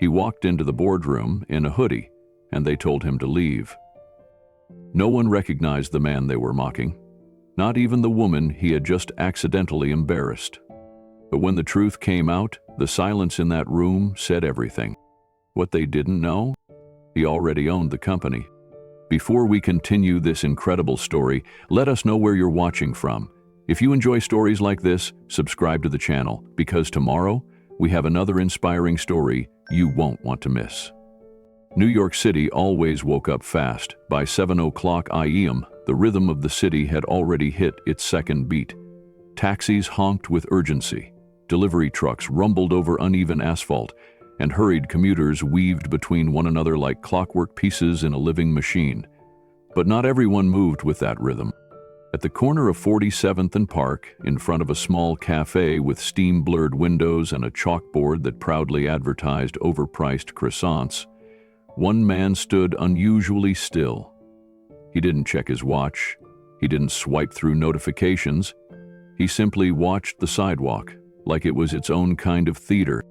He walked into the boardroom in a hoodie, and they told him to leave. No one recognized the man they were mocking, not even the woman he had just accidentally embarrassed. But when the truth came out, the silence in that room said everything. What they didn't know? He already owned the company. Before we continue this incredible story, let us know where you're watching from. If you enjoy stories like this, subscribe to the channel, because tomorrow we have another inspiring story you won't want to miss. New York City always woke up fast. By 7 o'clock a.m., the rhythm of the city had already hit its second beat. Taxis honked with urgency. Delivery trucks rumbled over uneven asphalt, and hurried commuters weaved between one another like clockwork pieces in a living machine. But not everyone moved with that rhythm. At the corner of 47th and Park, in front of a small cafe with steam-blurred windows and a chalkboard that proudly advertised overpriced croissants, one man stood unusually still. He didn't check his watch. He didn't swipe through notifications. He simply watched the sidewalk, like it was its own kind of theater.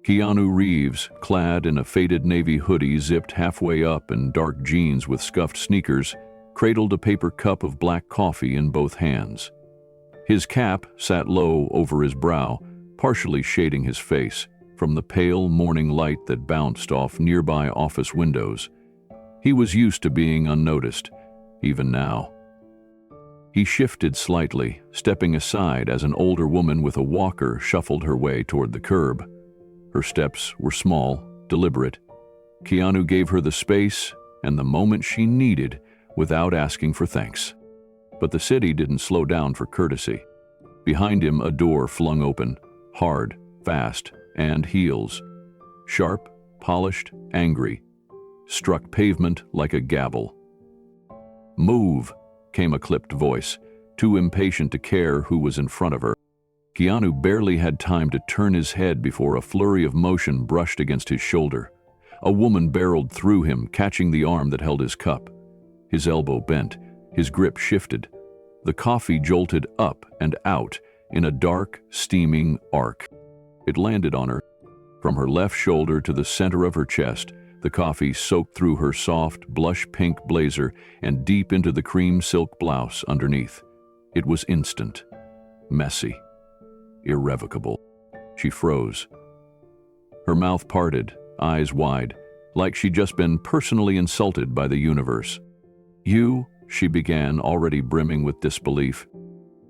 Keanu Reeves, clad in a faded navy hoodie zipped halfway up and dark jeans with scuffed sneakers, cradled a paper cup of black coffee in both hands. His cap sat low over his brow, partially shading his face from the pale morning light that bounced off nearby office windows. He was used to being unnoticed, even now. He shifted slightly, stepping aside as an older woman with a walker shuffled her way toward the curb. Her steps were small, deliberate. Keanu gave her the space and the moment she needed without asking for thanks. But the city didn't slow down for courtesy. Behind him, a door flung open, hard, fast, and heels. Sharp, polished, angry. Struck pavement like a gavel. "Move," came a clipped voice, too impatient to care who was in front of her. Keanu barely had time to turn his head before a flurry of motion brushed against his shoulder. A woman barreled through him, catching the arm that held his cup. His elbow bent, his grip shifted. The coffee jolted up and out in a dark, steaming arc. It landed on her. From her left shoulder to the center of her chest, the coffee soaked through her soft, blush-pink blazer and deep into the cream silk blouse underneath. It was instant, messy, irrevocable. She froze. Her mouth parted, eyes wide, like she'd just been personally insulted by the universe. "You," she began, already brimming with disbelief.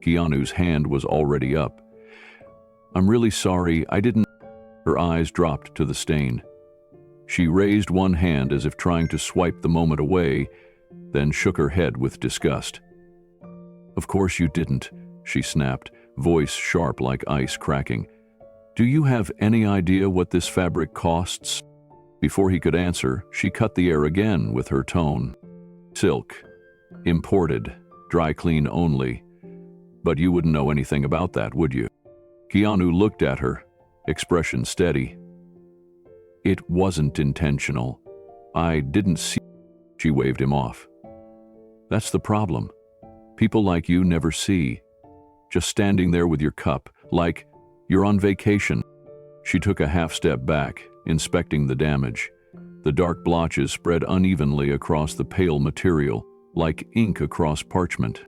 Keanu's hand was already up. "I'm really sorry, I didn't—" Her eyes dropped to the stain. She raised one hand as if trying to swipe the moment away, then shook her head with disgust. "Of course you didn't," she snapped, voice sharp like ice cracking. "Do you have any idea what this fabric costs?" Before he could answer, she cut the air again with her tone. "Silk. Imported. Dry clean only. But you wouldn't know anything about that, would you?" Keanu looked at her, expression steady. "It wasn't intentional. I didn't see—" She waved him off. "That's the problem. People like you never see. Just standing there with your cup, like you're on vacation." She took a half step back, inspecting the damage. The dark blotches spread unevenly across the pale material, like ink across parchment.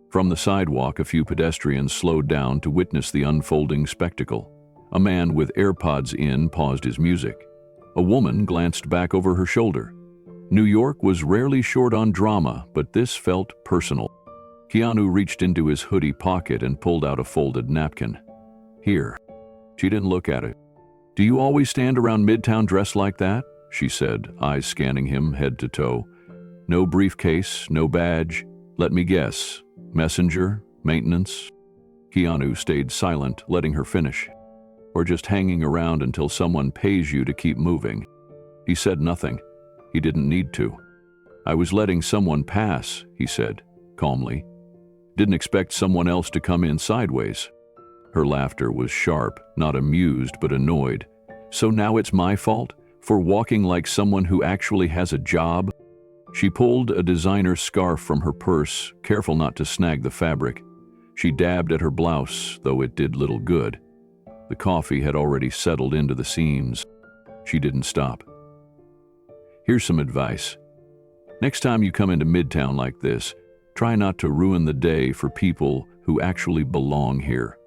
From the sidewalk, a few pedestrians slowed down to witness the unfolding spectacle. A man with AirPods in paused his music. A woman glanced back over her shoulder. New York was rarely short on drama, but this felt personal. Keanu reached into his hoodie pocket and pulled out a folded napkin. "Here." She didn't look at it. "Do you always stand around Midtown dressed like that?" she said, eyes scanning him head to toe. "No briefcase, no badge. Let me guess. Messenger? Maintenance?" Keanu stayed silent, letting her finish. "Or just hanging around until someone pays you to keep moving?" He said nothing. He didn't need to. "I was letting someone pass," he said, calmly. "Didn't expect someone else to come in sideways." Her laughter was sharp, not amused but annoyed. "So now it's my fault? For walking like someone who actually has a job?" She pulled a designer scarf from her purse, careful not to snag the fabric. She dabbed at her blouse, though it did little good. The coffee had already settled into the seams. She didn't stop. "Here's some advice. Next time you come into Midtown like this, try not to ruin the day for people who actually belong here."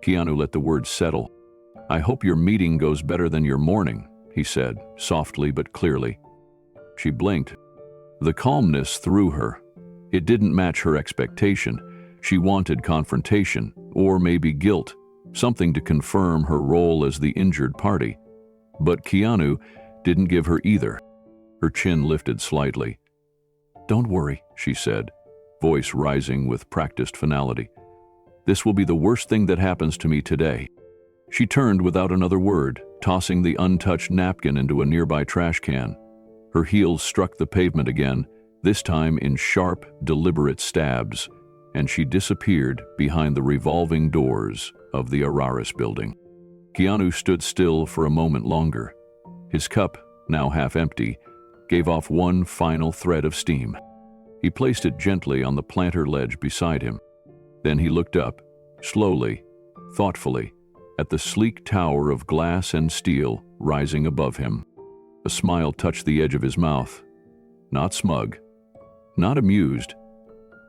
Keanu let the words settle. "I hope your meeting goes better than your morning," he said, softly but clearly. She blinked. The calmness threw her. It didn't match her expectation. She wanted confrontation, or maybe guilt, something to confirm her role as the injured party. But Keanu didn't give her either. Her chin lifted slightly. "Don't worry," she said, voice rising with practiced finality. "This will be the worst thing that happens to me today." She turned without another word, tossing the untouched napkin into a nearby trash can. Her heels struck the pavement again, this time in sharp, deliberate stabs, and she disappeared behind the revolving doors of the Araris building. Keanu stood still for a moment longer. His cup, now half empty, gave off one final thread of steam. He placed it gently on the planter ledge beside him. Then he looked up, slowly, thoughtfully, at the sleek tower of glass and steel rising above him. A smile touched the edge of his mouth. Not smug, not amused,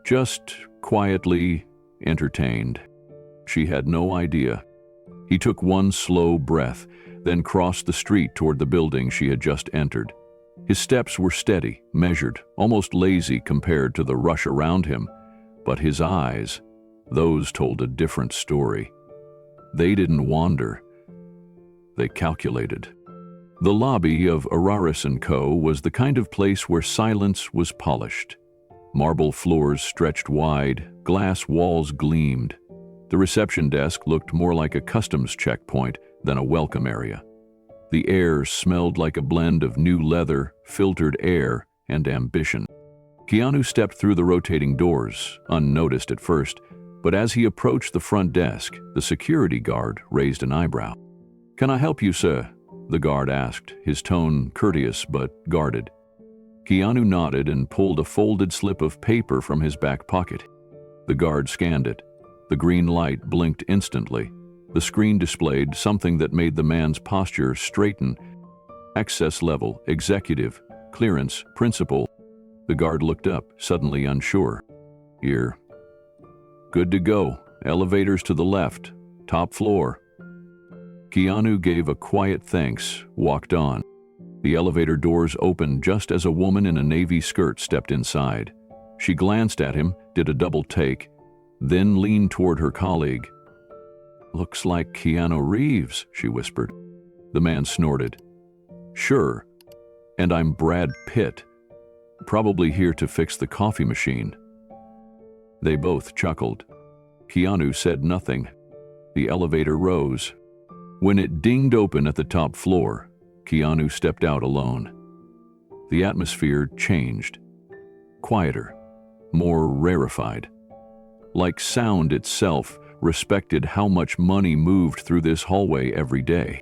just quietly entertained. She had no idea. He took one slow breath, then crossed the street toward the building she had just entered. His steps were steady, measured, almost lazy compared to the rush around him, but his eyes, those told a different story. They didn't wander. They calculated. The lobby of Araris & Co. was the kind of place where silence was polished. Marble floors stretched wide, glass walls gleamed. The reception desk looked more like a customs checkpoint than a welcome area. The air smelled like a blend of new leather, filtered air, and ambition. Keanu stepped through the rotating doors, unnoticed at first, but as he approached the front desk, the security guard raised an eyebrow. "Can I help you, sir?" the guard asked, his tone courteous but guarded. Keanu nodded and pulled a folded slip of paper from his back pocket. The guard scanned it. The green light blinked instantly. The screen displayed something that made the man's posture straighten. Access level, executive, clearance, principal. The guard looked up, suddenly unsure. "Here. Good to go. Elevators to the left. Top floor." Keanu gave a quiet thanks, walked on. The elevator doors opened just as a woman in a navy skirt stepped inside. She glanced at him, did a double take, then leaned toward her colleague. "Looks like Keanu Reeves," she whispered. The man snorted. "Sure, and I'm Brad Pitt. Probably here to fix the coffee machine." They both chuckled. Keanu said nothing. The elevator rose. When it dinged open at the top floor, Keanu stepped out alone. The atmosphere changed. Quieter, more rarefied. Like sound itself respected how much money moved through this hallway every day.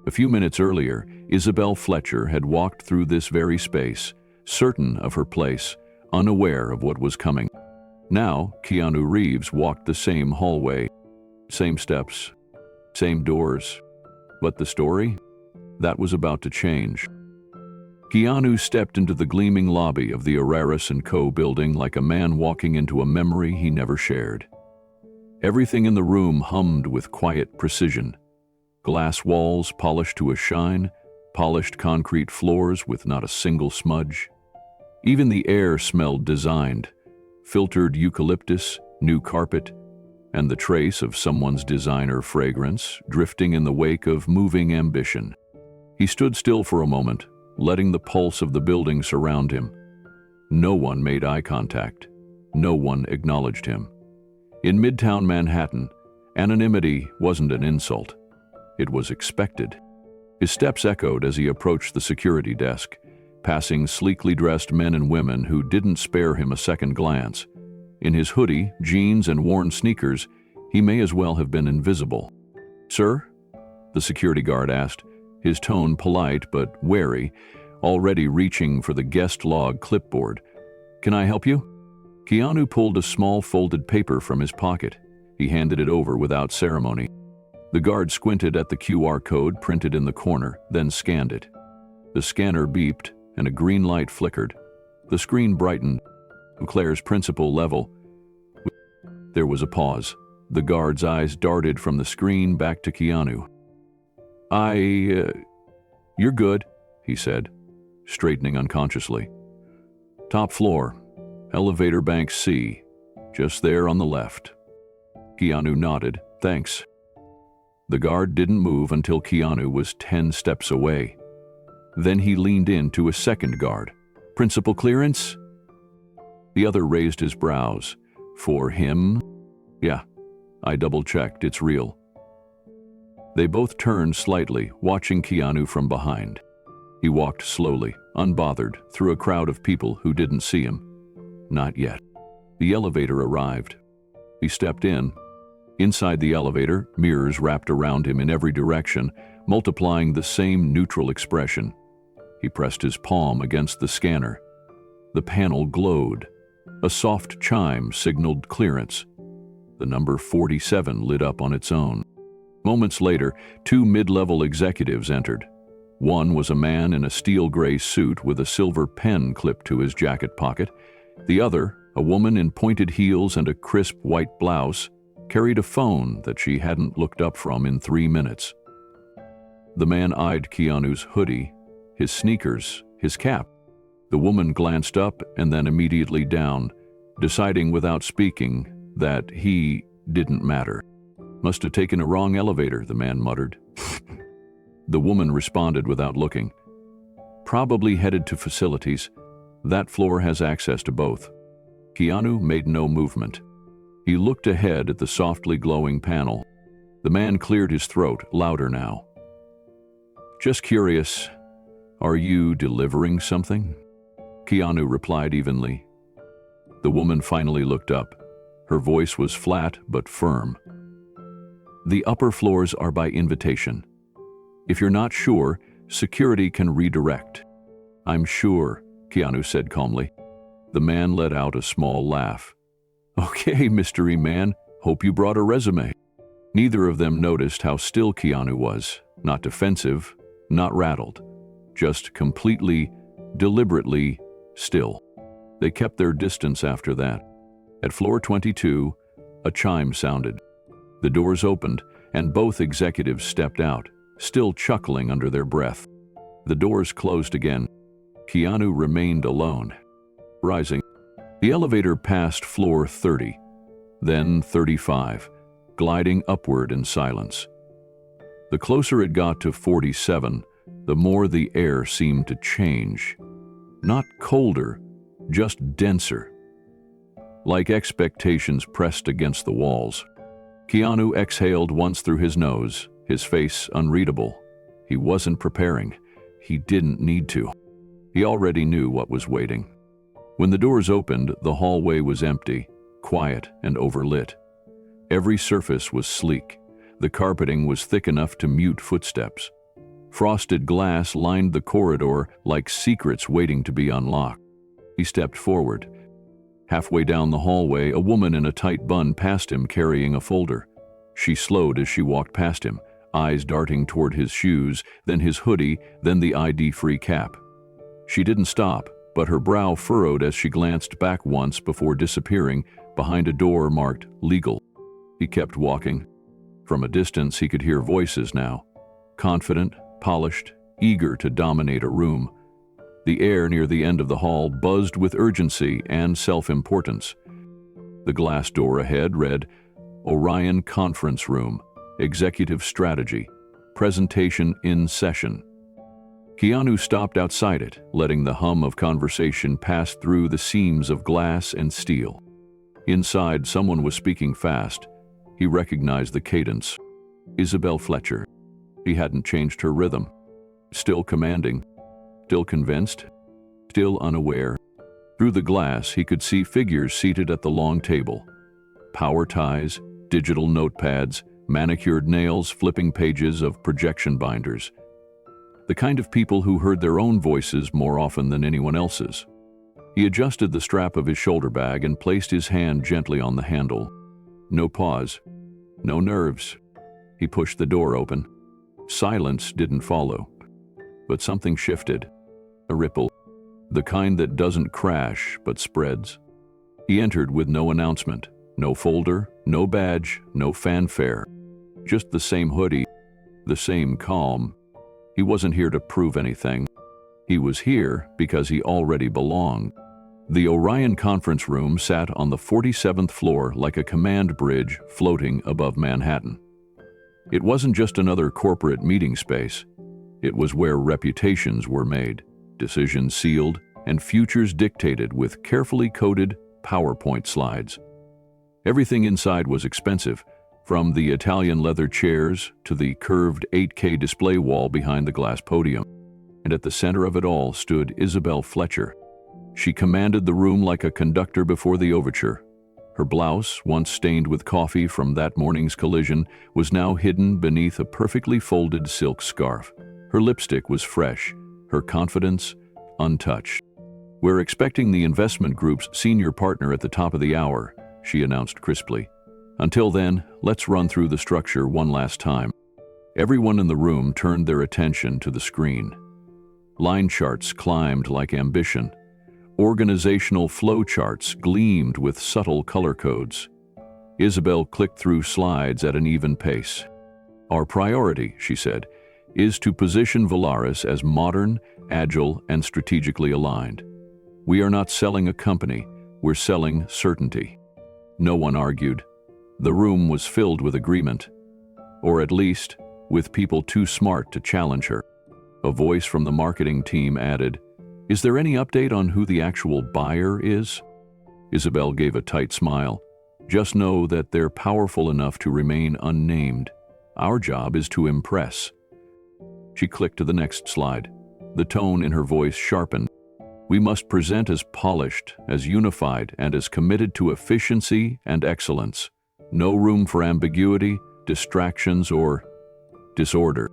A few minutes earlier, Isabel Fletcher had walked through this very space, certain of her place, unaware of what was coming. Now, Keanu Reeves walked the same hallway, same steps, same doors. But the story? That was about to change. Keanu stepped into the gleaming lobby of the Araris & Co. building like a man walking into a memory he never shared. Everything in the room hummed with quiet precision. Glass walls polished to a shine, polished concrete floors with not a single smudge. Even the air smelled designed, filtered eucalyptus, new carpet, and the trace of someone's designer fragrance drifting in the wake of moving ambition. He stood still for a moment, letting the pulse of the building surround him. No one made eye contact. No one acknowledged him. In Midtown Manhattan, anonymity wasn't an insult. It was expected. His steps echoed as he approached the security desk, passing sleekly dressed men and women who didn't spare him a second glance. In his hoodie, jeans, and worn sneakers, he may as well have been invisible. "Sir?" the security guard asked, his tone polite but wary, already reaching for the guest log clipboard. "Can I help you?" Keanu pulled a small folded paper from his pocket. He handed it over without ceremony. The guard squinted at the QR code printed in the corner, then scanned it. The scanner beeped, and a green light flickered. The screen brightened to Claire's principal level. There was a pause. The guard's eyes darted from the screen back to Keanu. You're good, he said, straightening unconsciously. Top floor, elevator bank C, just there on the left. Keanu nodded, thanks. The guard didn't move until Keanu was 10 steps away. Then he leaned in to a second guard. Principal clearance? The other raised his brows. For him? Yeah, I double-checked, it's real. They both turned slightly, watching Keanu from behind. He walked slowly, unbothered, through a crowd of people who didn't see him. Not yet. The elevator arrived. He stepped in. Inside the elevator, mirrors wrapped around him in every direction, multiplying the same neutral expression. He pressed his palm against the scanner. The panel glowed. A soft chime signaled clearance. The number 47 lit up on its own. Moments later, 2 mid-level executives entered. One was a man in a steel gray suit with a silver pen clipped to his jacket pocket. The other, a woman in pointed heels and a crisp white blouse, carried a phone that she hadn't looked up from in 3 minutes. The man eyed Keanu's hoodie, his sneakers, his cap. The woman glanced up and then immediately down, deciding without speaking that he didn't matter. Must have taken a wrong elevator, the man muttered. The woman responded without looking. Probably headed to facilities. That floor has access to both. Keanu made no movement. He looked ahead at the softly glowing panel. The man cleared his throat, louder now. Just curious, are you delivering something? Keanu replied evenly. The woman finally looked up. Her voice was flat but firm. The upper floors are by invitation. If you're not sure, security can redirect. I'm sure, Keanu said calmly. The man let out a small laugh. Okay, mystery man, hope you brought a resume. Neither of them noticed how still Keanu was, not defensive, not rattled, just completely, deliberately still. They kept their distance after that. At floor 22, a chime sounded. The doors opened, and both executives stepped out, still chuckling under their breath. The doors closed again. Keanu remained alone. Rising, the elevator passed floor 30, then 35, gliding upward in silence. The closer it got to 47, the more the air seemed to change. Not colder, just denser. Like expectations pressed against the walls. Keanu exhaled once through his nose, his face unreadable. He wasn't preparing. He didn't need to. He already knew what was waiting. When the doors opened, the hallway was empty, quiet and overlit. Every surface was sleek. The carpeting was thick enough to mute footsteps. Frosted glass lined the corridor like secrets waiting to be unlocked. He stepped forward. Halfway down the hallway, a woman in a tight bun passed him carrying a folder. She slowed as she walked past him, eyes darting toward his shoes, then his hoodie, then the ID-free cap. She didn't stop, but her brow furrowed as she glanced back once before disappearing behind a door marked legal. He kept walking. From a distance, he could hear voices now, confident, polished, eager to dominate a room. The air near the end of the hall buzzed with urgency and self-importance. The glass door ahead read, Orion Conference Room, Executive Strategy, Presentation in Session. Keanu stopped outside it, letting the hum of conversation pass through the seams of glass and steel. Inside, someone was speaking fast. He recognized the cadence. Isabel Fletcher. He hadn't changed her rhythm. Still commanding. Still convinced. Still unaware. Through the glass, he could see figures seated at the long table. Power ties, digital notepads, manicured nails flipping pages of projection binders. The kind of people who heard their own voices more often than anyone else's. He adjusted the strap of his shoulder bag and placed his hand gently on the handle. No pause. No nerves. He pushed the door open. Silence didn't follow. But something shifted. A ripple. The kind that doesn't crash, but spreads. He entered with no announcement. No folder, no badge, no fanfare. Just the same hoodie, the same calm. He wasn't here to prove anything. He was here because he already belonged. The Orion conference room sat on the 47th floor like a command bridge floating above Manhattan. It wasn't just another corporate meeting space. It was where reputations were made, decisions sealed, and futures dictated with carefully coded PowerPoint slides. Everything inside was expensive, from the Italian leather chairs to the curved 8K display wall behind the glass podium. And at the center of it all stood Isabel Fletcher. She commanded the room like a conductor before the overture. Her blouse, once stained with coffee from that morning's collision, was now hidden beneath a perfectly folded silk scarf. Her lipstick was fresh, her confidence untouched. "We're expecting the investment group's senior partner at the top of the hour," she announced crisply. "Until then, let's run through the structure one last time." Everyone in the room turned their attention to the screen. Line charts climbed like ambition. Organizational flow charts gleamed with subtle color codes. Isabel clicked through slides at an even pace. "Our priority," she said, "is to position Valaris as modern, agile, and strategically aligned. We are not selling a company, we're selling certainty." No one argued. The room was filled with agreement, or at least with people too smart to challenge her. A voice from the marketing team added, "Is there any update on who the actual buyer is?" Isabel gave a tight smile. "Just know that they're powerful enough to remain unnamed. Our job is to impress." She clicked to the next slide. The tone in her voice sharpened. "We must present as polished, as unified, and as committed to efficiency and excellence. No room for ambiguity, distractions, or disorder."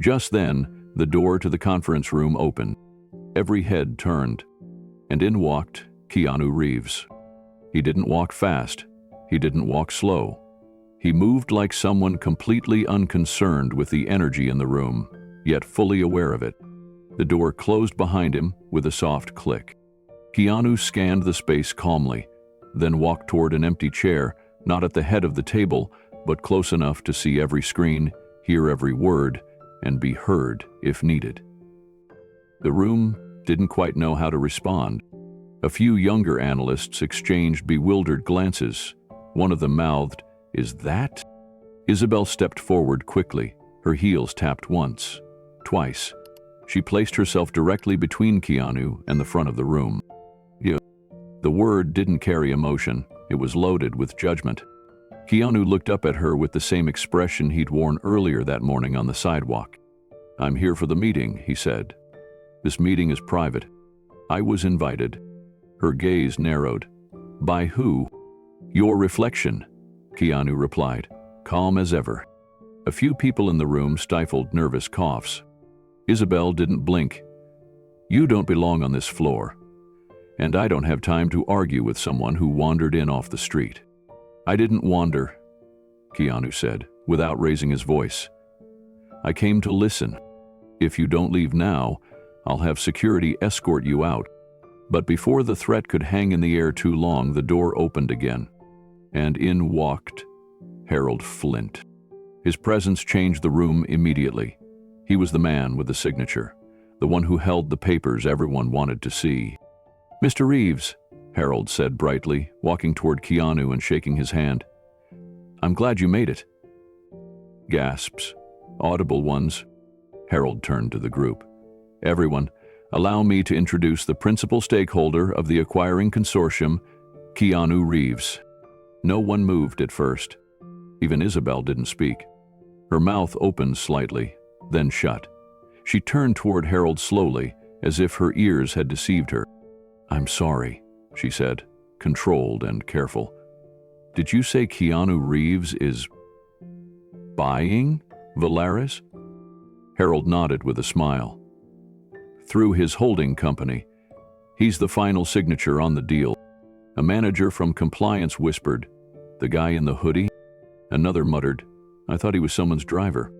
Just then, the door to the conference room opened. Every head turned, and in walked Keanu Reeves. He didn't walk fast. He didn't walk slow. He moved like someone completely unconcerned with the energy in the room, yet fully aware of it. The door closed behind him with a soft click. Keanu scanned the space calmly, then walked toward an empty chair, not at the head of the table, but close enough to see every screen, hear every word, and be heard if needed. The room didn't quite know how to respond. A few younger analysts exchanged bewildered glances. One of them mouthed, "Is that?" Isabel stepped forward quickly. Her heels tapped once, twice. She placed herself directly between Keanu and the front of the room. The word didn't carry emotion. It was loaded with judgment. Keanu looked up at her with the same expression he'd worn earlier that morning on the sidewalk. "I'm here for the meeting," he said. "This meeting is private. I was invited." Her gaze narrowed. "By who?" "Your reflection," Keanu replied, calm as ever. A few people in the room stifled nervous coughs. Isabel didn't blink. "You don't belong on this floor. And I don't have time to argue with someone who wandered in off the street." "I didn't wander," Keanu said, without raising his voice. "I came to listen. If you don't leave now, I'll have security escort you out." But before the threat could hang in the air too long, the door opened again, and in walked Harold Flint. His presence changed the room immediately. He was the man with the signature, the one who held the papers everyone wanted to see. "Mr. Reeves," Harold said brightly, walking toward Keanu and shaking his hand. "I'm glad you made it." Gasps, audible ones. Harold turned to the group. "Everyone, allow me to introduce the principal stakeholder of the acquiring consortium, Keanu Reeves." No one moved at first. Even Isabel didn't speak. Her mouth opened slightly, then shut. She turned toward Harold slowly, as if her ears had deceived her. "I'm sorry," she said, controlled and careful. "Did you say Keanu Reeves is buying Valaris?" Harold nodded with a smile. "Through his holding company. He's the final signature on the deal." A manager from compliance whispered, "The guy in the hoodie?" Another muttered, I thought he was someone's driver."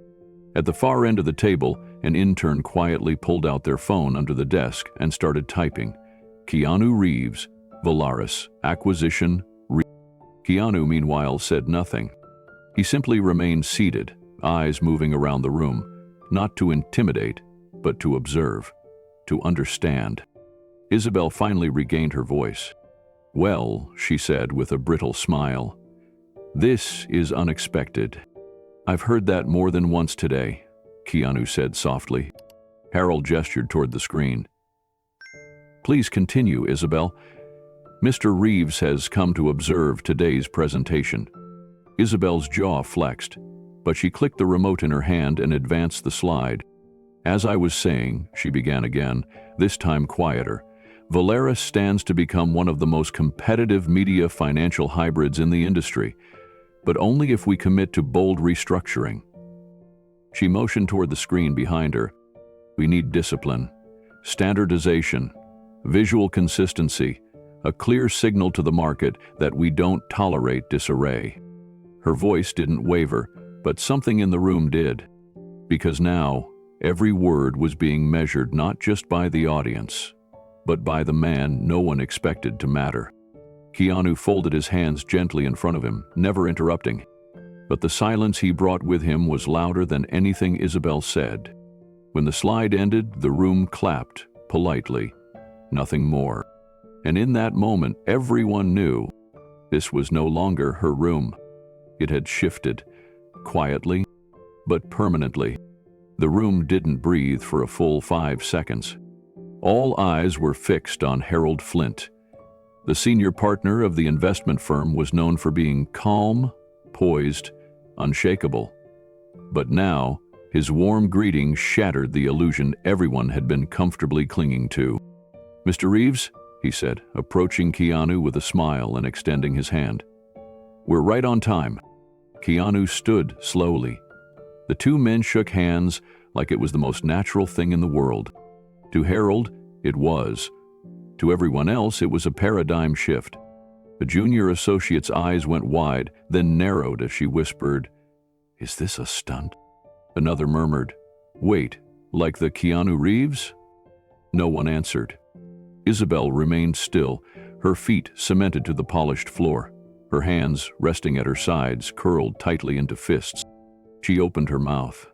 At the far end of the table, an intern quietly pulled out their phone under the desk and started typing. "Keanu Reeves, Valaris, acquisition, Keanu, meanwhile, said nothing. He simply remained seated, eyes moving around the room, not to intimidate, but to observe, to understand. Isabel finally regained her voice. "Well," she said with a brittle smile, "this is unexpected." "I've heard that more than once today," Keanu said softly. Harold gestured toward the screen. "Please continue, Isabel. Mr. Reeves has come to observe today's presentation." Isabel's jaw flexed, but she clicked the remote in her hand and advanced the slide. "As I was saying," she began again, this time quieter, "Valaris stands to become one of the most competitive media financial hybrids in the industry, but only if we commit to bold restructuring." She motioned toward the screen behind her. "We need discipline, standardization, visual consistency, a clear signal to the market that we don't tolerate disarray." Her voice didn't waver, but something in the room did. Because now, every word was being measured not just by the audience, but by the man no one expected to matter. Keanu folded his hands gently in front of him, never interrupting. But the silence he brought with him was louder than anything Isabel said. When the slide ended, the room clapped, politely. Nothing more. And in that moment, everyone knew this was no longer her room. It had shifted, quietly, but permanently. The room didn't breathe for a full 5 seconds. All eyes were fixed on Harold Flint. The senior partner of the investment firm was known for being calm, poised, unshakable. But now, his warm greeting shattered the illusion everyone had been comfortably clinging to. "Mr. Reeves," he said, approaching Keanu with a smile and extending his hand. "We're right on time." Keanu stood slowly. The two men shook hands like it was the most natural thing in the world. To Harold, it was. To everyone else, it was a paradigm shift. The junior associate's eyes went wide, then narrowed as she whispered, "Is this a stunt?" Another murmured, "Wait, like the Keanu Reeves?" No one answered. Isabel remained still, her feet cemented to the polished floor, her hands, resting at her sides, curled tightly into fists. She opened her mouth,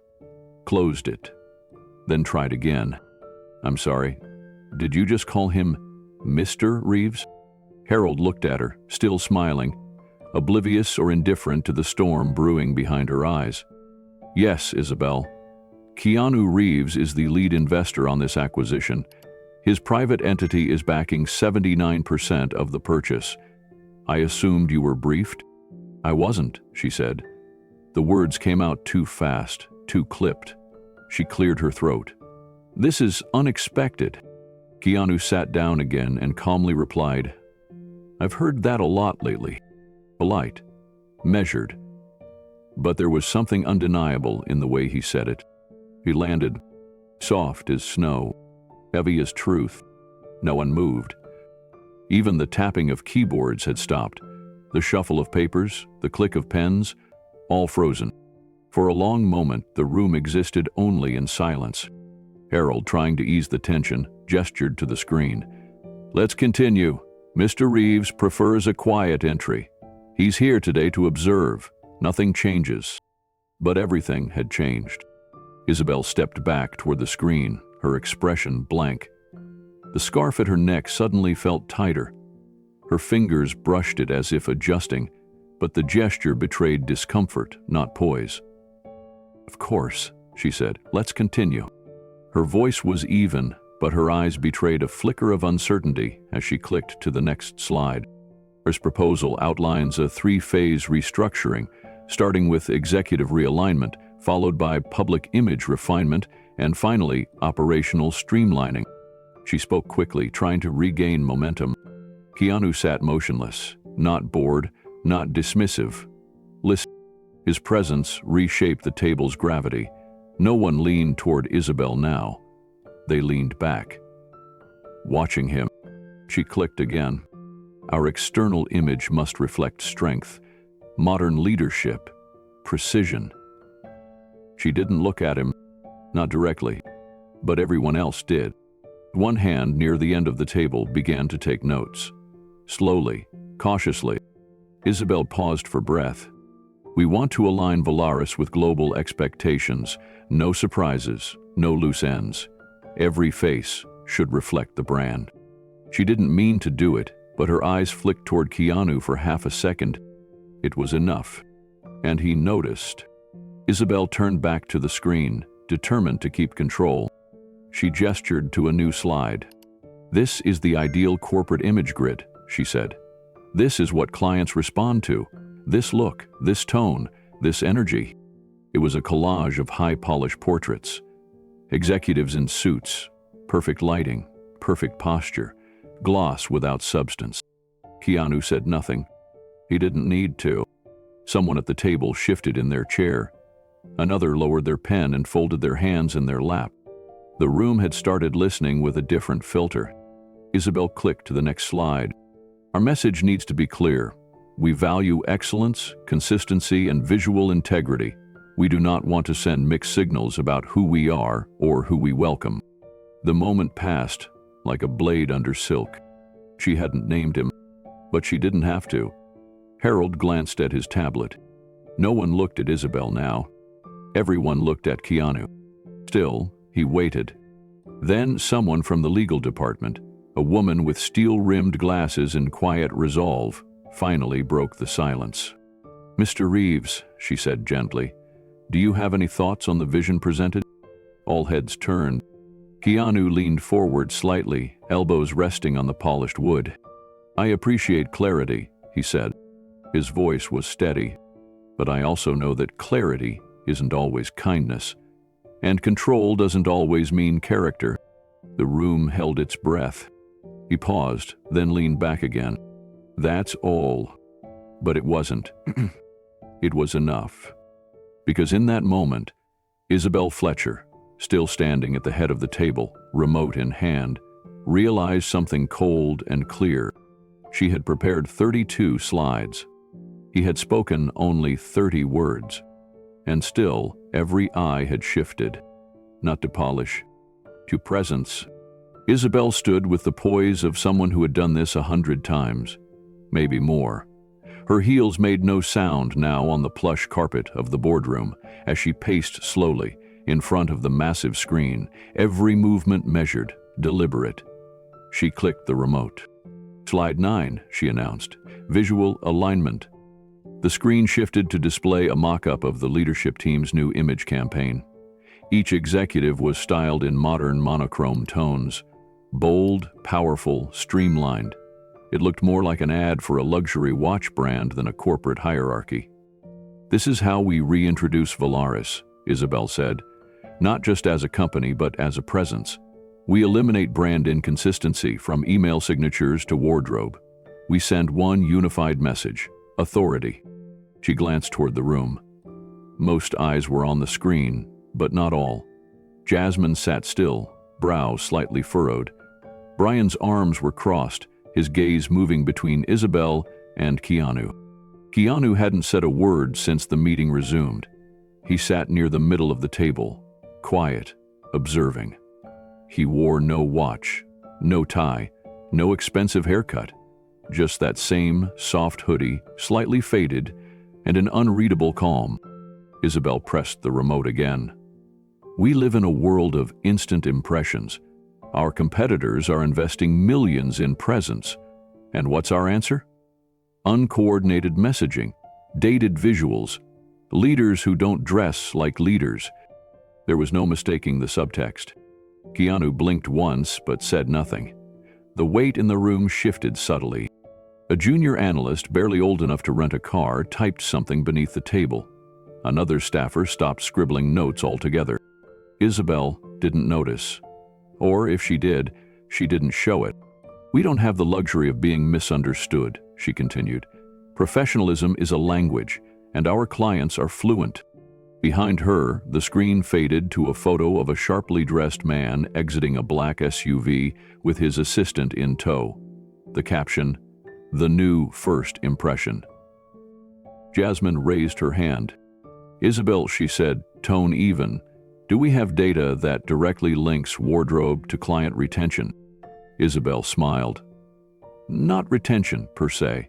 closed it, then tried again. "I'm sorry, did you just call him Mr. Reeves?" Harold looked at her, still smiling, oblivious or indifferent to the storm brewing behind her eyes. "Yes, Isabel. Keanu Reeves is the lead investor on this acquisition. His private entity is backing 79% of the purchase. I assumed you were briefed?" "I wasn't," she said. The words came out too fast, too clipped. She cleared her throat. "This is unexpected." Keanu sat down again and calmly replied, "I've heard that a lot lately. Polite, measured." But there was something undeniable in the way he said it. He landed, soft as snow, heavy as truth. No one moved. Even the tapping of keyboards had stopped. The shuffle of papers, the click of pens, all frozen. For a long moment, the room existed only in silence. Harold, trying to ease the tension, gestured to the screen. "Let's continue. Mr. Reeves prefers a quiet entry. He's here today to observe. Nothing changes." But everything had changed. Isabel stepped back toward the screen, her expression blank. The scarf at her neck suddenly felt tighter. Her fingers brushed it as if adjusting, but the gesture betrayed discomfort, not poise. "Of course," she said, "let's continue." Her voice was even, but her eyes betrayed a flicker of uncertainty as she clicked to the next slide. This proposal outlines a 3-phase restructuring, starting with executive realignment, followed by public image refinement, and finally, operational streamlining. She spoke quickly, trying to regain momentum. Keanu sat motionless, not bored, not dismissive. Listening. His presence reshaped the table's gravity. No one leaned toward Isabel now. They leaned back. Watching him, she clicked again. Our external image must reflect strength, modern leadership, precision. She didn't look at him, not directly, but everyone else did. One hand near the end of the table began to take notes. Slowly, cautiously, Isabel paused for breath. We want to align Valaris with global expectations. No surprises, no loose ends. Every face should reflect the brand. She didn't mean to do it, but her eyes flicked toward Keanu for half a second. It was enough. And he noticed. Isabel turned back to the screen, determined to keep control. She gestured to a new slide. This is the ideal corporate image grid, she said. This is what clients respond to. This look, this tone, this energy. It was a collage of high-polished portraits. Executives in suits, perfect lighting, perfect posture, gloss without substance. Keanu said nothing. He didn't need to. Someone at the table shifted in their chair. Another lowered their pen and folded their hands in their lap. The room had started listening with a different filter. Isabel clicked to the next slide. Our message needs to be clear. We value excellence, consistency, and visual integrity. We do not want to send mixed signals about who we are or who we welcome. The moment passed, like a blade under silk. She hadn't named him, but she didn't have to. Harold glanced at his tablet. No one looked at Isabel now. Everyone looked at Keanu. Still, he waited. Then someone from the legal department, a woman with steel-rimmed glasses and quiet resolve, finally broke the silence. "Mr. Reeves," she said gently, "do you have any thoughts on the vision presented?" All heads turned. Keanu leaned forward slightly, elbows resting on the polished wood. "I appreciate clarity," he said. His voice was steady. "But I also know that clarity isn't always kindness, and control doesn't always mean character." The room held its breath. He paused, then leaned back again. "That's all." But it wasn't. It was enough. Because in that moment, Isabel Fletcher, still standing at the head of the table, remote in hand, realized something cold and clear. She had prepared 32 slides. He had spoken only 30 words. And still, every eye had shifted. Not to polish, to presence. Isabel stood with the poise of someone who had done this 100 times, maybe more. Her heels made no sound now on the plush carpet of the boardroom as she paced slowly in front of the massive screen, every movement measured, deliberate. She clicked the remote. "Slide 9, she announced. "Visual alignment." The screen shifted to display a mock-up of the leadership team's new image campaign. Each executive was styled in modern monochrome tones. Bold, powerful, streamlined. It looked more like an ad for a luxury watch brand than a corporate hierarchy. "This is how we reintroduce Valaris," Isabel said. "Not just as a company, but as a presence. We eliminate brand inconsistency from email signatures to wardrobe. We send one unified message: authority." She glanced toward the room. Most eyes were on the screen, but not all. Jasmine sat still, brow slightly furrowed. Brian's arms were crossed, his gaze moving between Isabel and Keanu. Keanu hadn't said a word since the meeting resumed. He sat near the middle of the table, quiet, observing. He wore no watch, no tie, no expensive haircut. Just that same soft hoodie, slightly faded, and an unreadable calm. Isabel pressed the remote again. "We live in a world of instant impressions. Our competitors are investing millions in presence. And what's our answer? Uncoordinated messaging, dated visuals, leaders who don't dress like leaders." There was no mistaking the subtext. Keanu blinked once but said nothing. The weight in the room shifted subtly. A junior analyst, barely old enough to rent a car, typed something beneath the table. Another staffer stopped scribbling notes altogether. Isabel didn't notice. Or if she did, she didn't show it. "We don't have the luxury of being misunderstood," she continued. "Professionalism is a language, and our clients are fluent." Behind her, the screen faded to a photo of a sharply dressed man exiting a black SUV with his assistant in tow. The caption, "The new first impression." Jasmine raised her hand. Isabel, she said, tone even, do we have data that directly links wardrobe to client retention? Isabel smiled. Not retention, per se,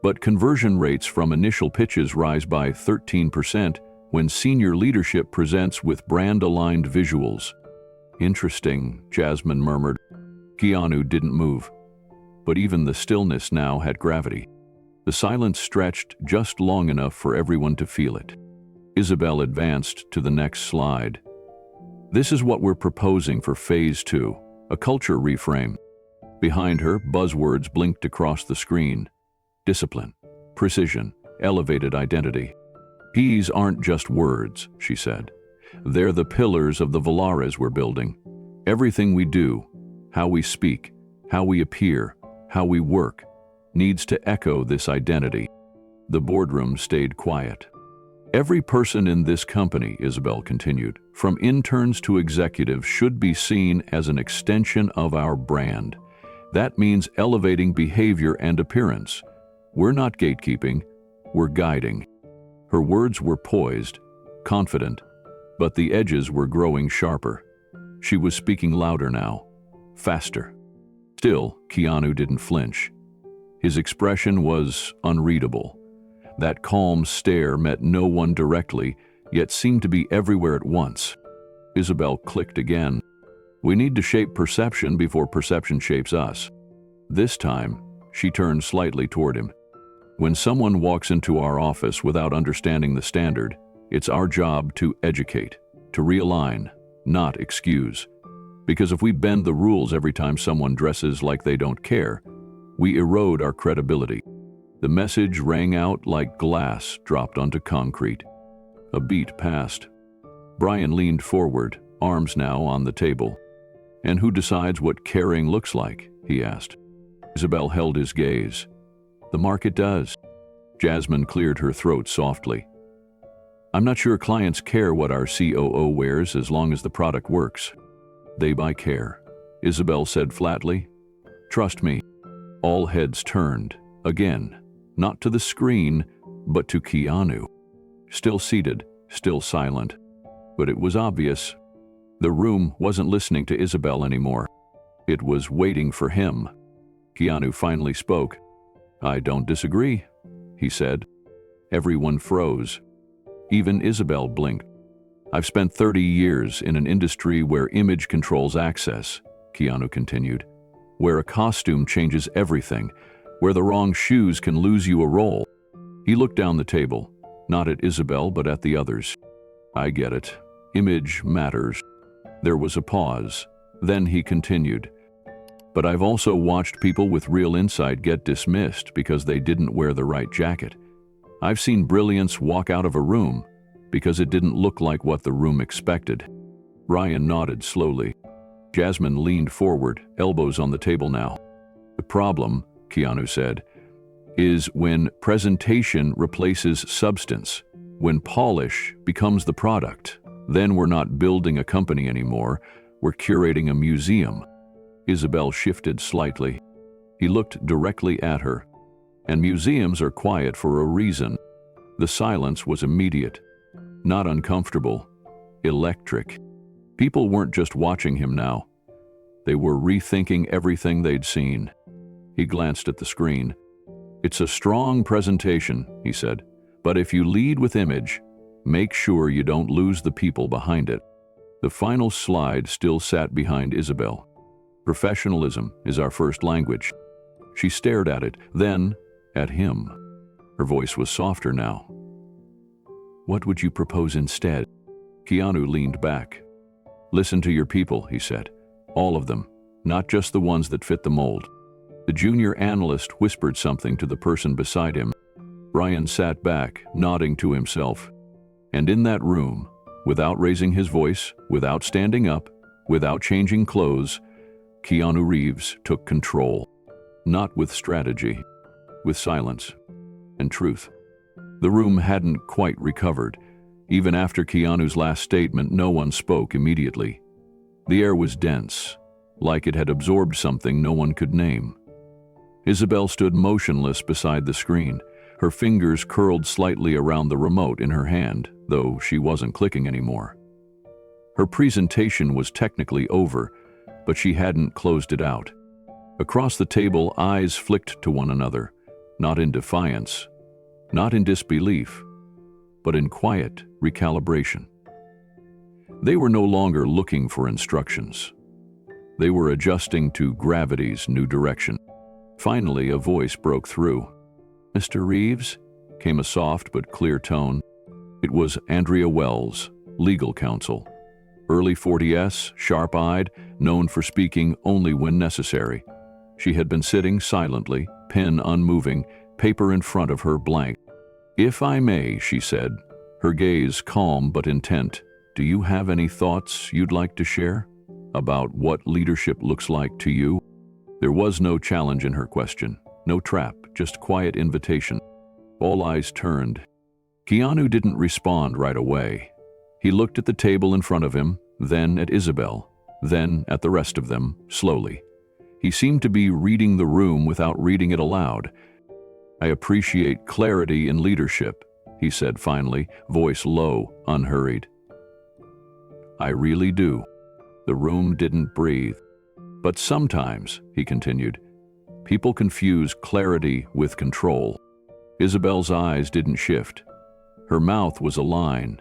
but conversion rates from initial pitches rise by 13% when senior leadership presents with brand-aligned visuals. Interesting, Jasmine murmured. Keanu didn't move, but even the stillness now had gravity. The silence stretched just long enough for everyone to feel it. Isabel advanced to the next slide. This is what we're proposing for Phase 2, a culture reframe. Behind her, buzzwords blinked across the screen. Discipline, precision, elevated identity. These aren't just words, she said. They're the pillars of the Valares we're building. Everything we do, how we speak, how we appear, how we work, needs to echo this identity. The boardroom stayed quiet. Every person in this company, Isabel continued, from interns to executives, should be seen as an extension of our brand. That means elevating behavior and appearance. We're not gatekeeping, we're guiding. Her words were poised, confident, but the edges were growing sharper. She was speaking louder now, faster. Still, Keanu didn't flinch. His expression was unreadable. That calm stare met no one directly, yet seemed to be everywhere at once. Isabel clicked again. We need to shape perception before perception shapes us. This time, she turned slightly toward him. When someone walks into our office without understanding the standard, it's our job to educate, to realign, not excuse. Because if we bend the rules every time someone dresses like they don't care, we erode our credibility. The message rang out like glass dropped onto concrete. A beat passed. Brian leaned forward, arms now on the table. And who decides what caring looks like? He asked. Isabel held his gaze. The market does. Jasmine cleared her throat softly. I'm not sure clients care what our COO wears as long as the product works. They buy care, Isabel said flatly. Trust me. All heads turned, again, not to the screen, but to Keanu. Still seated, still silent. But it was obvious. The room wasn't listening to Isabel anymore. It was waiting for him. Keanu finally spoke. I don't disagree, he said. Everyone froze. Even Isabel blinked. I've spent 30 years in an industry where image controls access, Keanu continued. Where a costume changes everything, where the wrong shoes can lose you a role. He looked down the table, not at Isabel but at the others. I get it. Image matters. There was a pause. Then he continued. But I've also watched people with real insight get dismissed because they didn't wear the right jacket. I've seen brilliance walk out of a room because it didn't look like what the room expected. Ryan nodded slowly. Jasmine leaned forward, elbows on the table now. The problem, Keanu said, is when presentation replaces substance, when polish becomes the product. Then we're not building a company anymore, we're curating a museum. Isabel shifted slightly. He looked directly at her. And museums are quiet for a reason. The silence was immediate, not uncomfortable, electric. People weren't just watching him now. They were rethinking everything they'd seen. He glanced at the screen. It's a strong presentation, he said, but if you lead with image, make sure you don't lose the people behind it. The final slide still sat behind Isabel. Professionalism is our first language. She stared at it, then at him. Her voice was softer now. What would you propose instead? Keanu leaned back. Listen to your people, he said. All of them, not just the ones that fit the mold. The junior analyst whispered something to the person beside him. Brian sat back, nodding to himself. And in that room, without raising his voice, without standing up, without changing clothes, Keanu Reeves took control. Not with strategy, with silence and truth. The room hadn't quite recovered. Even after Keanu's last statement, no one spoke immediately. The air was dense, like it had absorbed something no one could name. Isabel stood motionless beside the screen, her fingers curled slightly around the remote in her hand, though she wasn't clicking anymore. Her presentation was technically over, but she hadn't closed it out. Across the table, eyes flicked to one another, not in defiance, not in disbelief, but in quiet recalibration. They were no longer looking for instructions. They were adjusting to gravity's new direction. Finally, a voice broke through. "Mr. Reeves?" came a soft but clear tone. It was Andrea Wells, legal counsel. Early 40s, sharp-eyed, known for speaking only when necessary. She had been sitting silently, pen unmoving, paper in front of her blank. "If I may," she said, her gaze calm but intent, "do you have any thoughts you'd like to share about what leadership looks like to you?" There was no challenge in her question, no trap, just quiet invitation. All eyes turned. Keanu didn't respond right away. He looked at the table in front of him, then at Isabel, then at the rest of them, slowly. He seemed to be reading the room without reading it aloud. "I appreciate clarity in leadership," he said finally, voice low, unhurried. "I really do." The room didn't breathe. "But sometimes," he continued, "people confuse clarity with control." Isabel's eyes didn't shift. Her mouth was a line,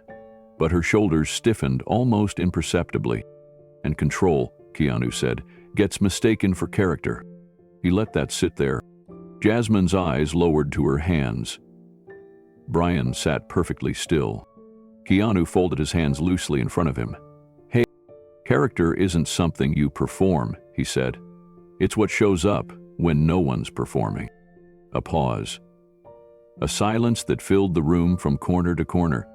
but her shoulders stiffened almost imperceptibly. "And control," Keanu said, "gets mistaken for character." He let that sit there. Jasmine's eyes lowered to her hands. Brian sat perfectly still. Keanu folded his hands loosely in front of him. "Hey, character isn't something you perform," he said. "It's what shows up when no one's performing." A pause. A silence that filled the room from corner to corner.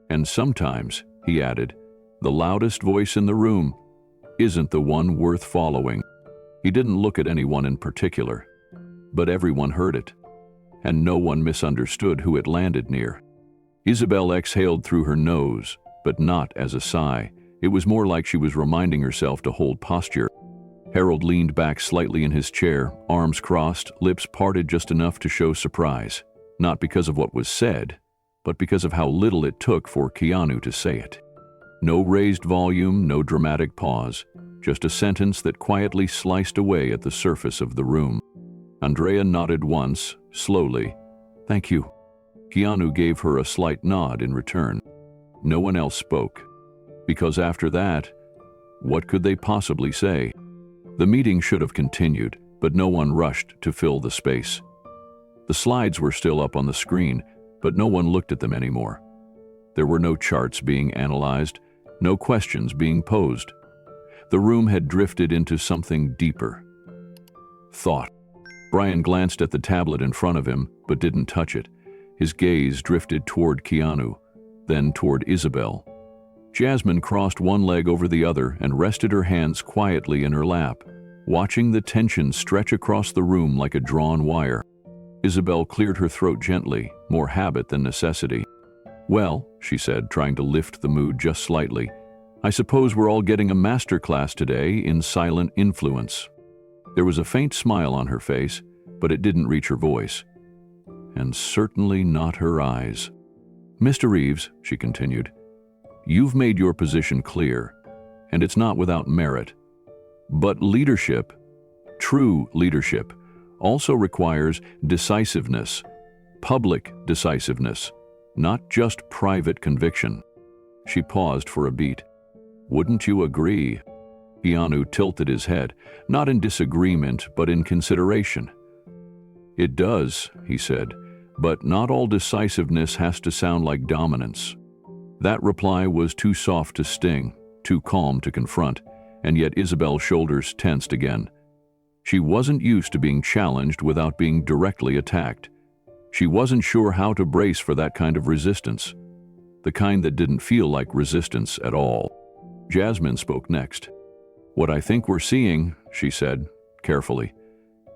"And sometimes," he added, "the loudest voice in the room isn't the one worth following." He didn't look at anyone in particular, but everyone heard it, and no one misunderstood who it landed near. Isabel exhaled through her nose, but not as a sigh. It was more like she was reminding herself to hold posture. Harold leaned back slightly in his chair, arms crossed, lips parted just enough to show surprise, not because of what was said, but because of how little it took for Keanu to say it. No raised volume, no dramatic pause, just a sentence that quietly sliced away at the surface of the room. Andrea nodded once, slowly. "Thank you." Keanu gave her a slight nod in return. No one else spoke, because after that, what could they possibly say? The meeting should have continued, but no one rushed to fill the space. The slides were still up on the screen, but no one looked at them anymore. There were no charts being analyzed, no questions being posed. The room had drifted into something deeper. Thought. Brian glanced at the tablet in front of him, but didn't touch it. His gaze drifted toward Keanu, then toward Isabel. Jasmine crossed one leg over the other and rested her hands quietly in her lap, watching the tension stretch across the room like a drawn wire. Isabel cleared her throat gently, more habit than necessity. "Well," she said, trying to lift the mood just slightly, "I suppose we're all getting a master class today in silent influence." There was a faint smile on her face, but it didn't reach her voice. And certainly not her eyes. "Mr. Reeves," she continued, "you've made your position clear, and it's not without merit. But leadership, true leadership, also requires decisiveness, public decisiveness, not just private conviction." She paused for a beat. "Wouldn't you agree?" Keanu tilted his head, not in disagreement, but in consideration. "It does," he said, "but not all decisiveness has to sound like dominance." That reply was too soft to sting, too calm to confront, and yet Isabel's shoulders tensed again. She wasn't used to being challenged without being directly attacked. She wasn't sure how to brace for that kind of resistance, the kind that didn't feel like resistance at all. Jasmine spoke next. "What I think we're seeing," she said, carefully,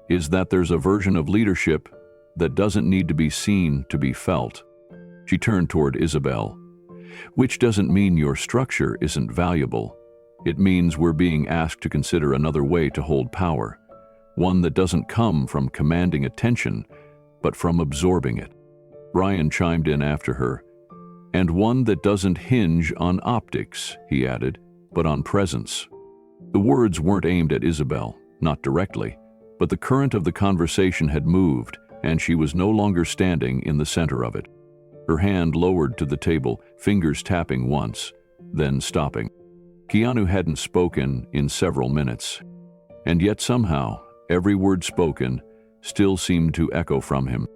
"is that there's a version of leadership that doesn't need to be seen to be felt." She turned toward Isabel. "Which doesn't mean your structure isn't valuable. It means we're being asked to consider another way to hold power, one that doesn't come from commanding attention, but from absorbing it." Brian chimed in after her. And one that doesn't hinge on optics, he added, but on presence. The words weren't aimed at Isabel, not directly, but the current of the conversation had moved, and she was no longer standing in the center of it. Her hand lowered to the table, fingers tapping once, then stopping. Keanu hadn't spoken in several minutes, and yet somehow, every word spoken still seemed to echo from him.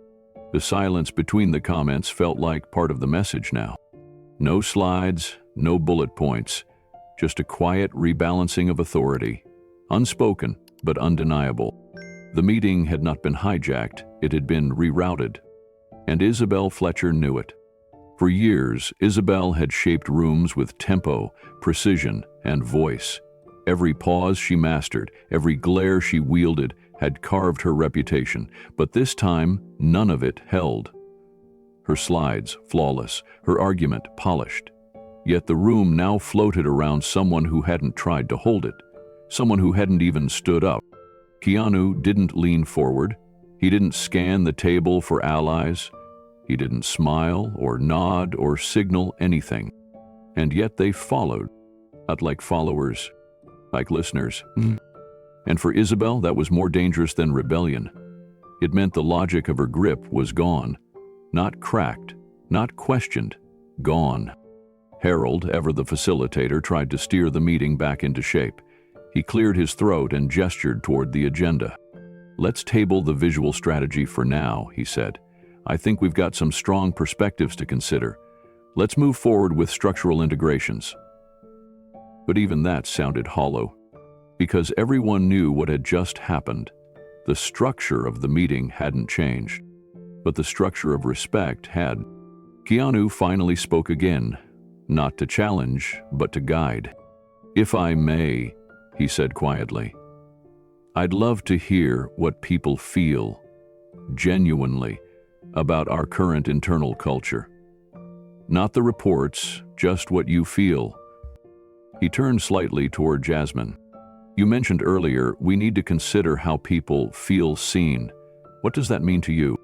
The silence between the comments felt like part of the message now. No slides, no bullet points, just a quiet rebalancing of authority, unspoken but undeniable. The meeting had not been hijacked, it had been rerouted. And Isabel Fletcher knew it. For years, Isabel had shaped rooms with tempo, precision, and voice. Every pause she mastered, every glare she wielded, had carved her reputation, but this time, none of it held. Her slides, flawless, her argument, polished. Yet the room now floated around someone who hadn't tried to hold it, someone who hadn't even stood up. Keanu didn't lean forward. He didn't scan the table for allies. He didn't smile or nod or signal anything. And yet they followed, not like followers, like listeners. And for Isabel, that was more dangerous than rebellion. It meant the logic of her grip was gone. Not cracked, not questioned, gone. Harold, ever the facilitator, tried to steer the meeting back into shape. He cleared his throat and gestured toward the agenda. "Let's table the visual strategy for now," he said. "I think we've got some strong perspectives to consider. Let's move forward with structural integrations." But even that sounded hollow, because everyone knew what had just happened. The structure of the meeting hadn't changed, but the structure of respect had. Keanu finally spoke again, not to challenge, but to guide. "If I may," he said quietly, "I'd love to hear what people feel, genuinely, about our current internal culture. Not the reports, just what you feel." He turned slightly toward Jasmine. "You mentioned earlier we need to consider how people feel seen. What does that mean to you?"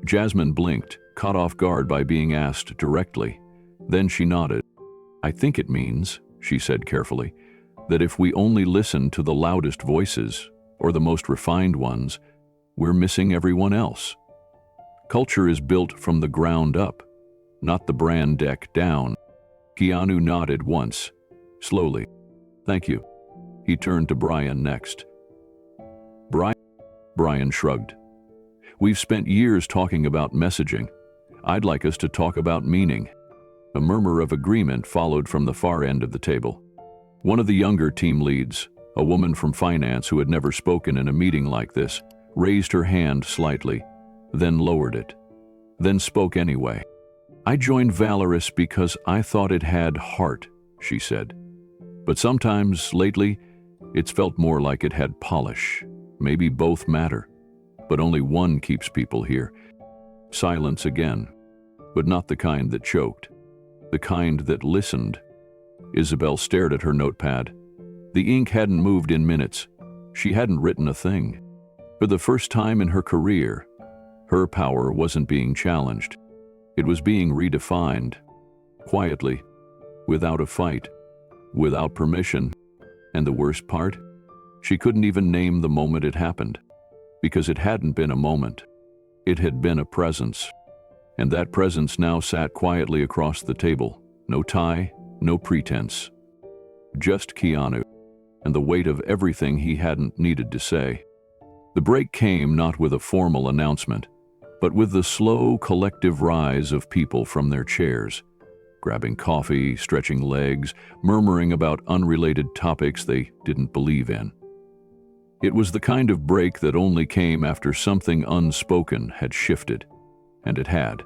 Jasmine blinked, caught off guard by being asked directly. Then she nodded. "I think it means," she said carefully, "that if we only listen to the loudest voices, or the most refined ones, we're missing everyone else. Culture is built from the ground up, not the brand deck down." Keanu nodded once, slowly. "Thank you." He turned to Brian next. Brian shrugged. "We've spent years talking about messaging. I'd like us to talk about meaning." A murmur of agreement followed from the far end of the table. One of the younger team leads, a woman from finance who had never spoken in a meeting like this, raised her hand slightly, then lowered it, then spoke anyway. "I joined Valorous because I thought it had heart," she said. "But sometimes, lately, it's felt more like it had polish. Maybe both matter, but only one keeps people here." Silence again, but not the kind that choked, the kind that listened. Isabel stared at her notepad. The ink hadn't moved in minutes. She hadn't written a thing. For the first time in her career, her power wasn't being challenged. It was being redefined, quietly, without a fight, without permission. And the worst part? She couldn't even name the moment it happened, because it hadn't been a moment. It had been a presence. And that presence now sat quietly across the table. No tie, no pretense. Just Keanu, and the weight of everything he hadn't needed to say. The break came not with a formal announcement, but with the slow, collective rise of people from their chairs, grabbing coffee, stretching legs, murmuring about unrelated topics they didn't believe in. It was the kind of break that only came after something unspoken had shifted, and it had.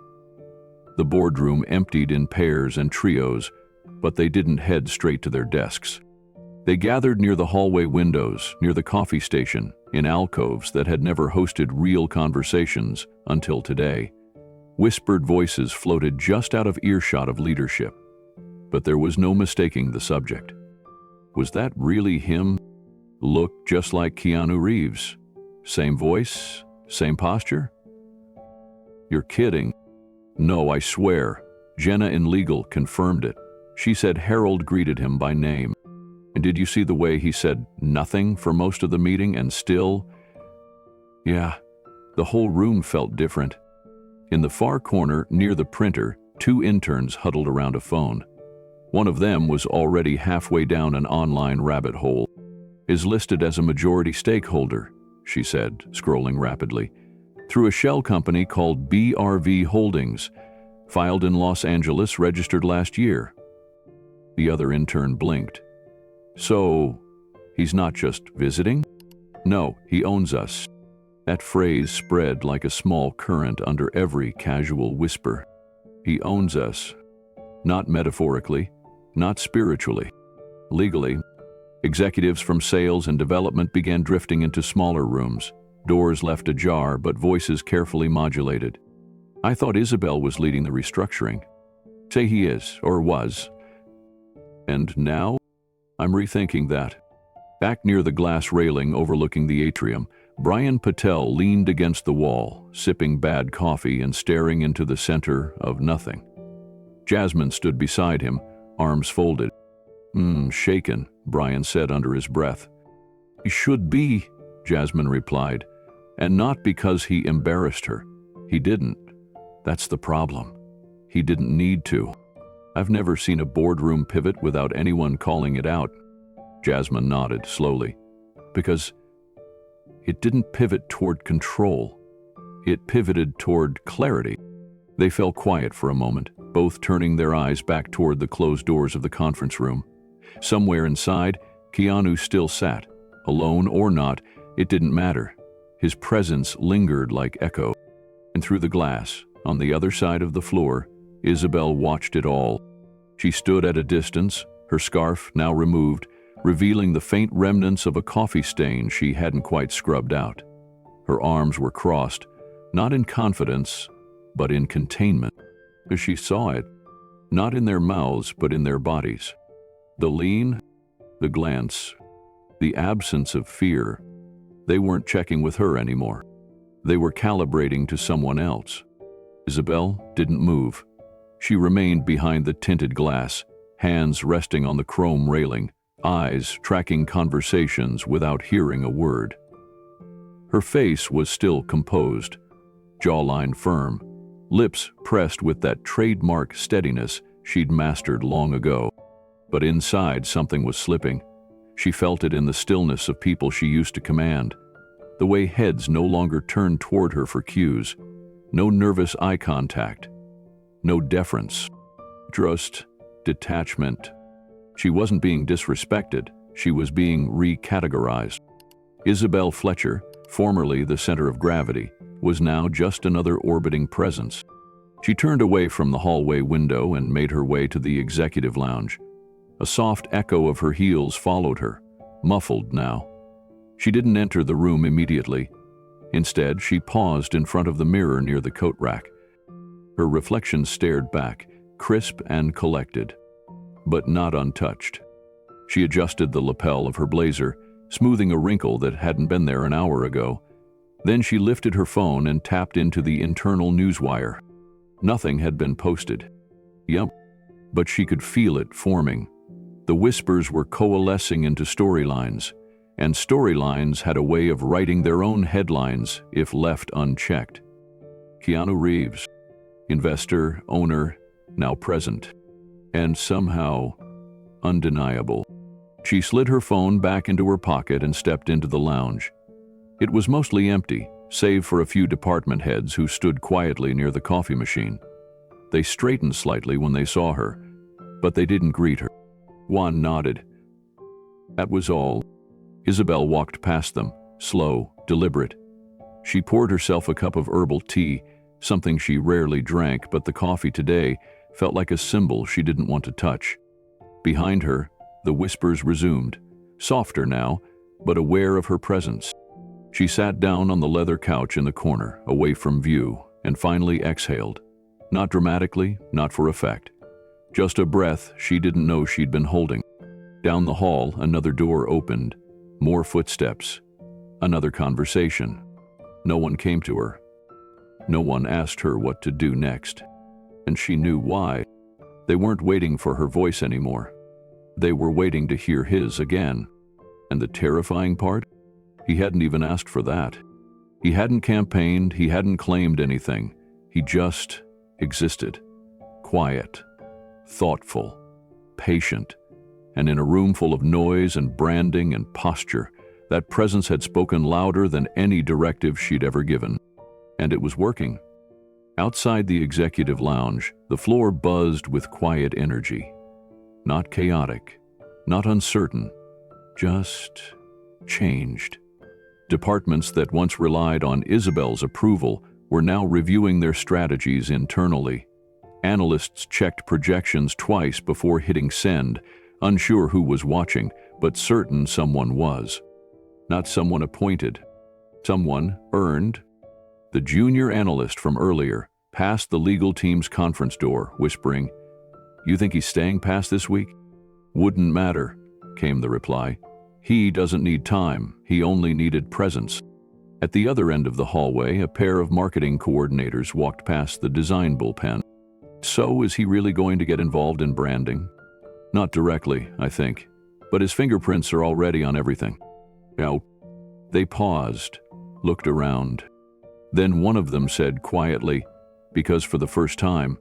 The boardroom emptied in pairs and trios, but they didn't head straight to their desks. They gathered near the hallway windows, near the coffee station, in alcoves that had never hosted real conversations until today. Whispered voices floated just out of earshot of leadership, but there was no mistaking the subject. Was that really him? Looked just like Keanu Reeves. Same voice, same posture? "You're kidding." "No, I swear," Jenna in legal confirmed it. She said Harold greeted him by name. And did you see the way he said nothing for most of the meeting and still? Yeah, the whole room felt different. In the far corner, near the printer, 2 interns huddled around a phone. One of them was already halfway down an online rabbit hole. Is listed as a majority stakeholder, she said, scrolling rapidly, through a shell company called BRV Holdings, filed in Los Angeles, registered last year. The other intern blinked. So, he's not just visiting? No, he owns us. That phrase spread like a small current under every casual whisper. He owns us. Not metaphorically, not spiritually. Legally, executives from sales and development began drifting into smaller rooms, doors left ajar but voices carefully modulated. I thought Isabel was leading the restructuring. Say he is, or was. And now, I'm rethinking that. Back near the glass railing overlooking the atrium, Brian Patel leaned against the wall, sipping bad coffee and staring into the center of nothing. Jasmine stood beside him, arms folded. Shaken, Brian said under his breath. He should be, Jasmine replied, and not because he embarrassed her. He didn't. That's the problem. He didn't need to. I've never seen a boardroom pivot without anyone calling it out. Jasmine nodded slowly. Because it didn't pivot toward control. It pivoted toward clarity. They fell quiet for a moment, both turning their eyes back toward the closed doors of the conference room. Somewhere inside, Keanu still sat. Alone or not, it didn't matter. His presence lingered like echo. And through the glass, on the other side of the floor, Isabel watched it all. She stood at a distance, her scarf now removed, revealing the faint remnants of a coffee stain she hadn't quite scrubbed out. Her arms were crossed, not in confidence, but in containment. As she saw it, not in their mouths, but in their bodies. The lean, the glance, the absence of fear. They weren't checking with her anymore. They were calibrating to someone else. Isabel didn't move. She remained behind the tinted glass, hands resting on the chrome railing, eyes tracking conversations without hearing a word. Her face was still composed, jawline firm, lips pressed with that trademark steadiness she'd mastered long ago. But inside something was slipping. She felt it in the stillness of people she used to command, the way heads no longer turned toward her for cues, no nervous eye contact, no deference, just detachment. She wasn't being disrespected, she was being recategorized. Isabel Fletcher, formerly the center of gravity, was now just another orbiting presence. She turned away from the hallway window and made her way to the executive lounge. A soft echo of her heels followed her, muffled now. She didn't enter the room immediately. Instead, she paused in front of the mirror near the coat rack. Her reflection stared back, crisp and collected, but not untouched. She adjusted the lapel of her blazer, smoothing a wrinkle that hadn't been there an hour ago. Then she lifted her phone and tapped into the internal newswire. Nothing had been posted. Yup, but she could feel it forming. The whispers were coalescing into storylines, and storylines had a way of writing their own headlines if left unchecked. Keanu Reeves, investor, owner, now present, and somehow undeniable. She slid her phone back into her pocket and stepped into the lounge. It was mostly empty, save for a few department heads who stood quietly near the coffee machine. They straightened slightly when they saw her, but they didn't greet her. Juan nodded. That was all. Isabel walked past them, slow, deliberate. She poured herself a cup of herbal tea, something she rarely drank, but the coffee today felt like a symbol she didn't want to touch. Behind her, the whispers resumed, softer now, but aware of her presence. She sat down on the leather couch in the corner, away from view, and finally exhaled. Not dramatically, not for effect. Just a breath she didn't know she'd been holding. Down the hall, another door opened. More footsteps. Another conversation. No one came to her. No one asked her what to do next. And she knew why. They weren't waiting for her voice anymore. They were waiting to hear his again. And the terrifying part? He hadn't even asked for that. He hadn't campaigned, he hadn't claimed anything. He just existed. Quiet, thoughtful, patient, and in a room full of noise and branding and posture, that presence had spoken louder than any directive she'd ever given. And it was working. Outside the executive lounge, the floor buzzed with quiet energy. Not chaotic, not uncertain, just changed. Departments that once relied on Isabel's approval were now reviewing their strategies internally. Analysts checked projections twice before hitting send, unsure who was watching, but certain someone was. Not someone appointed, someone earned. The junior analyst from earlier passed the legal team's conference door, whispering, "You think he's staying past this week?" "Wouldn't matter," came the reply. "He doesn't need time, he only needed presence." At the other end of the hallway, a pair of marketing coordinators walked past the design bullpen. So is he really going to get involved in branding? Not directly, I think, but his fingerprints are already on everything. Now, they paused, looked around. Then one of them said quietly, because for the first time,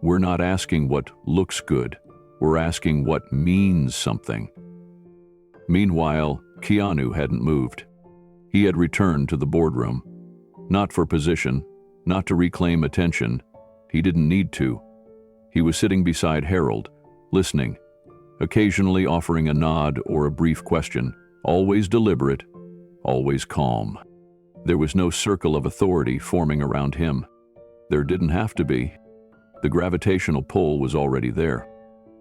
"We're not asking what looks good, we're asking what means something." Meanwhile, Keanu hadn't moved. He had returned to the boardroom. Not for position, not to reclaim attention. He didn't need to. He was sitting beside Harold, listening, occasionally offering a nod or a brief question, always deliberate, always calm. There was no circle of authority forming around him. There didn't have to be. The gravitational pull was already there.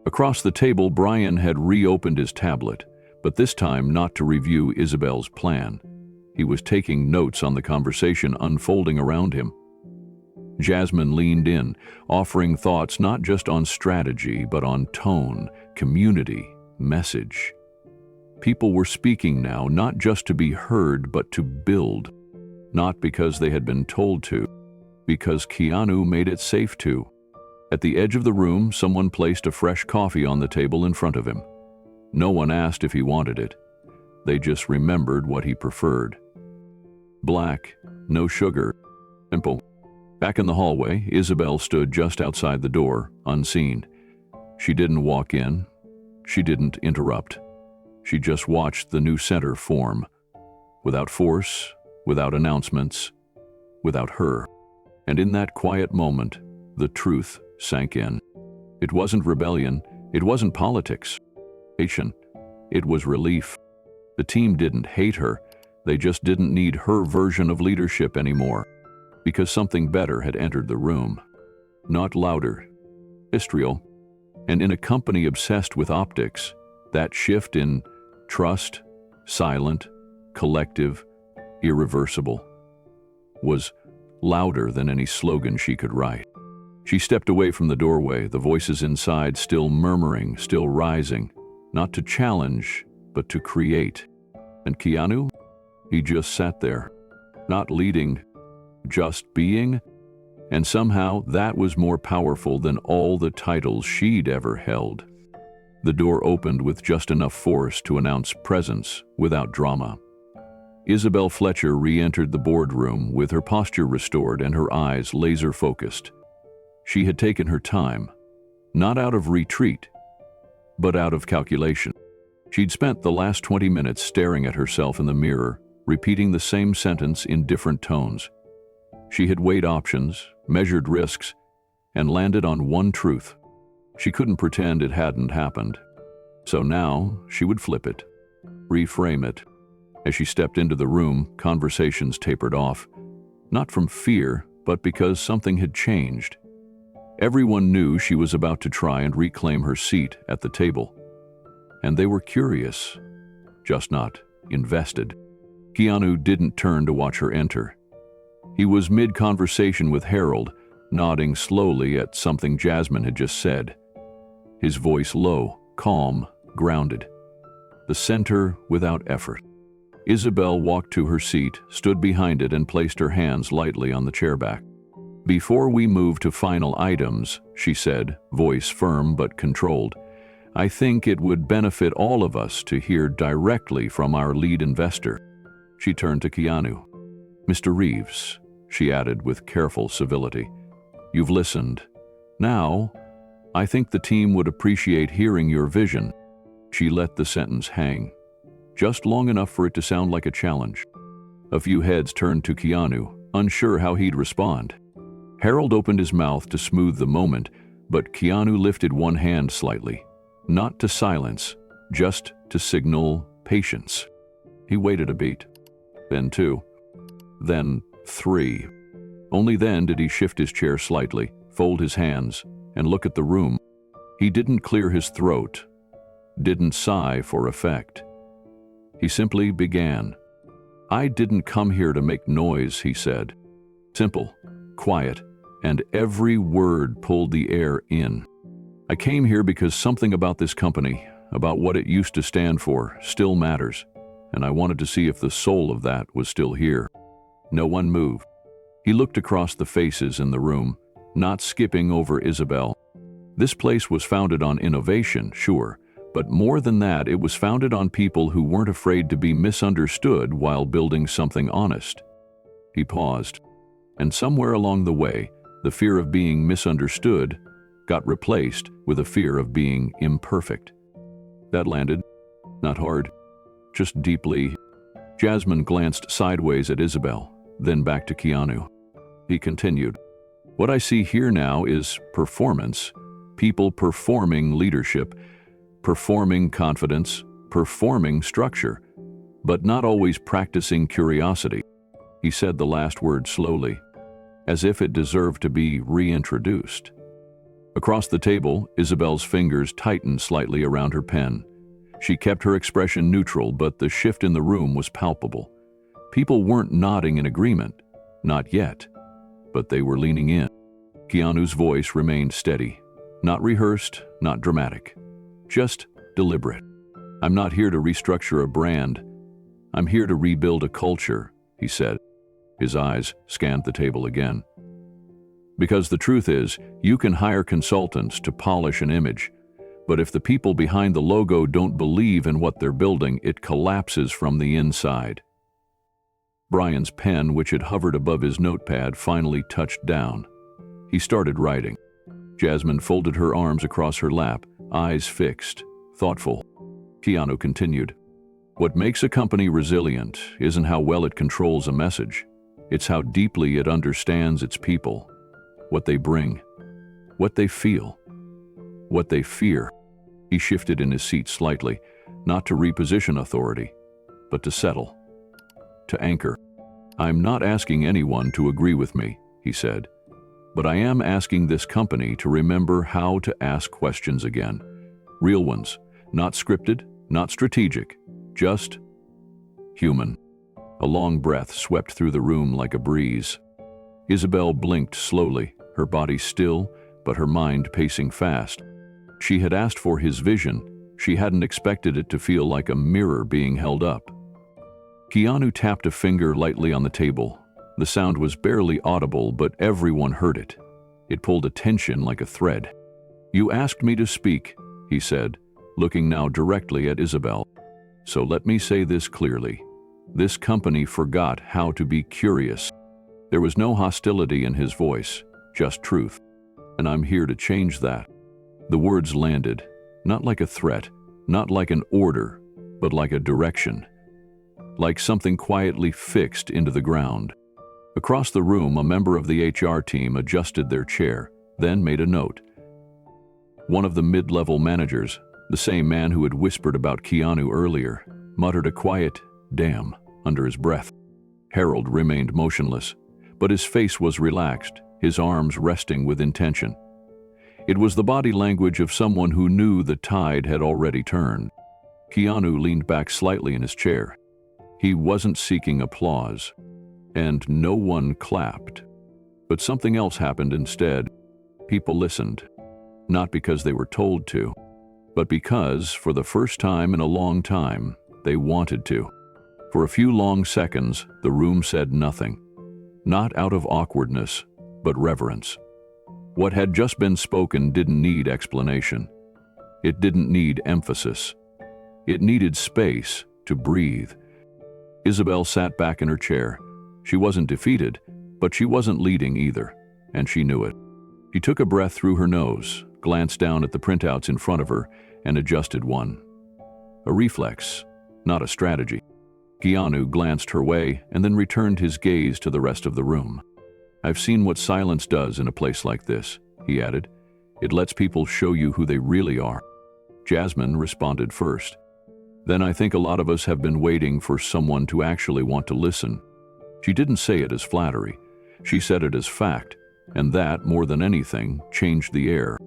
Across the table, Brian had reopened his tablet, but this time not to review Isabel's plan. He was taking notes on the conversation unfolding around him. Jasmine leaned in, offering thoughts not just on strategy, but on tone, community, message. People were speaking now, not just to be heard, but to build. Not because they had been told to, because Keanu made it safe to. At the edge of the room, someone placed a fresh coffee on the table in front of him. No one asked if he wanted it. They just remembered what he preferred. Black, no sugar, simple. Back in the hallway, Isabel stood just outside the door, unseen. She didn't walk in. She didn't interrupt. She just watched the new center form. Without force, without announcements, without her. And in that quiet moment, the truth sank in. It wasn't rebellion. It wasn't politics. It was relief. The team didn't hate her. They just didn't need her version of leadership anymore, because something better had entered the room. Not louder, asteristory. And in a company obsessed with optics, that shift in trust, silent, collective, irreversible, was louder than any slogan she could write. She stepped away from the doorway, the voices inside still murmuring, still rising, not to challenge, but to create. And Keanu? He just sat there, not leading, just being, and somehow that was more powerful than all the titles she'd ever held. The door opened with just enough force to announce presence without drama. Isabel Fletcher re-entered the boardroom with her posture restored and her eyes laser-focused. She had taken her time, not out of retreat, but out of calculation. She'd spent the last 20 minutes staring at herself in the mirror, repeating the same sentence in different tones. She had weighed options, measured risks, and landed on one truth. She couldn't pretend it hadn't happened. So now she would flip it, reframe it. As she stepped into the room, conversations tapered off, not from fear, but because something had changed. Everyone knew she was about to try and reclaim her seat at the table. And they were curious, just not invested. Keanu didn't turn to watch her enter. He was mid-conversation with Harold, nodding slowly at something Jasmine had just said. His voice low, calm, grounded. The center without effort. Isabel walked to her seat, stood behind it, and placed her hands lightly on the chair back. "Before we move to final items," she said, voice firm but controlled, "I think it would benefit all of us to hear directly from our lead investor." She turned to Keanu. "Mr. Reeves," she added with careful civility, "you've listened. Now, I think the team would appreciate hearing your vision." She let the sentence hang, just long enough for it to sound like a challenge. A few heads turned to Keanu, unsure how he'd respond. Harold opened his mouth to smooth the moment, but Keanu lifted one hand slightly, not to silence, just to signal patience. He waited a beat, then two, then three. Only then did he shift his chair slightly, fold his hands, and look at the room. He didn't clear his throat, didn't sigh for effect. He simply began. "I didn't come here to make noise," he said. Simple, quiet, and every word pulled the air in. "I came here because something about this company, about what it used to stand for, still matters, and I wanted to see if the soul of that was still here." No one moved. He looked across the faces in the room, not skipping over Isabel. This place was founded on innovation, sure, but more than that, it was founded on people who weren't afraid to be misunderstood while building something honest. He paused, and somewhere along the way, the fear of being misunderstood got replaced with a fear of being imperfect. That landed, not hard, just deeply. Jasmine glanced sideways at Isabel, then back to Keanu. He continued, "What I see here now is performance, people performing leadership, performing confidence, performing structure, but not always practicing curiosity." He said the last word slowly, as if it deserved to be reintroduced. Across the table, Isabel's fingers tightened slightly around her pen. She kept her expression neutral, but the shift in the room was palpable. People weren't nodding in agreement, not yet, but they were leaning in. Keanu's voice remained steady, not rehearsed, not dramatic, just deliberate. "I'm not here to restructure a brand. I'm here to rebuild a culture," he said. His eyes scanned the table again. "Because the truth is, you can hire consultants to polish an image, but if the people behind the logo don't believe in what they're building, it collapses from the inside." Brian's pen, which had hovered above his notepad, finally touched down. He started writing. Jasmine folded her arms across her lap, eyes fixed, thoughtful. Keanu continued, "What makes a company resilient isn't how well it controls a message. It's how deeply it understands its people, what they bring, what they feel, what they fear." He shifted in his seat slightly, not to reposition authority, but to settle, to anchor. "I'm not asking anyone to agree with me," he said, "but I am asking this company to remember how to ask questions again. Real ones, not scripted, not strategic, just human." A long breath swept through the room like a breeze. Isabel blinked slowly, her body still, but her mind pacing fast. She had asked for his vision. She hadn't expected it to feel like a mirror being held up. Keanu tapped a finger lightly on the table. The sound was barely audible, but everyone heard it. It pulled attention like a thread. "You asked me to speak," he said, looking now directly at Isabel. "So let me say this clearly. This company forgot how to be curious." There was no hostility in his voice, just truth. "And I'm here to change that." The words landed, not like a threat, not like an order, but like a direction. Like something quietly fixed into the ground. Across the room, a member of the HR team adjusted their chair, then made a note. One of the mid-level managers, the same man who had whispered about Keanu earlier, muttered a quiet, "Damn," under his breath. Harold remained motionless, but his face was relaxed, his arms resting with intention. It was the body language of someone who knew the tide had already turned. Keanu leaned back slightly in his chair. He wasn't seeking applause, and no one clapped. But something else happened instead. People listened, not because they were told to, but because, for the first time in a long time, they wanted to. For a few long seconds, the room said nothing. Not out of awkwardness, but reverence. What had just been spoken didn't need explanation. It didn't need emphasis. It needed space to breathe. Isabel sat back in her chair. She wasn't defeated, but she wasn't leading either, and she knew it. She took a breath through her nose, glanced down at the printouts in front of her, and adjusted one. A reflex, not a strategy. Keanu glanced her way and then returned his gaze to the rest of the room. "I've seen what silence does in a place like this," he added. "It lets people show you who they really are." Jasmine responded first. "Then I think a lot of us have been waiting for someone to actually want to listen." She didn't say it as flattery. She said it as fact, and that, more than anything, changed the air.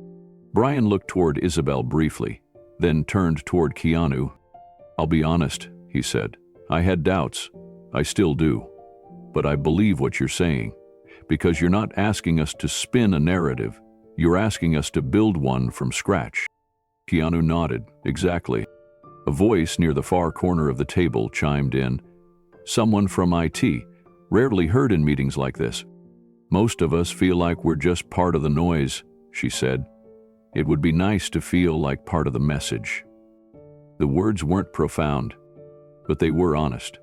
Brian looked toward Isabel briefly, then turned toward Keanu. "I'll be honest," he said. "I had doubts. I still do. But I believe what you're saying, because you're not asking us to spin a narrative. You're asking us to build one from scratch." Keanu nodded. "Exactly." A voice near the far corner of the table chimed in. "Someone from IT, rarely heard in meetings like this." "Most of us feel like we're just part of the noise," she said. "It would be nice to feel like part of the message." The words weren't profound, but they were honest.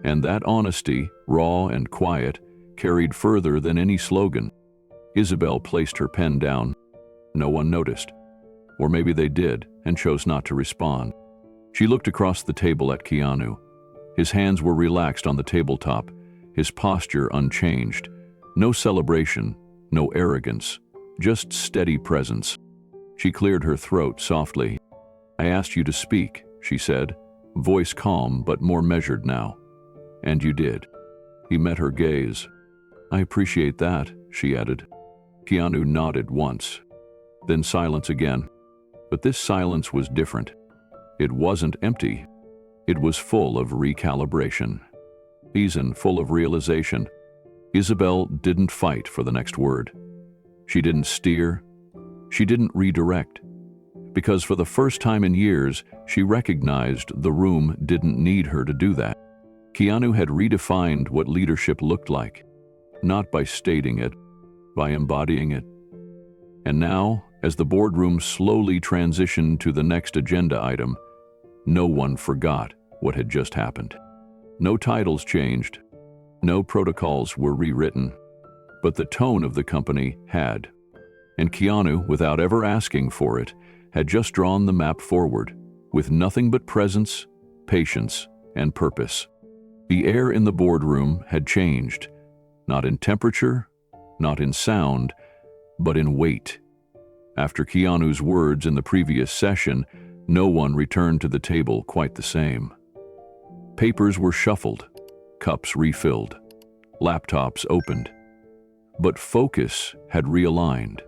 And that honesty, raw and quiet, carried further than any slogan. Isabel placed her pen down. No one noticed. Or maybe they did and chose not to respond. She looked across the table at Keanu. His hands were relaxed on the tabletop, his posture unchanged. No celebration, no arrogance, just steady presence. She cleared her throat softly. "I asked you to speak," she said, voice calm but more measured now. "And you did." He met her gaze. "I appreciate that," she added. Keanu nodded once. Then silence again. But this silence was different. It wasn't empty. It was full of recalibration. Season full of realization. Isabel didn't fight for the next word. She didn't steer. She didn't redirect. Because for the first time in years, she recognized the room didn't need her to do that. Keanu had redefined what leadership looked like, not by stating it, by embodying it. And now, as the boardroom slowly transitioned to the next agenda item, no one forgot what had just happened. No titles changed. No protocols were rewritten. But the tone of the company had. And Keanu, without ever asking for it, had just drawn the map forward, with nothing but presence, patience, and purpose. The air in the boardroom had changed, not in temperature, not in sound, but in weight. After Keanu's words in the previous session, no one returned to the table quite the same. Papers were shuffled, cups refilled, laptops opened. But focus had realigned,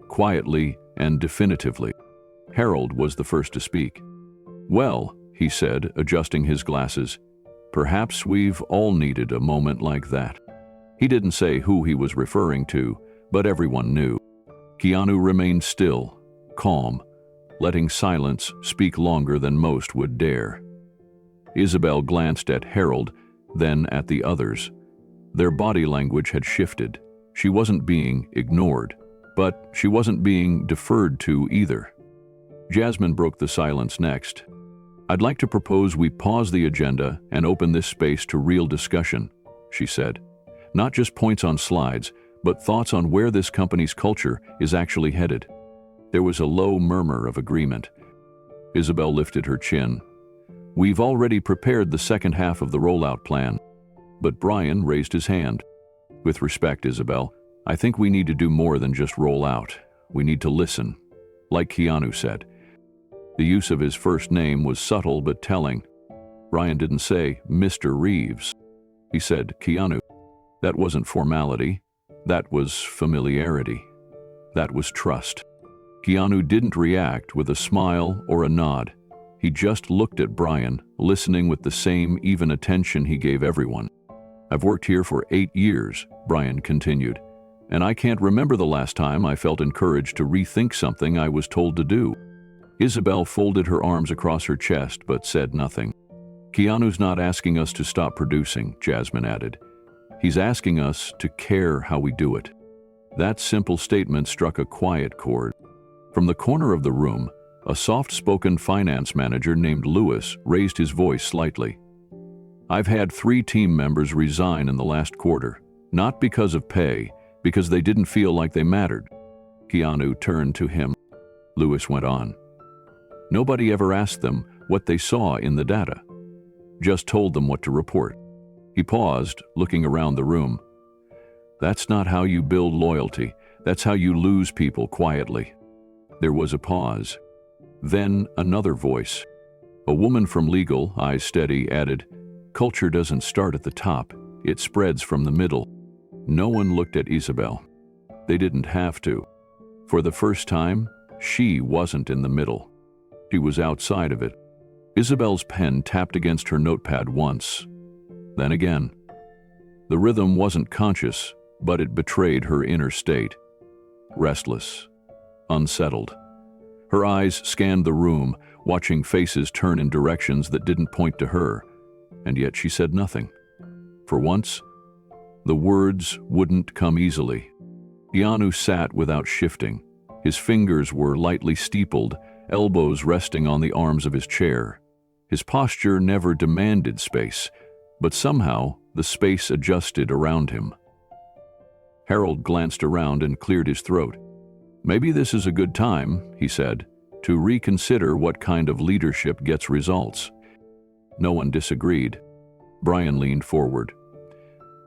quietly and definitively. Harold was the first to speak. "Well," he said, adjusting his glasses, "perhaps we've all needed a moment like that." He didn't say who he was referring to, but everyone knew. Keanu remained still, calm, letting silence speak longer than most would dare. Isabel glanced at Harold, then at the others. Their body language had shifted. She wasn't being ignored, but she wasn't being deferred to either. Jasmine broke the silence next. "I'd like to propose we pause the agenda and open this space to real discussion," she said. "Not just points on slides, but thoughts on where this company's culture is actually headed." There was a low murmur of agreement. Isabel lifted her chin. "We've already prepared the second half of the rollout plan." But Brian raised his hand. "With respect, Isabel, I think we need to do more than just roll out. We need to listen." Like Keanu said. The use of his first name was subtle but telling. Brian didn't say, "Mr. Reeves." He said, "Keanu." That wasn't formality. That was familiarity. That was trust. Keanu didn't react with a smile or a nod. He just looked at Brian, listening with the same even attention he gave everyone. "I've worked here for 8 years, Brian continued, and I can't remember the last time I felt encouraged to rethink something I was told to do." Isabel folded her arms across her chest but said nothing. "Keanu's not asking us to stop producing," Jasmine added. "He's asking us to care how we do it." That simple statement struck a quiet chord. From the corner of the room, a soft-spoken finance manager named Lewis raised his voice slightly. "I've had 3 team members resign in the last quarter, not because of pay, because they didn't feel like they mattered." Keanu turned to him. Lewis went on. "Nobody ever asked them what they saw in the data, just told them what to report." He paused, looking around the room. "That's not how you build loyalty. That's how you lose people quietly." There was a pause. Then another voice. A woman from legal, eyes steady, added, "Culture doesn't start at the top. It spreads from the middle." No one looked at Isabel. They didn't have to. For the first time, she wasn't in the middle. She was outside of it. Isabel's pen tapped against her notepad once, then again. The rhythm wasn't conscious, but it betrayed her inner state. Restless, unsettled. Her eyes scanned the room, watching faces turn in directions that didn't point to her, and yet she said nothing. For once, the words wouldn't come easily. Keanu sat without shifting. His fingers were lightly steepled, elbows resting on the arms of his chair. His posture never demanded space, but somehow the space adjusted around him. Harold glanced around and cleared his throat. "Maybe this is a good time," he said, "to reconsider what kind of leadership gets results." No one disagreed. Brian leaned forward.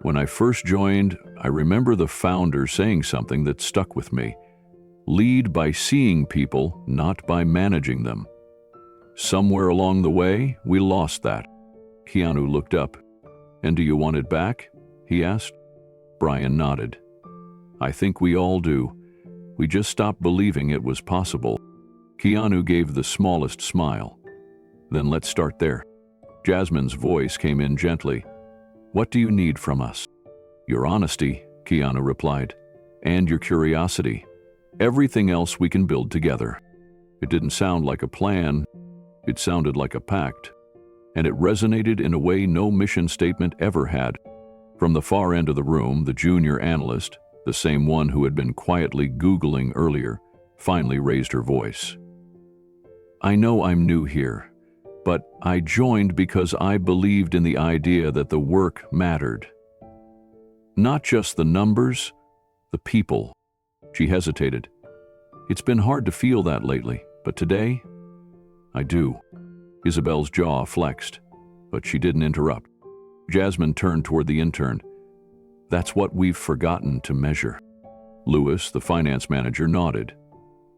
"When I first joined, I remember the founder saying something that stuck with me. Lead by seeing people, not by managing them. Somewhere along the way, we lost that." Keanu looked up. "And do you want it back?" he asked. Brian nodded. "I think we all do. We just stopped believing it was possible." Keanu gave the smallest smile. "Then let's start there." Jasmine's voice came in gently. "What do you need from us?" "Your honesty," Keanu replied, "and your curiosity. Everything else we can build together." It didn't sound like a plan. It sounded like a pact. And it resonated in a way no mission statement ever had. From the far end of the room, the junior analyst, the same one who had been quietly Googling earlier, finally raised her voice. "I know I'm new here, but I joined because I believed in the idea that the work mattered. Not just the numbers, the people." She hesitated. "It's been hard to feel that lately, but today, I do." Isabel's jaw flexed, but she didn't interrupt. Jasmine turned toward the intern. "That's what we've forgotten to measure." Lewis, the finance manager, nodded.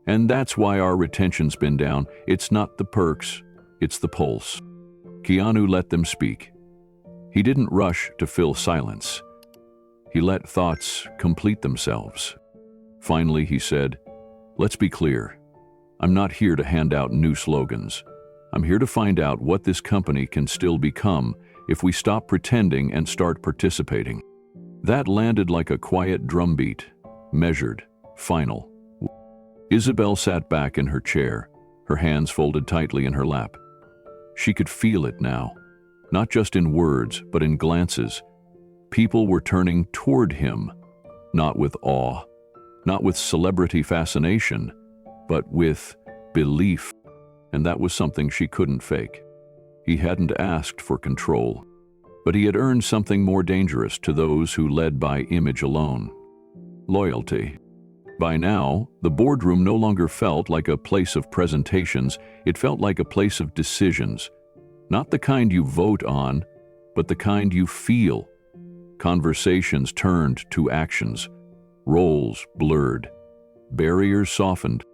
"And that's why our retention's been down. It's not the perks, it's the pulse." Keanu let them speak. He didn't rush to fill silence. He let thoughts complete themselves. Finally, he said, "Let's be clear. I'm not here to hand out new slogans. I'm here to find out what this company can still become if we stop pretending and start participating." That landed like a quiet drumbeat, measured, final. Isabel sat back in her chair, her hands folded tightly in her lap. She could feel it now, not just in words, but in glances. People were turning toward him, not with awe, not with celebrity fascination, but with belief, and that was something she couldn't fake. He hadn't asked for control, but he had earned something more dangerous to those who led by image alone: loyalty. By now, the boardroom no longer felt like a place of presentations, it felt like a place of decisions. Not the kind you vote on, but the kind you feel. Conversations turned to actions. Roles blurred. Barriers softened.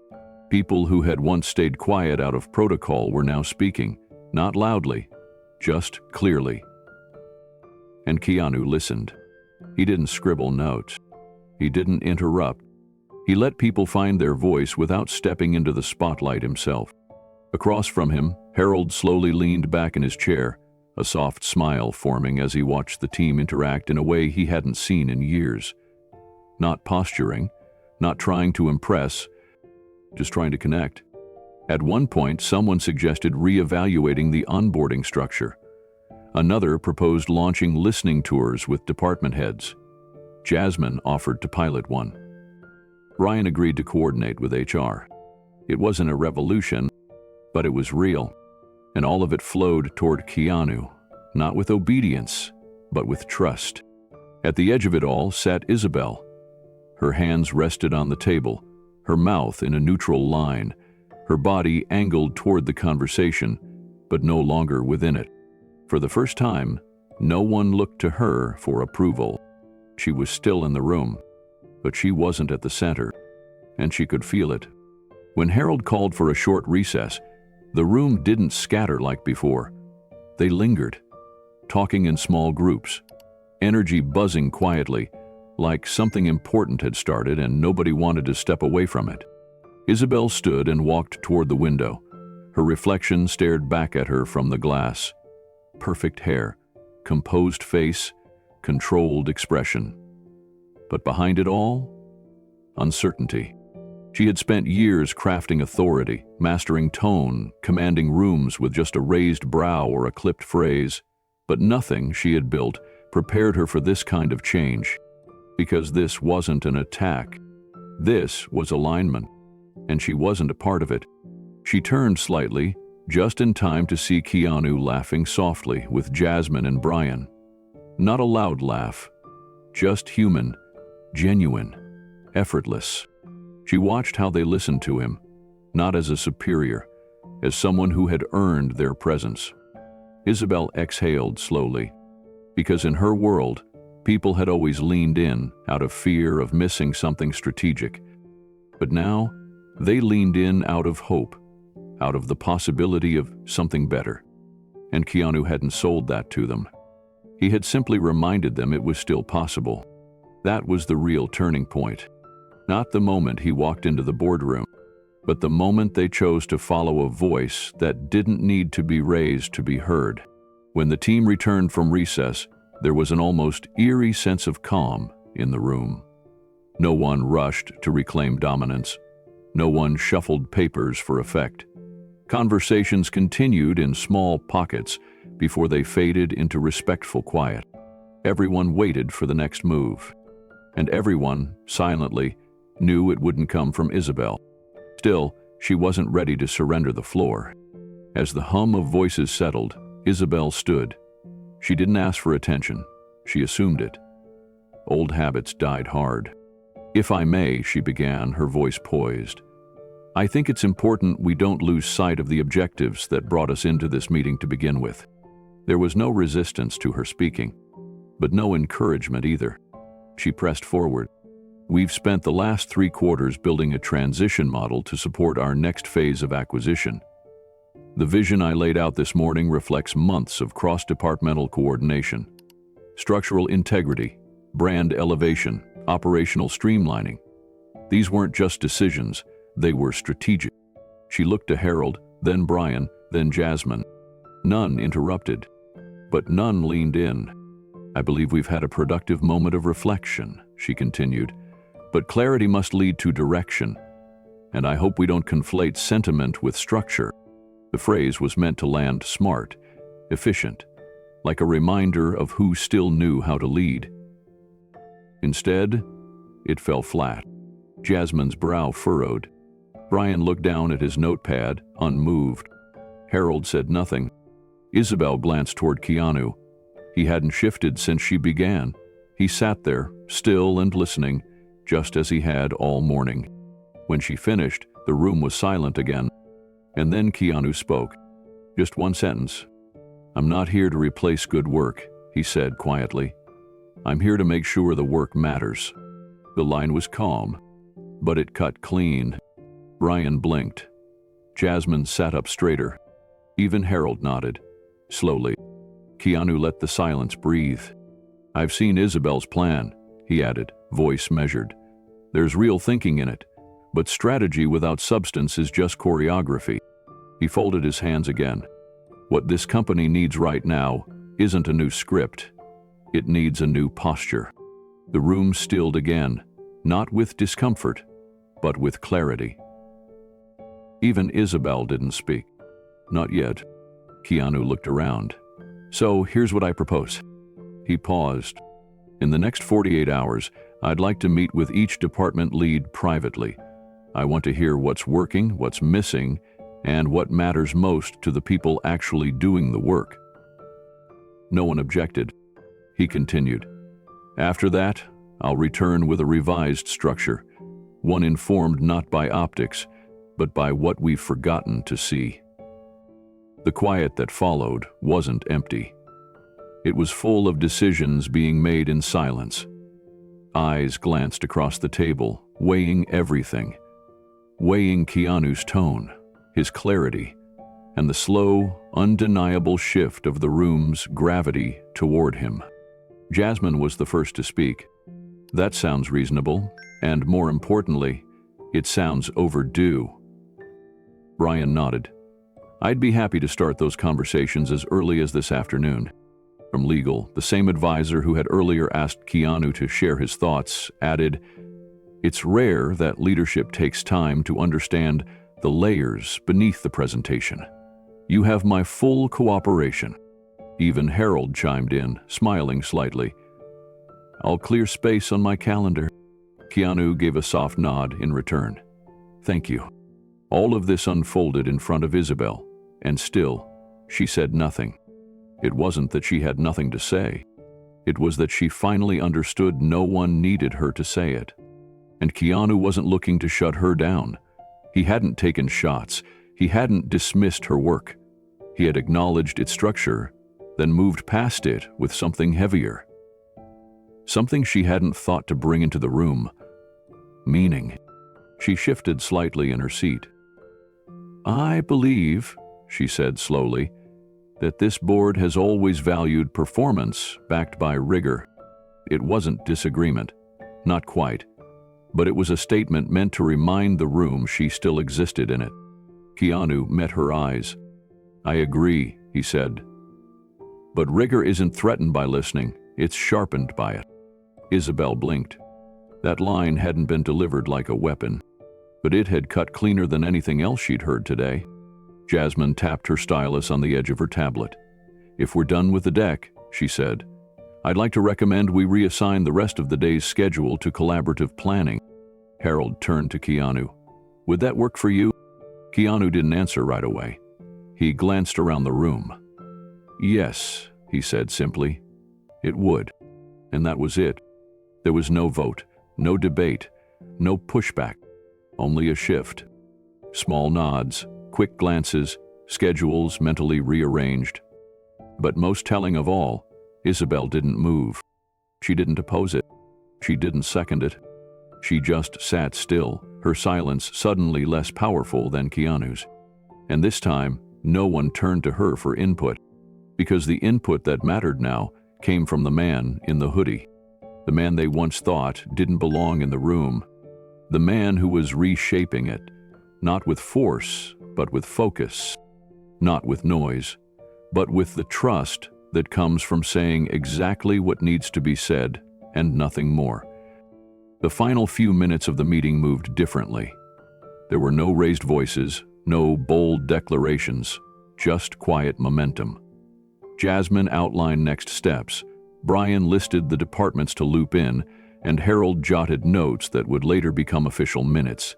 People who had once stayed quiet out of protocol were now speaking, not loudly, just clearly. And Keanu listened. He didn't scribble notes. He didn't interrupt. He let people find their voice without stepping into the spotlight himself. Across from him, Harold slowly leaned back in his chair, a soft smile forming as he watched the team interact in a way he hadn't seen in years. Not posturing, not trying to impress, just trying to connect. At one point, someone suggested re-evaluating the onboarding structure. Another proposed launching listening tours with department heads. Jasmine offered to pilot one. Brian agreed to coordinate with HR. It wasn't a revolution, but it was real, and all of it flowed toward Keanu, not with obedience, but with trust. At the edge of it all sat Isabel. Her hands rested on the table, her mouth in a neutral line, her body angled toward the conversation, but no longer within it. For the first time, no one looked to her for approval. She was still in the room, but she wasn't at the center, and she could feel it. When Harold called for a short recess, the room didn't scatter like before. They lingered, talking in small groups, energy buzzing quietly, like something important had started and nobody wanted to step away from it. Isabel stood and walked toward the window. Her reflection stared back at her from the glass. Perfect hair, composed face, controlled expression. But behind it all, uncertainty. She had spent years crafting authority, mastering tone, commanding rooms with just a raised brow or a clipped phrase. But nothing she had built prepared her for this kind of change. Because this wasn't an attack. This was alignment, and she wasn't a part of it. She turned slightly, just in time to see Keanu laughing softly with Jasmine and Brian. Not a loud laugh, just human, genuine, effortless. She watched how they listened to him, not as a superior, as someone who had earned their presence. Isabel exhaled slowly, because in her world, people had always leaned in out of fear of missing something strategic. But now, they leaned in out of hope, out of the possibility of something better. And Keanu hadn't sold that to them. He had simply reminded them it was still possible. That was the real turning point. Not the moment he walked into the boardroom, but the moment they chose to follow a voice that didn't need to be raised to be heard. When the team returned from recess, there was an almost eerie sense of calm in the room. No one rushed to reclaim dominance. No one shuffled papers for effect. Conversations continued in small pockets before they faded into respectful quiet. Everyone waited for the next move. And everyone, silently, knew it wouldn't come from Isabel. Still, she wasn't ready to surrender the floor. As the hum of voices settled, Isabel stood. She didn't ask for attention. She assumed it. Old habits died hard. "If I may," she began, her voice poised. "I think it's important we don't lose sight of the objectives that brought us into this meeting to begin with." There was no resistance to her speaking, but no encouragement either. She pressed forward. "We've spent the last 3 quarters building a transition model to support our next phase of acquisition. The vision I laid out this morning reflects months of cross-departmental coordination, structural integrity, brand elevation, operational streamlining. These weren't just decisions, they were strategic." She looked to Harold, then Brian, then Jasmine. None interrupted, but none leaned in. "I believe we've had a productive moment of reflection," she continued, "but clarity must lead to direction, and I hope we don't conflate sentiment with structure." The phrase was meant to land smart, efficient, like a reminder of who still knew how to lead. Instead, it fell flat. Jasmine's brow furrowed. Brian looked down at his notepad, unmoved. Harold said nothing. Isabel glanced toward Keanu. He hadn't shifted since she began. He sat there, still and listening, just as he had all morning. When she finished, the room was silent again. And then Keanu spoke. Just one sentence. "I'm not here to replace good work," he said quietly. "I'm here to make sure the work matters." The line was calm, but it cut clean. Brian blinked. Jasmine sat up straighter. Even Harold nodded, slowly. Keanu let the silence breathe. "I've seen Isabel's plan," he added, voice measured. "There's real thinking in it, but strategy without substance is just choreography." He folded his hands again. "What this company needs right now isn't a new script. It needs a new posture." The room stilled again, not with discomfort, but with clarity. Even Isabel didn't speak. Not yet. Keanu looked around. "So here's what I propose." He paused. "In the next 48 hours, I'd like to meet with each department lead privately. I want to hear what's working, what's missing, and what matters most to the people actually doing the work." No one objected. He continued, "After that, I'll return with a revised structure, one informed not by optics, but by what we've forgotten to see." The quiet that followed wasn't empty. It was full of decisions being made in silence. Eyes glanced across the table, weighing everything. Weighing Keanu's tone, his clarity, and the slow, undeniable shift of the room's gravity toward him. Jasmine was the first to speak. "That sounds reasonable, and more importantly, it sounds overdue." Brian nodded. "I'd be happy to start those conversations as early as this afternoon." From legal, the same advisor who had earlier asked Keanu to share his thoughts added, "It's rare that leadership takes time to understand the layers beneath the presentation. You have my full cooperation." Even Harold chimed in, smiling slightly. "I'll clear space on my calendar." Keanu gave a soft nod in return. "Thank you." All of this unfolded in front of Isabel, and still, she said nothing. It wasn't that she had nothing to say. It was that she finally understood no one needed her to say it. And Keanu wasn't looking to shut her down. He hadn't taken shots. He hadn't dismissed her work. He had acknowledged its structure, then moved past it with something heavier. Something she hadn't thought to bring into the room. Meaning. She shifted slightly in her seat. "I believe," she said slowly, "that this board has always valued performance backed by rigor." It wasn't disagreement. Not quite. But it was a statement meant to remind the room she still existed in it. Keanu met her eyes. "I agree," he said. "But rigor isn't threatened by listening, it's sharpened by it." Isabel blinked. That line hadn't been delivered like a weapon, but it had cut cleaner than anything else she'd heard today. Jasmine tapped her stylus on the edge of her tablet. "If we're done with the deck," she said, "I'd like to recommend we reassign the rest of the day's schedule to collaborative planning." Harold turned to Keanu. "Would that work for you?" Keanu didn't answer right away. He glanced around the room. "Yes," he said simply. "It would." And that was it. There was no vote, no debate, no pushback, only a shift. Small nods, quick glances, schedules mentally rearranged. But most telling of all, Isabel didn't move. She didn't oppose it. She didn't second it. She just sat still, her silence suddenly less powerful than Keanu's. And this time, no one turned to her for input, because the input that mattered now came from the man in the hoodie. The man they once thought didn't belong in the room. The man who was reshaping it, not with force, but with focus. Not with noise, but with the trust that comes from saying exactly what needs to be said and nothing more. The final few minutes of the meeting moved differently. There were no raised voices, no bold declarations, just quiet momentum. Jasmine outlined next steps, Brian listed the departments to loop in, and Harold jotted notes that would later become official minutes.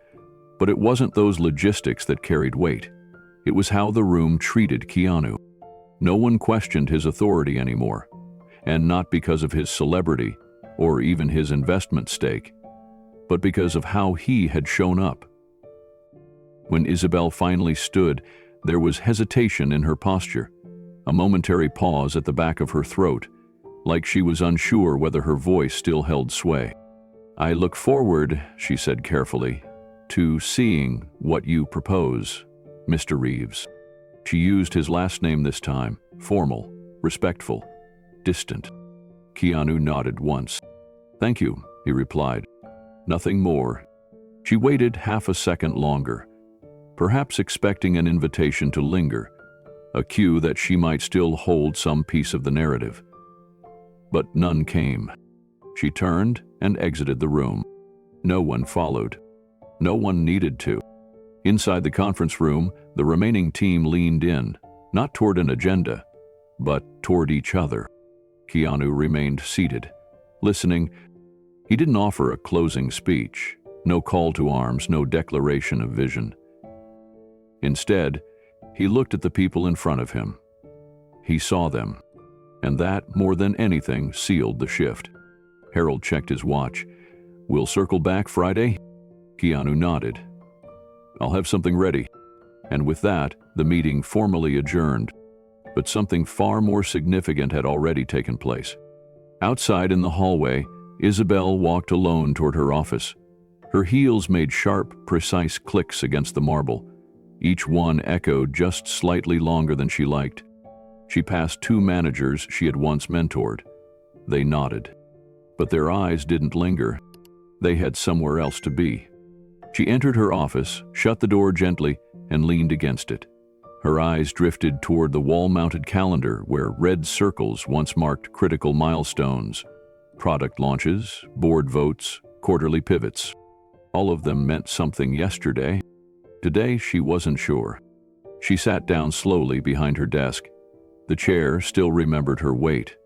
But it wasn't those logistics that carried weight. It was how the room treated Keanu. No one questioned his authority anymore, and not because of his celebrity or even his investment stake, but because of how he had shown up. When Isabel finally stood, there was hesitation in her posture, a momentary pause at the back of her throat, like she was unsure whether her voice still held sway. "I look forward," she said carefully, "to seeing what you propose, Mr. Reeves." She used his last name this time, formal, respectful, distant. Keanu nodded once. "Thank you," he replied. Nothing more. She waited half a second longer, perhaps expecting an invitation to linger, a cue that she might still hold some piece of the narrative. But none came. She turned and exited the room. No one followed. No one needed to. Inside the conference room, the remaining team leaned in, not toward an agenda, but toward each other. Keanu remained seated, listening. He didn't offer a closing speech, no call to arms, no declaration of vision. Instead, he looked at the people in front of him. He saw them, and that, more than anything, sealed the shift. Harold checked his watch. "We'll circle back Friday?" Keanu nodded. "I'll have something ready." And with that, the meeting formally adjourned. But something far more significant had already taken place. Outside in the hallway, Isabel walked alone toward her office. Her heels made sharp, precise clicks against the marble. Each one echoed just slightly longer than she liked. She passed 2 managers she had once mentored. They nodded. But their eyes didn't linger. They had somewhere else to be. She entered her office, shut the door gently, and leaned against it. Her eyes drifted toward the wall-mounted calendar where red circles once marked critical milestones. Product launches, board votes, quarterly pivots. All of them meant something yesterday. Today, she wasn't sure. She sat down slowly behind her desk. The chair still remembered her weight.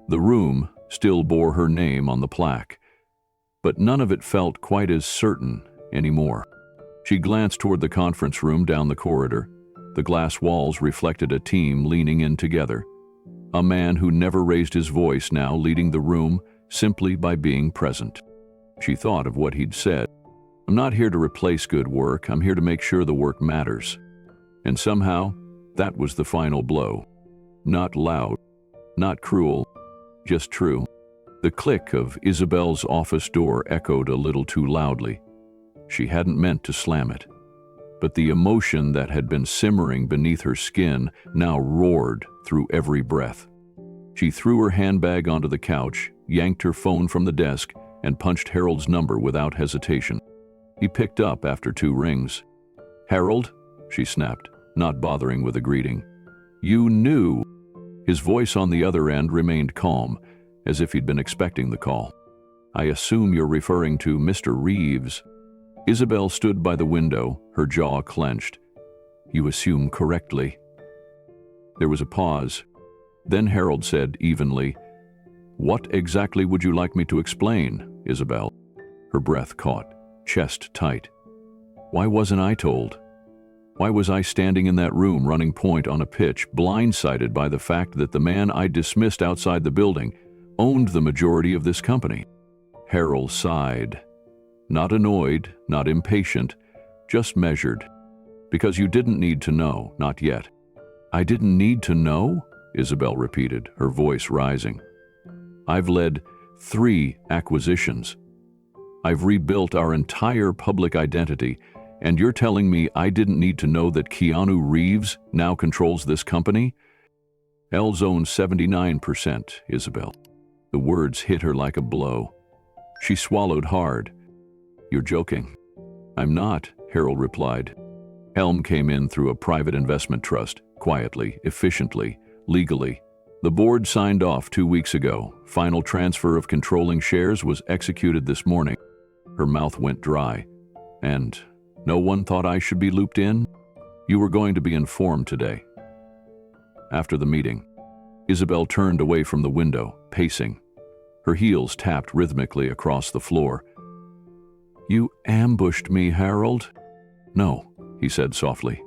The room still bore her name on the plaque. But none of it felt quite as certain anymore. She glanced toward the conference room down the corridor. The glass walls reflected a team leaning in together. A man who never raised his voice now leading the room simply by being present. She thought of what he'd said. "I'm not here to replace good work. I'm here to make sure the work matters." And somehow, that was the final blow. Not loud, not cruel, just true. The click of Isabel's office door echoed a little too loudly. She hadn't meant to slam it. But the emotion that had been simmering beneath her skin now roared through every breath. She threw her handbag onto the couch, yanked her phone from the desk, and punched Harold's number without hesitation. He picked up after 2 rings. "Harold?" she snapped, not bothering with a greeting. "You knew." His voice on the other end remained calm, as if he'd been expecting the call. "I assume you're referring to Mr. Reeves." Isabel stood by the window, her jaw clenched. "You assume correctly." There was a pause. Then Harold said evenly, "What exactly would you like me to explain, Isabel?" Her breath caught, chest tight. Why wasn't I told? Why was I standing in that room running point on a pitch, blindsided by the fact that the man I dismissed outside the building owned the majority of this company? Harold sighed. Not annoyed, not impatient, just measured. "Because you didn't need to know, not yet." "I didn't need to know?" Isabel repeated, her voice rising. "I've led 3 acquisitions. I've rebuilt our entire public identity, and you're telling me I didn't need to know that Keanu Reeves now controls this company?" "L's owns 79%, Isabel." The words hit her like a blow. She swallowed hard. "You're joking." "I'm not," Harold replied. Helm came in through a private investment trust, quietly, efficiently, legally. The board signed off 2 weeks ago. Final transfer of controlling shares was executed this morning. Her mouth went dry. "And no one thought I should be looped in? You were going to be informed today." After the meeting, Isabel turned away from the window, pacing. Her heels tapped rhythmically across the floor. "You ambushed me, Harold." "No," he said softly.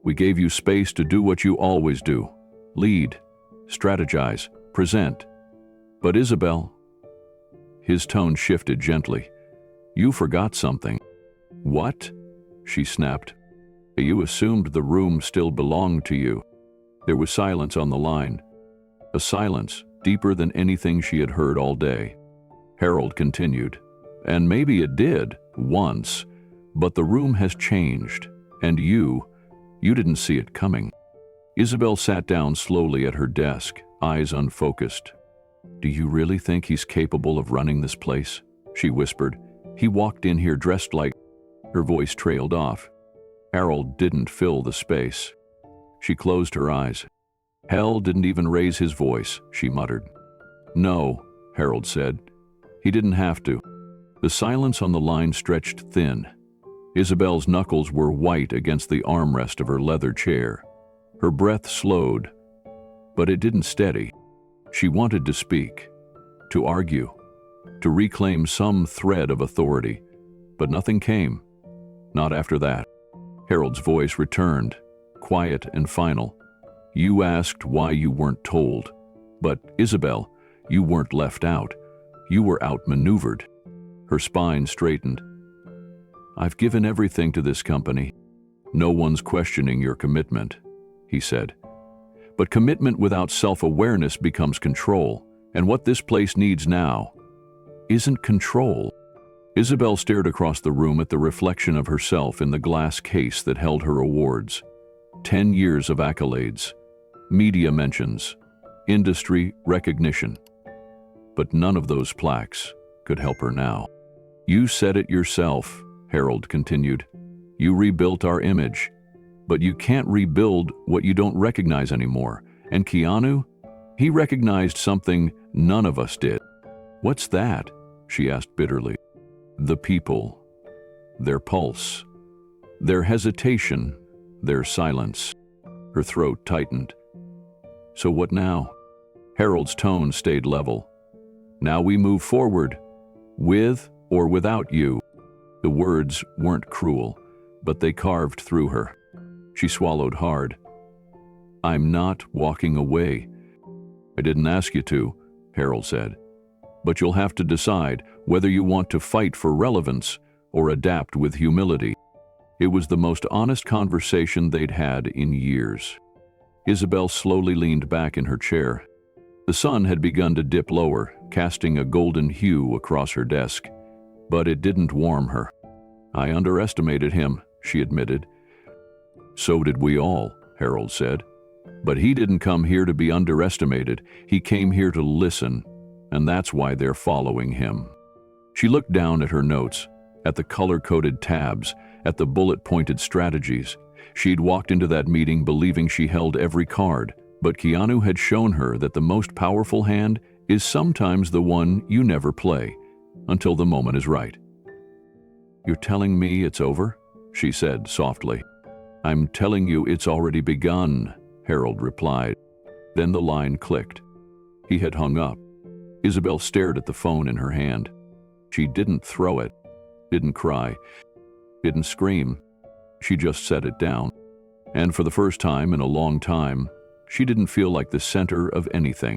"We gave you space to do what you always do. Lead, strategize, present." "But Isabel..." His tone shifted gently. "You forgot something." "What?" she snapped. "You assumed the room still belonged to you." There was silence on the line. A silence deeper than anything she had heard all day. Harold continued. "And maybe it did, once, but the room has changed, and you didn't see it coming." Isabel sat down slowly at her desk, eyes unfocused. "Do you really think he's capable of running this place?" she whispered. "He walked in here dressed like..." Her voice trailed off. Harold didn't fill the space. She closed her eyes. "Hell didn't even raise his voice," she muttered. "No," Harold said. "He didn't have to." The silence on the line stretched thin. Isabel's knuckles were white against the armrest of her leather chair. Her breath slowed, but it didn't steady. She wanted to speak, to argue, to reclaim some thread of authority, but nothing came. Not after that. Harold's voice returned, quiet and final. You asked why you weren't told. But, Isabel, you weren't left out. You were outmaneuvered. Her spine straightened. I've given everything to this company. No one's questioning your commitment, he said. But commitment without self-awareness becomes control, and what this place needs now isn't control. Isabel stared across the room at the reflection of herself in the glass case that held her awards. 10 years of accolades, media mentions, industry recognition. But none of those plaques could help her now. You said it yourself, Harold continued. You rebuilt our image, but you can't rebuild what you don't recognize anymore. And Keanu? He recognized something none of us did. What's that? She asked bitterly. The people, their pulse, their hesitation, their silence. Her throat tightened. So what now? Harold's tone stayed level. Now we move forward, with or without you. The words weren't cruel, but they carved through her. She swallowed hard. I'm not walking away. I didn't ask you to, Harold said. But you'll have to decide whether you want to fight for relevance or adapt with humility. It was the most honest conversation they'd had in years. Isabel slowly leaned back in her chair. The sun had begun to dip lower, casting a golden hue across her desk. But it didn't warm her. I underestimated him, she admitted. So did we all, Harold said. But he didn't come here to be underestimated. He came here to listen, and that's why they're following him. She looked down at her notes, at the color-coded tabs, at the bullet-pointed strategies. She'd walked into that meeting believing she held every card, but Keanu had shown her that the most powerful hand is sometimes the one you never play, until the moment is right. You're telling me it's over? She said softly. I'm telling you it's already begun, Harold replied. Then the line clicked. He had hung up. Isabel stared at the phone in her hand. She didn't throw it, didn't cry, didn't scream. She just set it down. And for the first time in a long time, she didn't feel like the center of anything.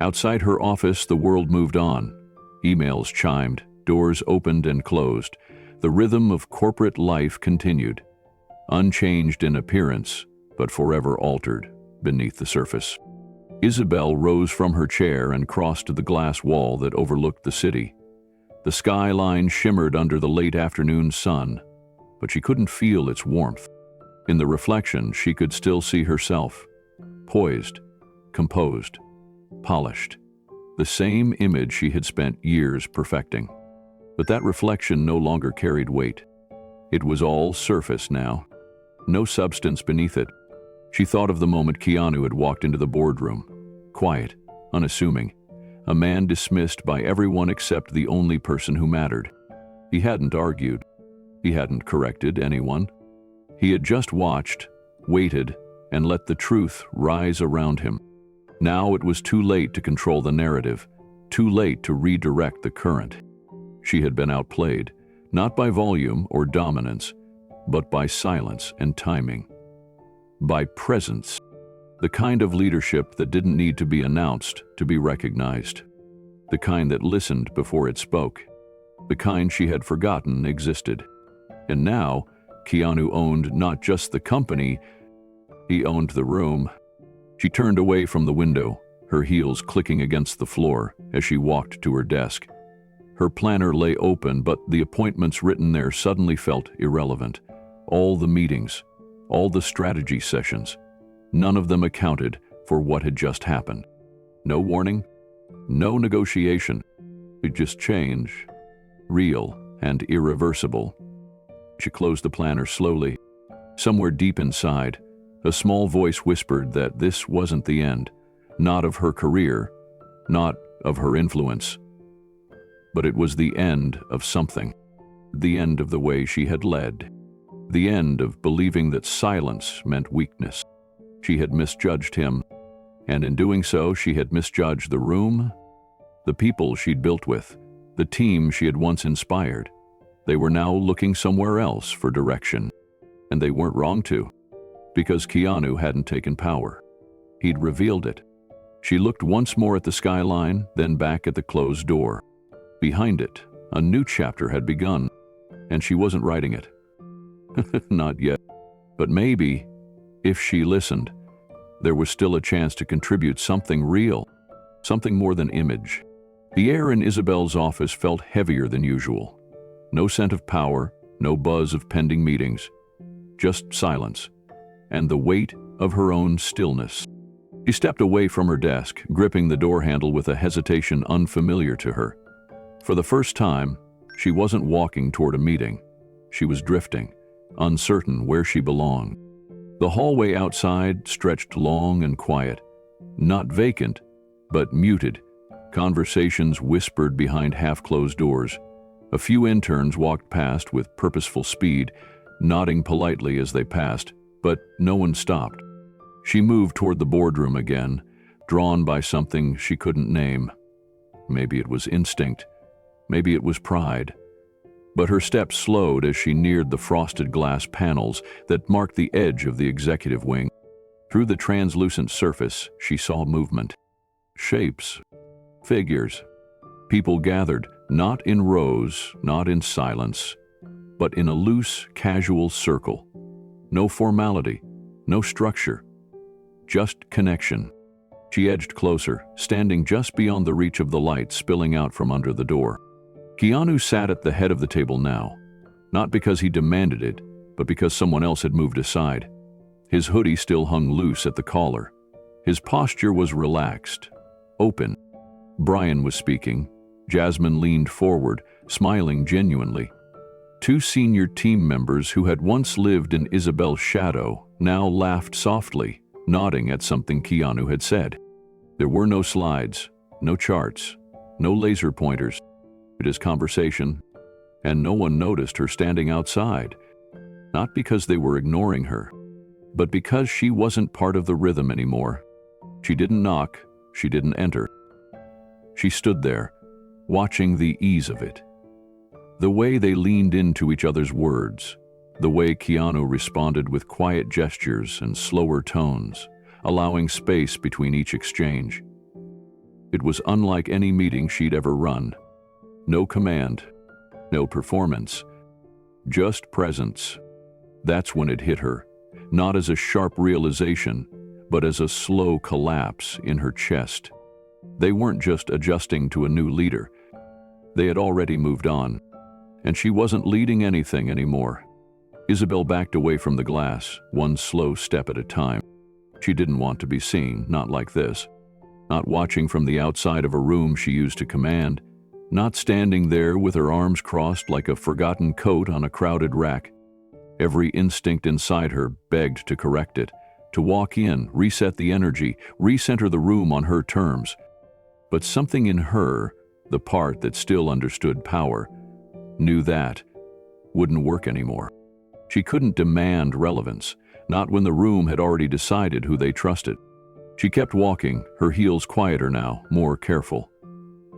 Outside her office, the world moved on. Emails chimed, doors opened and closed. The rhythm of corporate life continued, unchanged in appearance, but forever altered beneath the surface. Isabel rose from her chair and crossed to the glass wall that overlooked the city. The skyline shimmered under the late afternoon sun, but she couldn't feel its warmth. In the reflection, she could still see herself, poised, composed, polished, the same image she had spent years perfecting. But that reflection no longer carried weight. It was all surface now, no substance beneath it. She thought of the moment Keanu had walked into the boardroom, quiet, unassuming, a man dismissed by everyone except the only person who mattered. He hadn't argued. He hadn't corrected anyone. He had just watched, waited, and let the truth rise around him. Now it was too late to control the narrative, too late to redirect the current. She had been outplayed, not by volume or dominance, but by silence and timing. By presence, the kind of leadership that didn't need to be announced to be recognized, the kind that listened before it spoke, the kind she had forgotten existed. And now, Keanu owned not just the company, he owned the room. She turned away from the window, her heels clicking against the floor as she walked to her desk. Her planner lay open, but the appointments written there suddenly felt irrelevant. All the meetings, all the strategy sessions, none of them accounted for what had just happened. No warning, no negotiation. It just change, real and irreversible. She closed the planner slowly. Somewhere deep inside, a small voice whispered that this wasn't the end, not of her career, not of her influence, but it was the end of something, the end of the way she had led, the end of believing that silence meant weakness. She had misjudged him, and in doing so, she had misjudged the room, the people she'd built with, the team she had once inspired. They were now looking somewhere else for direction. And they weren't wrong to, because Keanu hadn't taken power. He'd revealed it. She looked once more at the skyline, then back at the closed door. Behind it, a new chapter had begun, and she wasn't writing it. Not yet. But maybe, if she listened, there was still a chance to contribute something real, something more than image. The air in Isabel's office felt heavier than usual. No scent of power, no buzz of pending meetings, just silence, and the weight of her own stillness. She stepped away from her desk, gripping the door handle with a hesitation unfamiliar to her. For the first time, she wasn't walking toward a meeting. She was drifting, uncertain where she belonged. The hallway outside stretched long and quiet, not vacant, but muted. Conversations whispered behind half-closed doors. A few interns walked past with purposeful speed, nodding politely as they passed, but no one stopped. She moved toward the boardroom again, drawn by something she couldn't name. Maybe it was instinct, maybe it was pride. But her steps slowed as she neared the frosted glass panels that marked the edge of the executive wing. Through the translucent surface, she saw movement. Shapes, figures. People gathered, not in rows, not in silence, but in a loose, casual circle. No formality, no structure, just connection. She edged closer, standing just beyond the reach of the light spilling out from under the door. Keanu sat at the head of the table now, not because he demanded it, but because someone else had moved aside. His hoodie still hung loose at the collar. His posture was relaxed, open. Brian was speaking. Jasmine leaned forward, smiling genuinely. Two senior team members who had once lived in Isabel's shadow now laughed softly, nodding at something Keanu had said. There were no slides, no charts, no laser pointers. It is conversation, and no one noticed her standing outside, not because they were ignoring her, but because she wasn't part of the rhythm anymore. She didn't knock, she didn't enter. She stood there, watching the ease of it. The way they leaned into each other's words, the way Keanu responded with quiet gestures and slower tones, allowing space between each exchange. It was unlike any meeting she'd ever run. No command, no performance, just presence. That's when it hit her, not as a sharp realization, but as a slow collapse in her chest. They weren't just adjusting to a new leader. They had already moved on, and she wasn't leading anything anymore. Isabel backed away from the glass, one slow step at a time. She didn't want to be seen, not like this. Not watching from the outside of a room she used to command. Not standing there with her arms crossed like a forgotten coat on a crowded rack. Every instinct inside her begged to correct it, to walk in, reset the energy, recenter the room on her terms. But something in her, the part that still understood power, knew that wouldn't work anymore. She couldn't demand relevance, not when the room had already decided who they trusted. She kept walking, her heels quieter now, more careful.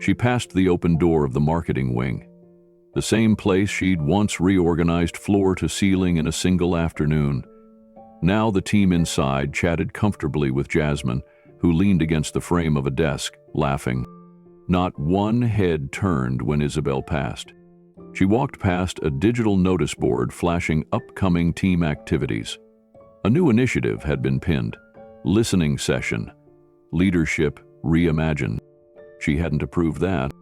She passed the open door of the marketing wing, the same place she'd once reorganized floor to ceiling in a single afternoon. Now the team inside chatted comfortably with Jasmine, who leaned against the frame of a desk, laughing. Not one head turned when Isabel passed. She walked past a digital notice board flashing upcoming team activities. A new initiative had been pinned. Listening session. Leadership reimagined. She hadn't approved that.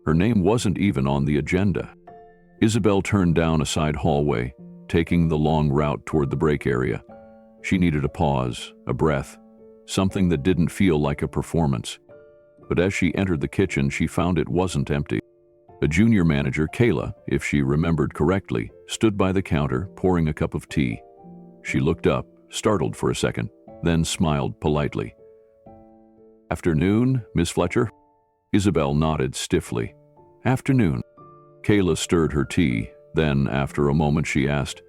Her name wasn't even on the agenda. Isabel turned down a side hallway, taking the long route toward the break area. She needed a pause, a breath, something that didn't feel like a performance. But as she entered the kitchen, she found it wasn't empty. A junior manager, Kayla, if she remembered correctly, stood by the counter, pouring a cup of tea. She looked up, startled for a second, then smiled politely. "Afternoon, Miss Fletcher?" Isabel nodded stiffly. "Afternoon." Kayla stirred her tea, then, after a moment, she asked,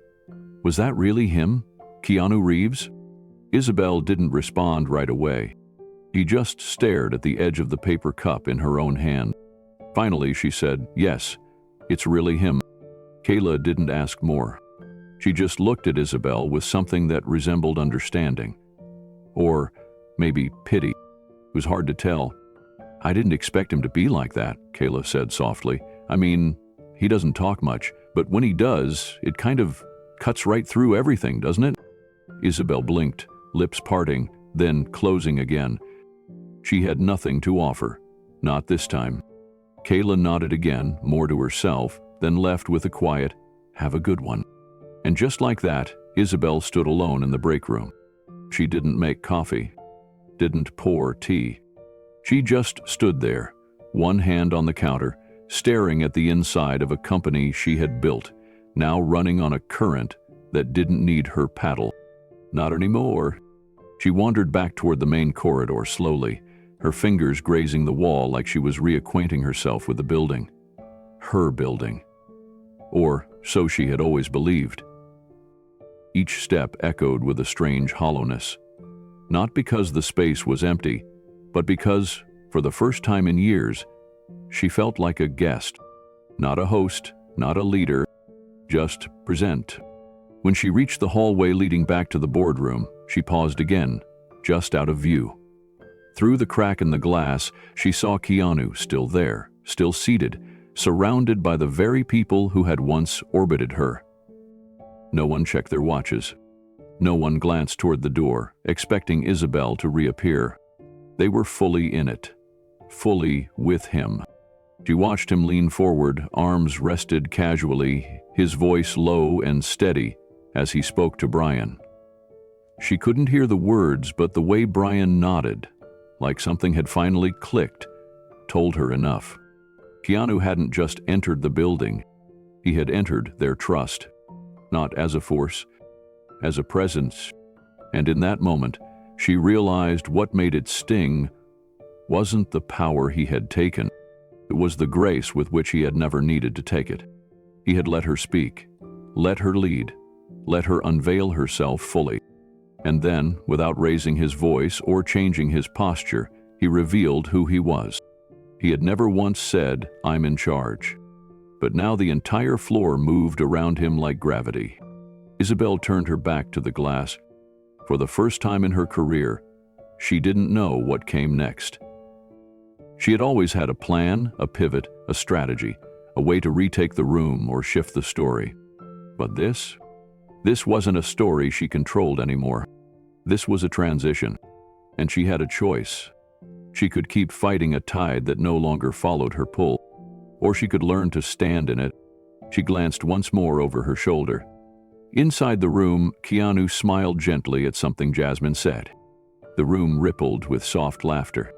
"Was that really him? Keanu Reeves?" Isabel didn't respond right away. He just stared at the edge of the paper cup in her own hand. Finally, she said, "Yes, it's really him." Kayla didn't ask more. She just looked at Isabel with something that resembled understanding. Or maybe pity. It was hard to tell. "I didn't expect him to be like that," Kayla said softly. "I mean, he doesn't talk much, but when he does, it kind of cuts right through everything, doesn't it?" Isabel blinked, lips parting, then closing again. She had nothing to offer. Not this time. Kayla nodded again, more to herself, then left with a quiet, "Have a good one." And just like that, Isabel stood alone in the break room. She didn't make coffee, didn't pour tea. She just stood there, one hand on the counter, staring at the inside of a company she had built, now running on a current that didn't need her paddle. Not anymore. She wandered back toward the main corridor slowly, her fingers grazing the wall like she was reacquainting herself with the building. Her building. Or so she had always believed. Each step echoed with a strange hollowness. Not because the space was empty, but because, for the first time in years, she felt like a guest. Not a host, not a leader, just present. When she reached the hallway leading back to the boardroom, she paused again, just out of view. Through the crack in the glass, she saw Keanu still there, still seated, surrounded by the very people who had once orbited her. No one checked their watches. No one glanced toward the door, expecting Isabel to reappear. They were fully in it, fully with him. She watched him lean forward, arms rested casually, his voice low and steady as he spoke to Brian. She couldn't hear the words, but the way Brian nodded, like something had finally clicked, told her enough. Keanu hadn't just entered the building. He had entered their trust, not as a force, as a presence. And in that moment, she realized what made it sting wasn't the power he had taken. It was the grace with which he had never needed to take it. He had let her speak, let her lead, let her unveil herself fully. And then, without raising his voice or changing his posture, he revealed who he was. He had never once said, "I'm in charge." But now the entire floor moved around him like gravity. Isabel turned her back to the glass. For the first time in her career, she didn't know what came next. She had always had a plan, a pivot, a strategy, a way to retake the room or shift the story. But this wasn't a story she controlled anymore. This was a transition, and she had a choice. She could keep fighting a tide that no longer followed her pull, or she could learn to stand in it. She glanced once more over her shoulder. Inside the room, Keanu smiled gently at something Jasmine said. The room rippled with soft laughter.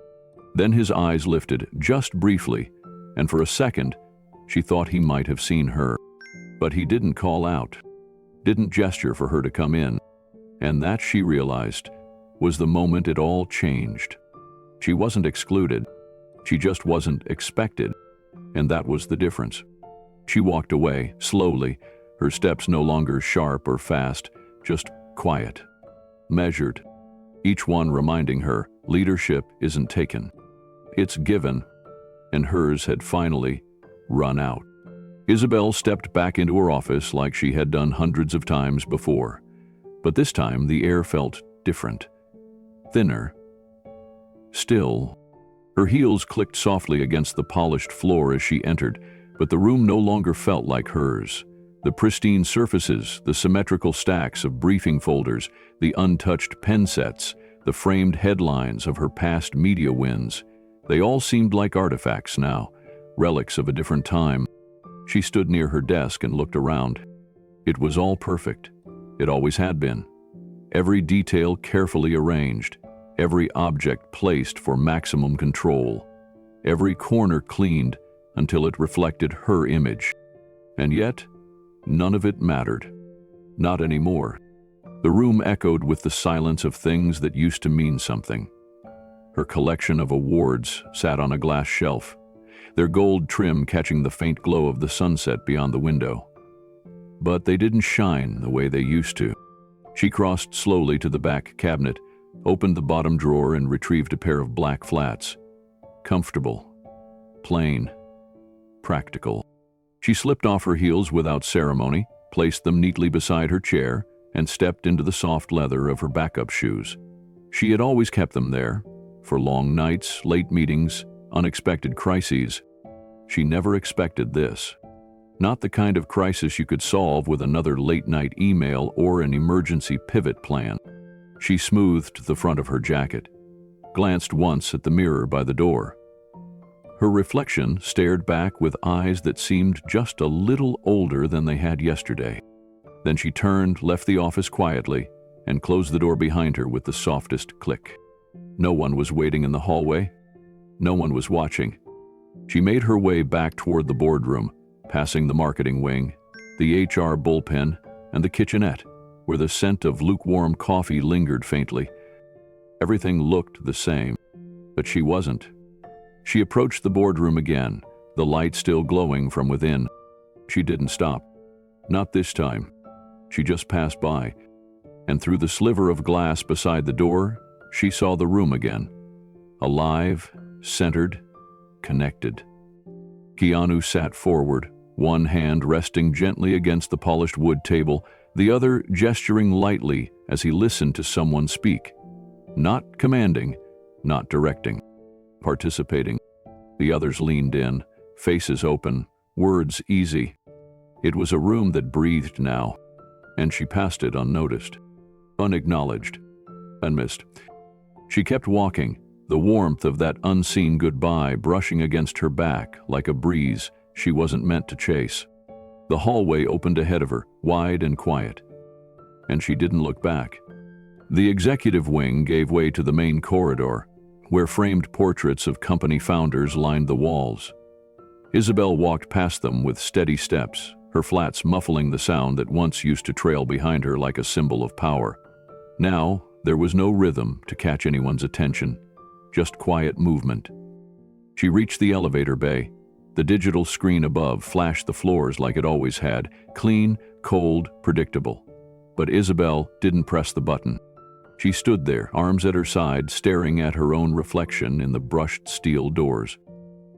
Then his eyes lifted, just briefly, and for a second, she thought he might have seen her. But he didn't call out, didn't gesture for her to come in. And that, she realized, was the moment it all changed. She wasn't excluded. She just wasn't expected. And that was the difference. She walked away, slowly, her steps no longer sharp or fast, just quiet, measured, each one reminding her leadership isn't taken. It's given, and hers had finally run out. Isabel stepped back into her office like she had done hundreds of times before. But this time the air felt different, thinner, still. Her heels clicked softly against the polished floor as she entered, but the room no longer felt like hers. The pristine surfaces, the symmetrical stacks of briefing folders, the untouched pen sets, the framed headlines of her past media wins, they all seemed like artifacts now, relics of a different time. She stood near her desk and looked around. It was all perfect. It always had been. Every detail carefully arranged, every object placed for maximum control, every corner cleaned until it reflected her image. And yet, none of it mattered. Not anymore. The room echoed with the silence of things that used to mean something. Her collection of awards sat on a glass shelf, their gold trim catching the faint glow of the sunset beyond the window. But they didn't shine the way they used to. She crossed slowly to the back cabinet, opened the bottom drawer and retrieved a pair of black flats. Comfortable, plain, practical. She slipped off her heels without ceremony, placed them neatly beside her chair, and stepped into the soft leather of her backup shoes. She had always kept them there, for long nights, late meetings, unexpected crises. She never expected this. Not the kind of crisis you could solve with another late-night email or an emergency pivot plan. She smoothed the front of her jacket, glanced once at the mirror by the door. Her reflection stared back with eyes that seemed just a little older than they had yesterday. Then she turned, left the office quietly, and closed the door behind her with the softest click. No one was waiting in the hallway. No one was watching. She made her way back toward the boardroom, passing the marketing wing, the HR bullpen, and the kitchenette, where the scent of lukewarm coffee lingered faintly. Everything looked the same, but she wasn't. She approached the boardroom again, the light still glowing from within. She didn't stop. Not this time. She just passed by, and through the sliver of glass beside the door, she saw the room again. Alive, centered, connected. Keanu sat forward, one hand resting gently against the polished wood table, the other gesturing lightly as he listened to someone speak. Not commanding, not directing, participating. The others leaned in, faces open, words easy. It was a room that breathed now, and she passed it unnoticed, unacknowledged, unmissed. She kept walking, the warmth of that unseen goodbye brushing against her back like a breeze she wasn't meant to chase. The hallway opened ahead of her, wide and quiet, and she didn't look back. The executive wing gave way to the main corridor, where framed portraits of company founders lined the walls. Isabel walked past them with steady steps, her flats muffling the sound that once used to trail behind her like a symbol of power. Now, there was no rhythm to catch anyone's attention, just quiet movement. She reached the elevator bay. The digital screen above flashed the floors like it always had, clean, cold, predictable. But Isabel didn't press the button. She stood there, arms at her side, staring at her own reflection in the brushed steel doors.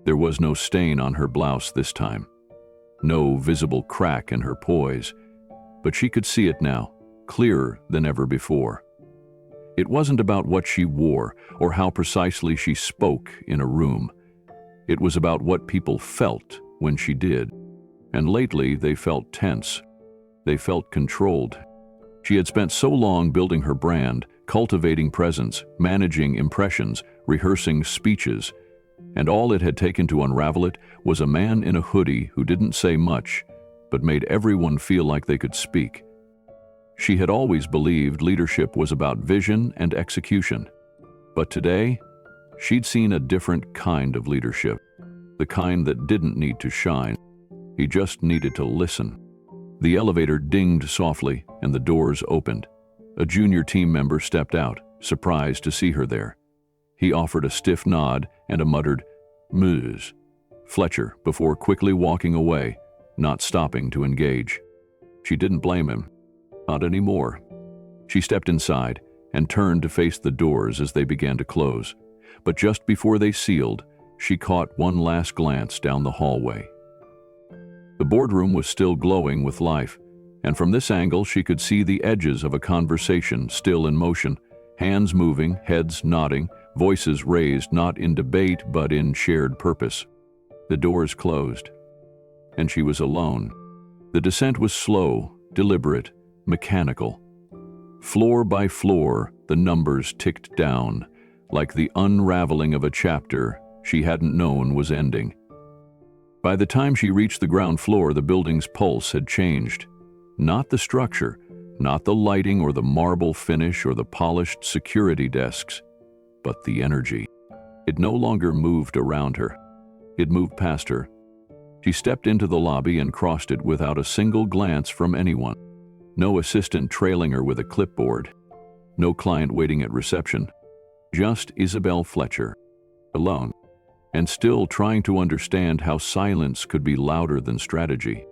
There was no stain on her blouse this time, no visible crack in her poise, but she could see it now, clearer than ever before. It wasn't about what she wore or how precisely she spoke in a room. It was about what people felt when she did. And lately they felt tense. They felt controlled. She had spent so long building her brand, cultivating presence, managing impressions, rehearsing speeches, and all it had taken to unravel it was a man in a hoodie who didn't say much, but made everyone feel like they could speak. She had always believed leadership was about vision and execution. But today, she'd seen a different kind of leadership, the kind that didn't need to shine. He just needed to listen. The elevator dinged softly and the doors opened. A junior team member stepped out, surprised to see her there. He offered a stiff nod and a muttered, "Ms. Fletcher," before quickly walking away, not stopping to engage. She didn't blame him. Not anymore. She stepped inside and turned to face the doors as they began to close. But just before they sealed, she caught one last glance down the hallway. The boardroom was still glowing with life, and from this angle she could see the edges of a conversation still in motion, hands moving, heads nodding, voices raised not in debate but in shared purpose. The doors closed, and she was alone. The descent was slow, deliberate, mechanical. Floor by floor, the numbers ticked down, like the unraveling of a chapter she hadn't known was ending. By the time she reached the ground floor, the building's pulse had changed. Not the structure, not the lighting or the marble finish or the polished security desks, but the energy. It no longer moved around her. It moved past her. She stepped into the lobby and crossed it without a single glance from anyone. No assistant trailing her with a clipboard. No client waiting at reception. Just Isabel Fletcher, alone, and still trying to understand how silence could be louder than strategy.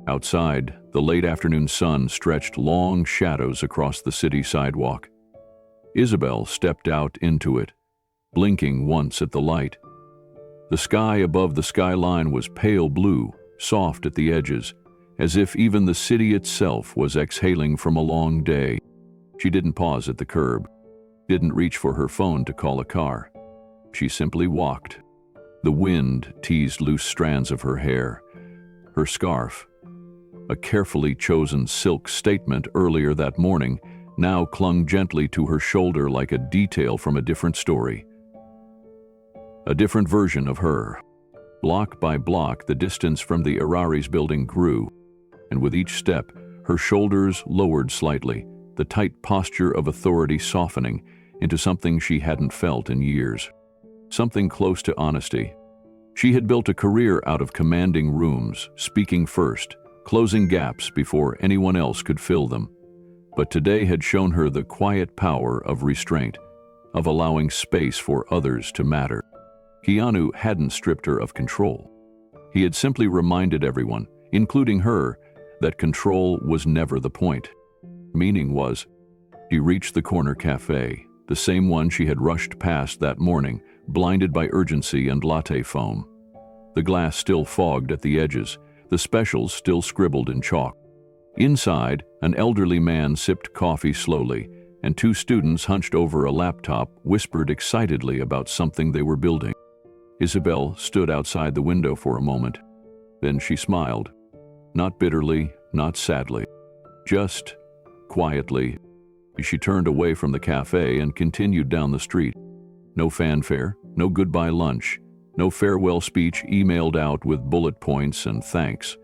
Outside, the late afternoon sun stretched long shadows across the city sidewalk. Isabel stepped out into it, blinking once at the light. The sky above the skyline was pale blue, soft at the edges, as if even the city itself was exhaling from a long day. She didn't pause at the curb, didn't reach for her phone to call a car. She simply walked. The wind teased loose strands of her hair. Her scarf, a carefully chosen silk statement earlier that morning, now clung gently to her shoulder like a detail from a different story. A different version of her. Block by block, the distance from the Eraris building grew, and with each step, her shoulders lowered slightly, the tight posture of authority softening into something she hadn't felt in years. Something close to honesty. She had built a career out of commanding rooms, speaking first, closing gaps before anyone else could fill them. But today had shown her the quiet power of restraint, of allowing space for others to matter. Keanu hadn't stripped her of control. He had simply reminded everyone, including her, that control was never the point. Meaning was, she reached the corner cafe, the same one she had rushed past that morning, blinded by urgency and latte foam. The glass still fogged at the edges, the specials still scribbled in chalk. Inside, an elderly man sipped coffee slowly, and two students hunched over a laptop whispered excitedly about something they were building. Isabel stood outside the window for a moment. Then she smiled. Not bitterly, not sadly. Just quietly. She turned away from the cafe and continued down the street. No fanfare, no goodbye lunch, no farewell speech emailed out with bullet points and thanks.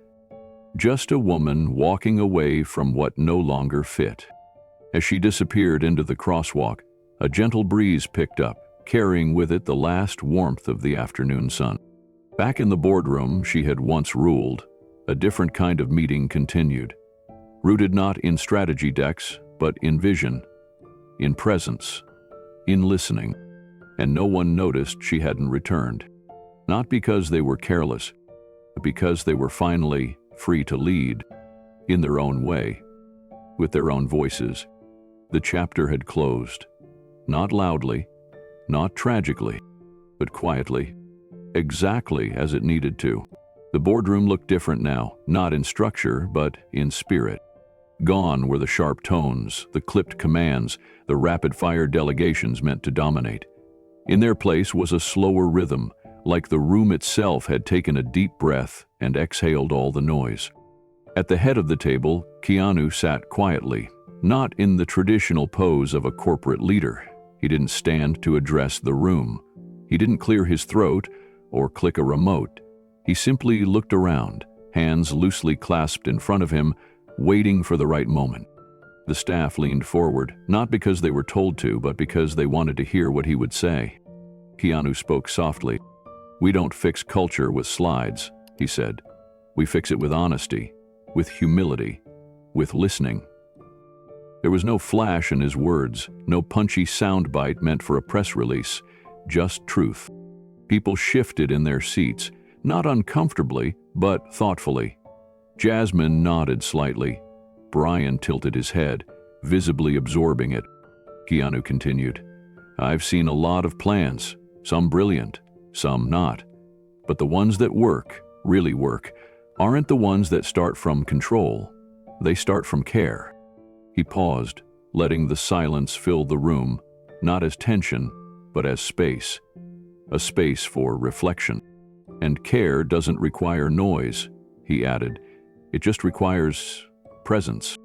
Just a woman walking away from what no longer fit. As she disappeared into the crosswalk, a gentle breeze picked up, carrying with it the last warmth of the afternoon sun. Back in the boardroom she had once ruled, a different kind of meeting continued. Rooted not in strategy decks, but in vision, in presence, in listening. And no one noticed she hadn't returned. Not because they were careless, but because they were finally free to lead, in their own way, with their own voices. The chapter had closed, not loudly, not tragically, but quietly, exactly as it needed to. The boardroom looked different now, not in structure, but in spirit. Gone were the sharp tones, the clipped commands, the rapid-fire delegations meant to dominate. In their place was a slower rhythm, like the room itself had taken a deep breath and exhaled all the noise. At the head of the table, Keanu sat quietly, not in the traditional pose of a corporate leader. He didn't stand to address the room. He didn't clear his throat or click a remote. He simply looked around, hands loosely clasped in front of him, waiting for the right moment. The staff leaned forward, not because they were told to, but because they wanted to hear what he would say. Keanu spoke softly. "We don't fix culture with slides," he said. "We fix it with honesty, with humility, with listening." There was no flash in his words, no punchy soundbite meant for a press release, just truth. People shifted in their seats, not uncomfortably, but thoughtfully. Jasmine nodded slightly. Brian tilted his head, visibly absorbing it. Keanu continued, "I've seen a lot of plans, some brilliant, some not. But the ones that work, really work, aren't the ones that start from control. They start from care." He paused, letting the silence fill the room, not as tension, but as space. A space for reflection. "And care doesn't require noise," he added. "It just requires presence."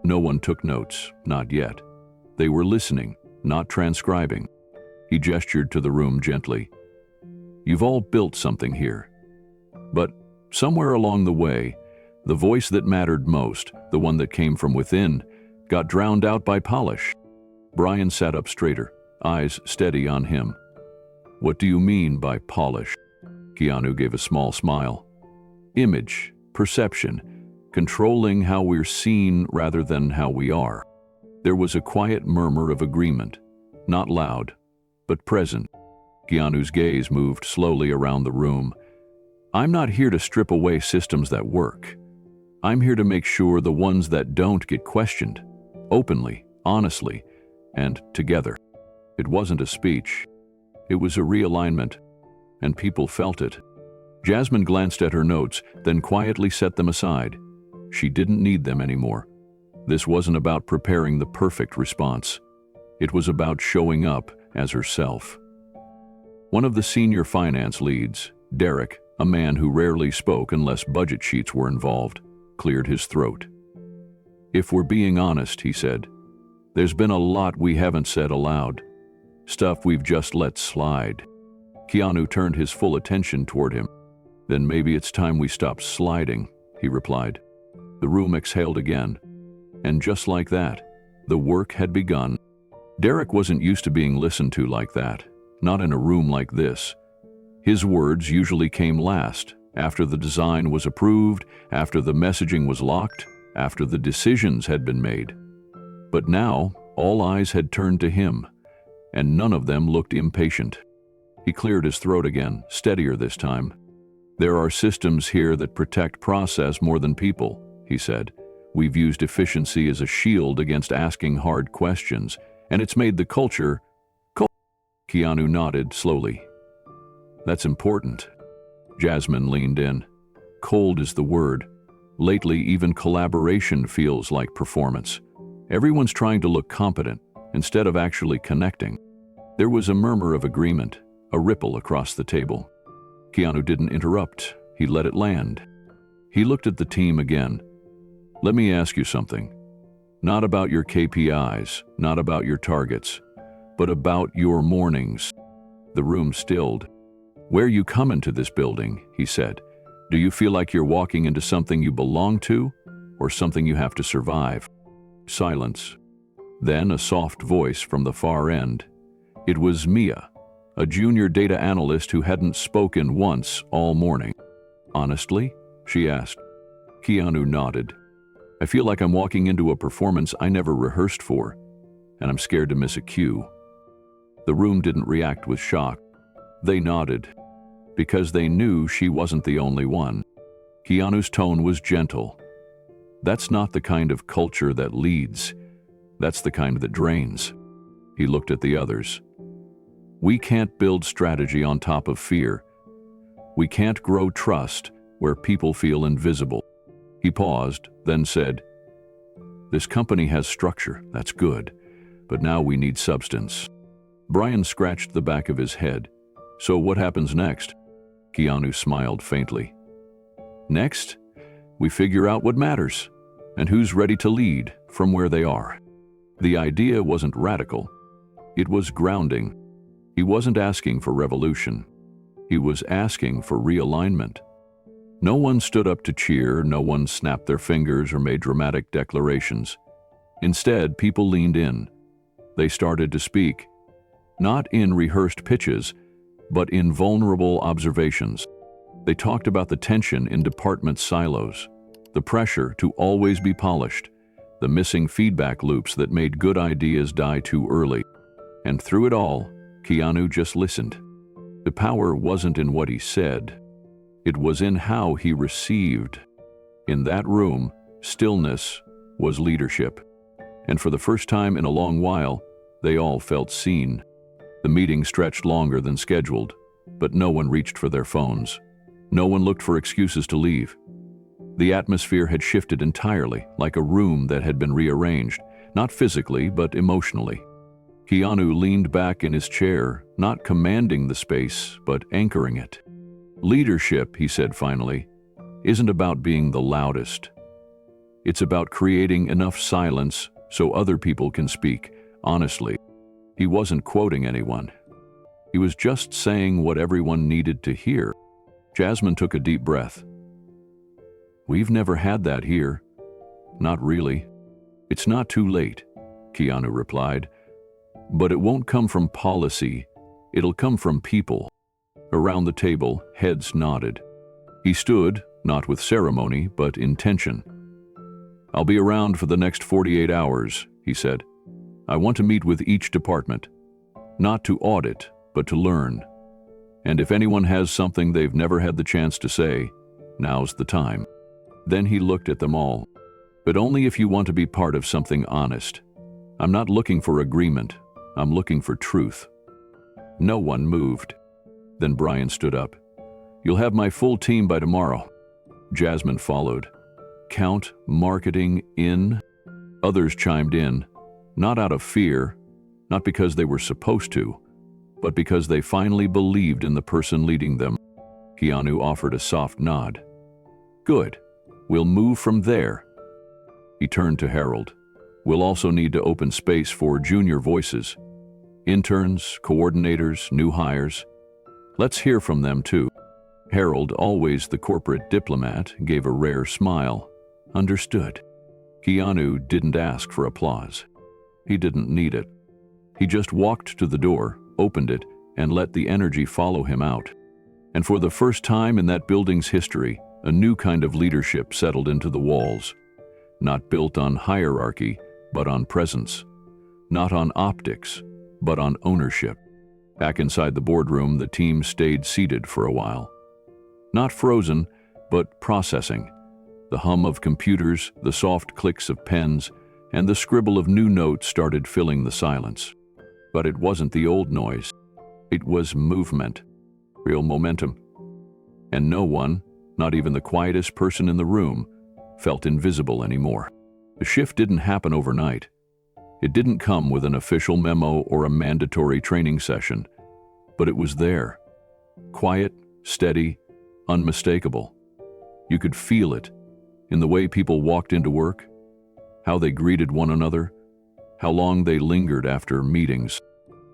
No one took notes, not yet. They were listening, not transcribing. He gestured to the room gently. "You've all built something here. But somewhere along the way, the voice that mattered most, the one that came from within, got drowned out by polish." Brian sat up straighter, eyes steady on him. "What do you mean by polish?" Keanu gave a small smile. "Image, perception, controlling how we're seen rather than how we are." There was a quiet murmur of agreement, not loud, but present. Keanu's gaze moved slowly around the room. "I'm not here to strip away systems that work. I'm here to make sure the ones that don't get questioned, openly, honestly, and together." It wasn't a speech. It was a realignment. and people felt it. Jasmine glanced at her notes, then quietly set them aside. She didn't need them anymore. This wasn't about preparing the perfect response. It was about showing up as herself. One of the senior finance leads, Derek, a man who rarely spoke unless budget sheets were involved, cleared his throat. "If we're being honest," he said, "there's been a lot we haven't said aloud. Stuff we've just let slide." Keanu turned his full attention toward him. "Then maybe it's time we stopped sliding," he replied. The room exhaled again. And just like that, the work had begun. Derek wasn't used to being listened to like that, not in a room like this. His words usually came last, after the design was approved, after the messaging was locked, after the decisions had been made. But now, all eyes had turned to him, and none of them looked impatient. He cleared his throat again, steadier this time. "There are systems here that protect process more than people," he said. "We've used efficiency as a shield against asking hard questions, and it's made the culture cold." Keanu nodded slowly. "That's important." Jasmine leaned in. "Cold is the word. Lately, even collaboration feels like performance. Everyone's trying to look competent instead of actually connecting." There was a murmur of agreement, a ripple across the table. Keanu didn't interrupt. He let it land. He looked at the team again. "Let me ask you something. Not about your KPIs, not about your targets, but about your mornings." The room stilled. "Where you come into this building," he said, "do you feel like you're walking into something you belong to, or something you have to survive?" Silence. Then a soft voice from the far end. It was Mia, a junior data analyst who hadn't spoken once all morning. "Honestly?" she asked. Keanu nodded. "I feel like I'm walking into a performance I never rehearsed for, and I'm scared to miss a cue." The room didn't react with shock. They nodded, because they knew she wasn't the only one. Keanu's tone was gentle. "That's not the kind of culture that leads. That's the kind that drains." He looked at the others. "We can't build strategy on top of fear. We can't grow trust where people feel invisible." He paused, then said, "This company has structure, that's good, but now we need substance." Brian scratched the back of his head. "So what happens next?" Keanu smiled faintly. "Next, we figure out what matters, and who's ready to lead from where they are." The idea wasn't radical. It was grounding. He wasn't asking for revolution. He was asking for realignment. No one stood up to cheer, no one snapped their fingers or made dramatic declarations. Instead, people leaned in. They started to speak, not in rehearsed pitches, but in vulnerable observations. They talked about the tension in department silos, the pressure to always be polished, the missing feedback loops that made good ideas die too early. And through it all, Keanu just listened. The power wasn't in what he said. It was in how he received. In that room, stillness was leadership. And for the first time in a long while, they all felt seen. The meeting stretched longer than scheduled, but no one reached for their phones. No one looked for excuses to leave. The atmosphere had shifted entirely, like a room that had been rearranged, not physically, but emotionally. Keanu leaned back in his chair, not commanding the space, but anchoring it. "Leadership," he said finally, "isn't about being the loudest. It's about creating enough silence so other people can speak, honestly." He wasn't quoting anyone. He was just saying what everyone needed to hear. Jasmine took a deep breath. "We've never had that here." "Not really." "It's not too late," Keanu replied. "But it won't come from policy. It'll come from people." Around the table, heads nodded. He stood, not with ceremony, but intention. "I'll be around for the next 48 hours, he said. "I want to meet with each department. Not to audit, but to learn. And if anyone has something they've never had the chance to say, now's the time." Then he looked at them all. "But only if you want to be part of something honest. I'm not looking for agreement. I'm looking for truth." No one moved. Then Brian stood up. "You'll have my full team by tomorrow." Jasmine followed. "Count marketing in?" Others chimed in, not out of fear, not because they were supposed to, but because they finally believed in the person leading them. Keanu offered a soft nod. "Good. We'll move from there." He turned to Harold. "We'll also need to open space for junior voices. Interns, coordinators, new hires. Let's hear from them too." Harold, always the corporate diplomat, gave a rare smile. "Understood." Keanu didn't ask for applause. He didn't need it. He just walked to the door, opened it, and let the energy follow him out. And for the first time in that building's history, a new kind of leadership settled into the walls. Not built on hierarchy, but on presence. Not on optics, but on ownership. Back inside the boardroom, the team stayed seated for a while. Not frozen, but processing. The hum of computers, the soft clicks of pens, and the scribble of new notes started filling the silence. But it wasn't the old noise. It was movement, real momentum. And no one, not even the quietest person in the room, felt invisible anymore. The shift didn't happen overnight. It didn't come with an official memo or a mandatory training session, but it was there. Quiet, steady, unmistakable. You could feel it in the way people walked into work, how they greeted one another, how long they lingered after meetings.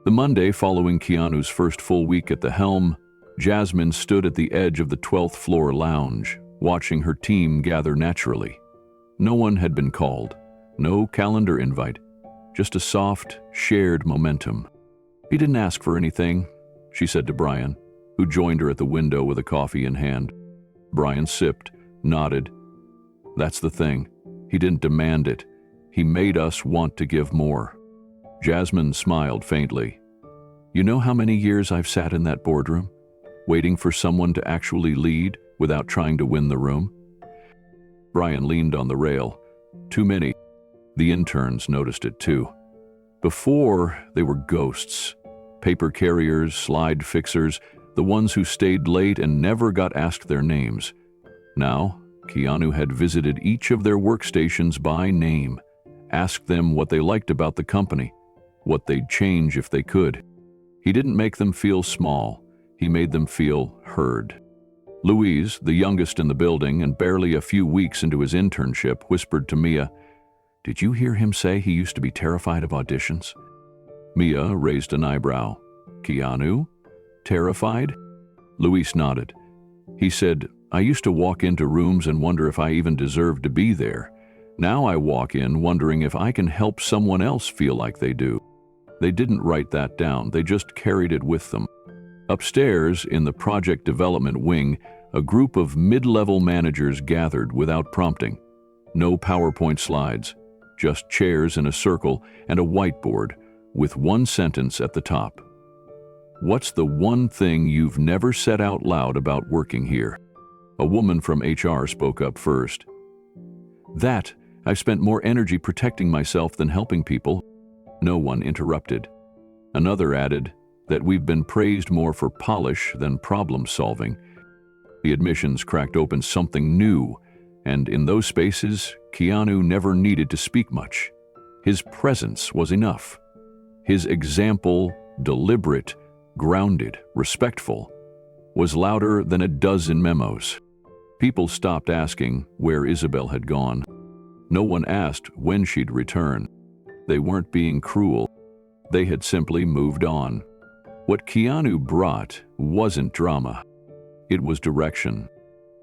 The Monday following Keanu's first full week at the helm, Jasmine stood at the edge of the 12th floor lounge, watching her team gather naturally. No one had been called, no calendar invite, just a soft, shared momentum. "He didn't ask for anything," she said to Brian, who joined her at the window with a coffee in hand. Brian sipped, nodded. "That's the thing. He didn't demand it. He made us want to give more." Jasmine smiled faintly. "You know how many years I've sat in that boardroom, waiting for someone to actually lead without trying to win the room?" Brian leaned on the rail. "Too many." The interns noticed it too. Before, they were ghosts. Paper carriers, slide fixers, the ones who stayed late and never got asked their names. Now, Keanu had visited each of their workstations by name, asked them what they liked about the company, what they'd change if they could. He didn't make them feel small, he made them feel heard. Louise, the youngest in the building and barely a few weeks into his internship, whispered to Mia, "Did you hear him say he used to be terrified of auditions?" Mia raised an eyebrow. "Keanu? Terrified?" Louise nodded. He said, "I used to walk into rooms and wonder if I even deserved to be there. Now I walk in wondering if I can help someone else feel like they do." They didn't write that down, they just carried it with them. Upstairs, in the project development wing, a group of mid-level managers gathered without prompting. No PowerPoint slides, just chairs in a circle and a whiteboard with one sentence at the top. "What's the one thing you've never said out loud about working here?" A woman from HR spoke up first. "That, I've spent more energy protecting myself than helping people." No one interrupted. Another added that we've been praised more for polish than problem solving. The admissions cracked open something new, and in those spaces, Keanu never needed to speak much. His presence was enough. His example, deliberate, grounded, respectful, was louder than a dozen memos. People stopped asking where Isabel had gone. No one asked when she'd return. They weren't being cruel. They had simply moved on. What Keanu brought wasn't drama. It was direction.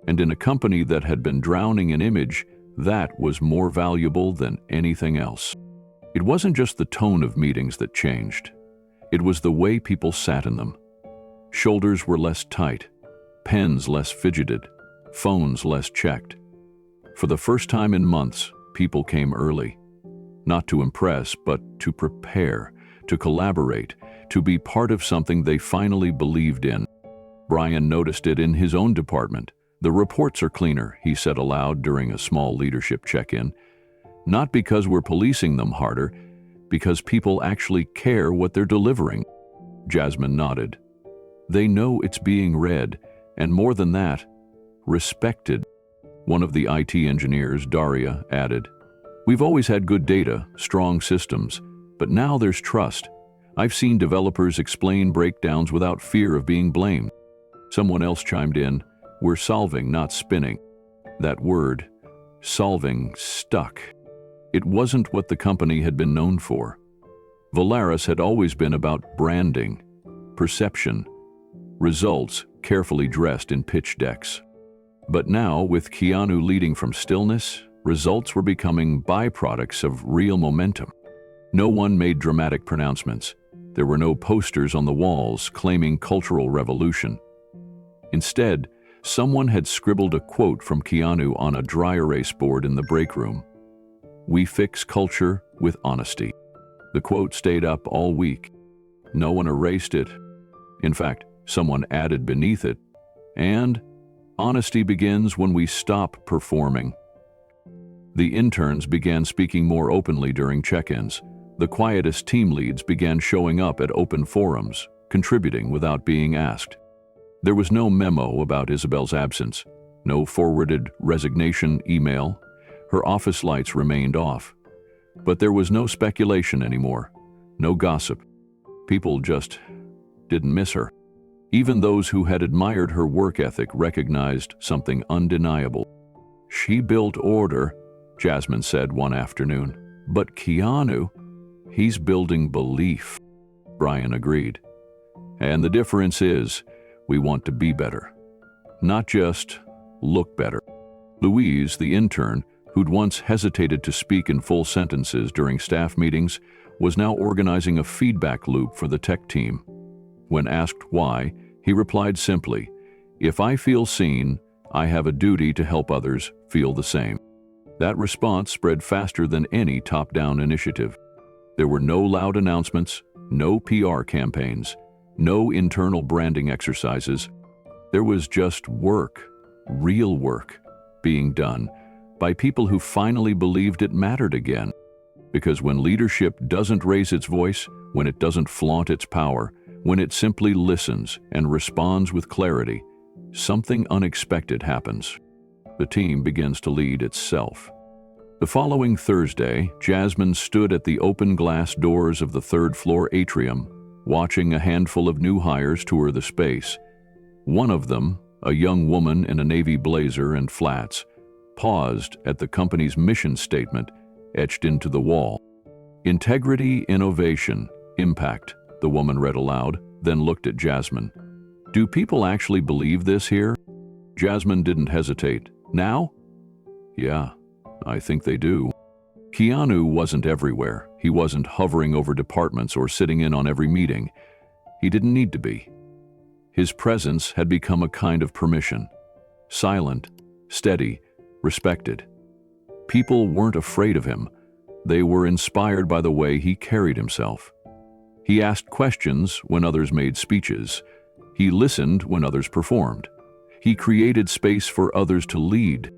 And in a company that had been drowning in image, that was more valuable than anything else. It wasn't just the tone of meetings that changed. It was the way people sat in them. Shoulders were less tight, pens less fidgeted, phones less checked. For the first time in months, people came early. Not to impress, but to prepare, to collaborate, to be part of something they finally believed in. Brian noticed it in his own department. "The reports are cleaner," he said aloud during a small leadership check-in. "Not because we're policing them harder, because people actually care what they're delivering." Jasmine nodded. They know it's being read, and more than that, respected. One of the IT engineers, Daria, added, "We've always had good data, strong systems, but now there's trust. I've seen developers explain breakdowns without fear of being blamed." Someone else chimed in, "We're solving, not spinning." That word, solving, stuck. It wasn't what the company had been known for. Volaris had always been about branding, perception, results carefully dressed in pitch decks. But now, with Keanu leading from stillness, results were becoming byproducts of real momentum. No one made dramatic pronouncements. There were no posters on the walls claiming cultural revolution. Instead, someone had scribbled a quote from Keanu on a dry erase board in the break room. "We fix culture with honesty." The quote stayed up all week. No one erased it. In fact, someone added beneath it, "And honesty begins when we stop performing." The interns began speaking more openly during check-ins. The quietest team leads began showing up at open forums, contributing without being asked. There was no memo about Isabel's absence, no forwarded resignation email. Her office lights remained off. But there was no speculation anymore, no gossip. People just didn't miss her. Even those who had admired her work ethic recognized something undeniable. "She built order," Jasmine said one afternoon. "But Keanu, he's building belief." Brian agreed. "And the difference is, we want to be better, not just look better." Louise, the intern, who'd once hesitated to speak in full sentences during staff meetings, was now organizing a feedback loop for the tech team. When asked why, he replied simply, "If I feel seen, I have a duty to help others feel the same." That response spread faster than any top-down initiative. There were no loud announcements, no PR campaigns, no internal branding exercises. There was just work, real work, being done by people who finally believed it mattered again. Because when leadership doesn't raise its voice, when it doesn't flaunt its power, when it simply listens and responds with clarity, something unexpected happens. The team begins to lead itself. The following Thursday, Jasmine stood at the open glass doors of the third-floor atrium, watching a handful of new hires tour the space. One of them, a young woman in a navy blazer and flats, paused at the company's mission statement etched into the wall. "Integrity, innovation, impact," the woman read aloud, then looked at Jasmine. "Do people actually believe this here?" Jasmine didn't hesitate. "Now?" "Yeah, I think they do." Keanu wasn't everywhere. He wasn't hovering over departments or sitting in on every meeting. He didn't need to be. His presence had become a kind of permission. Silent, steady, respected. People weren't afraid of him. They were inspired by the way he carried himself. He asked questions when others made speeches. He listened when others performed. He created space for others to lead.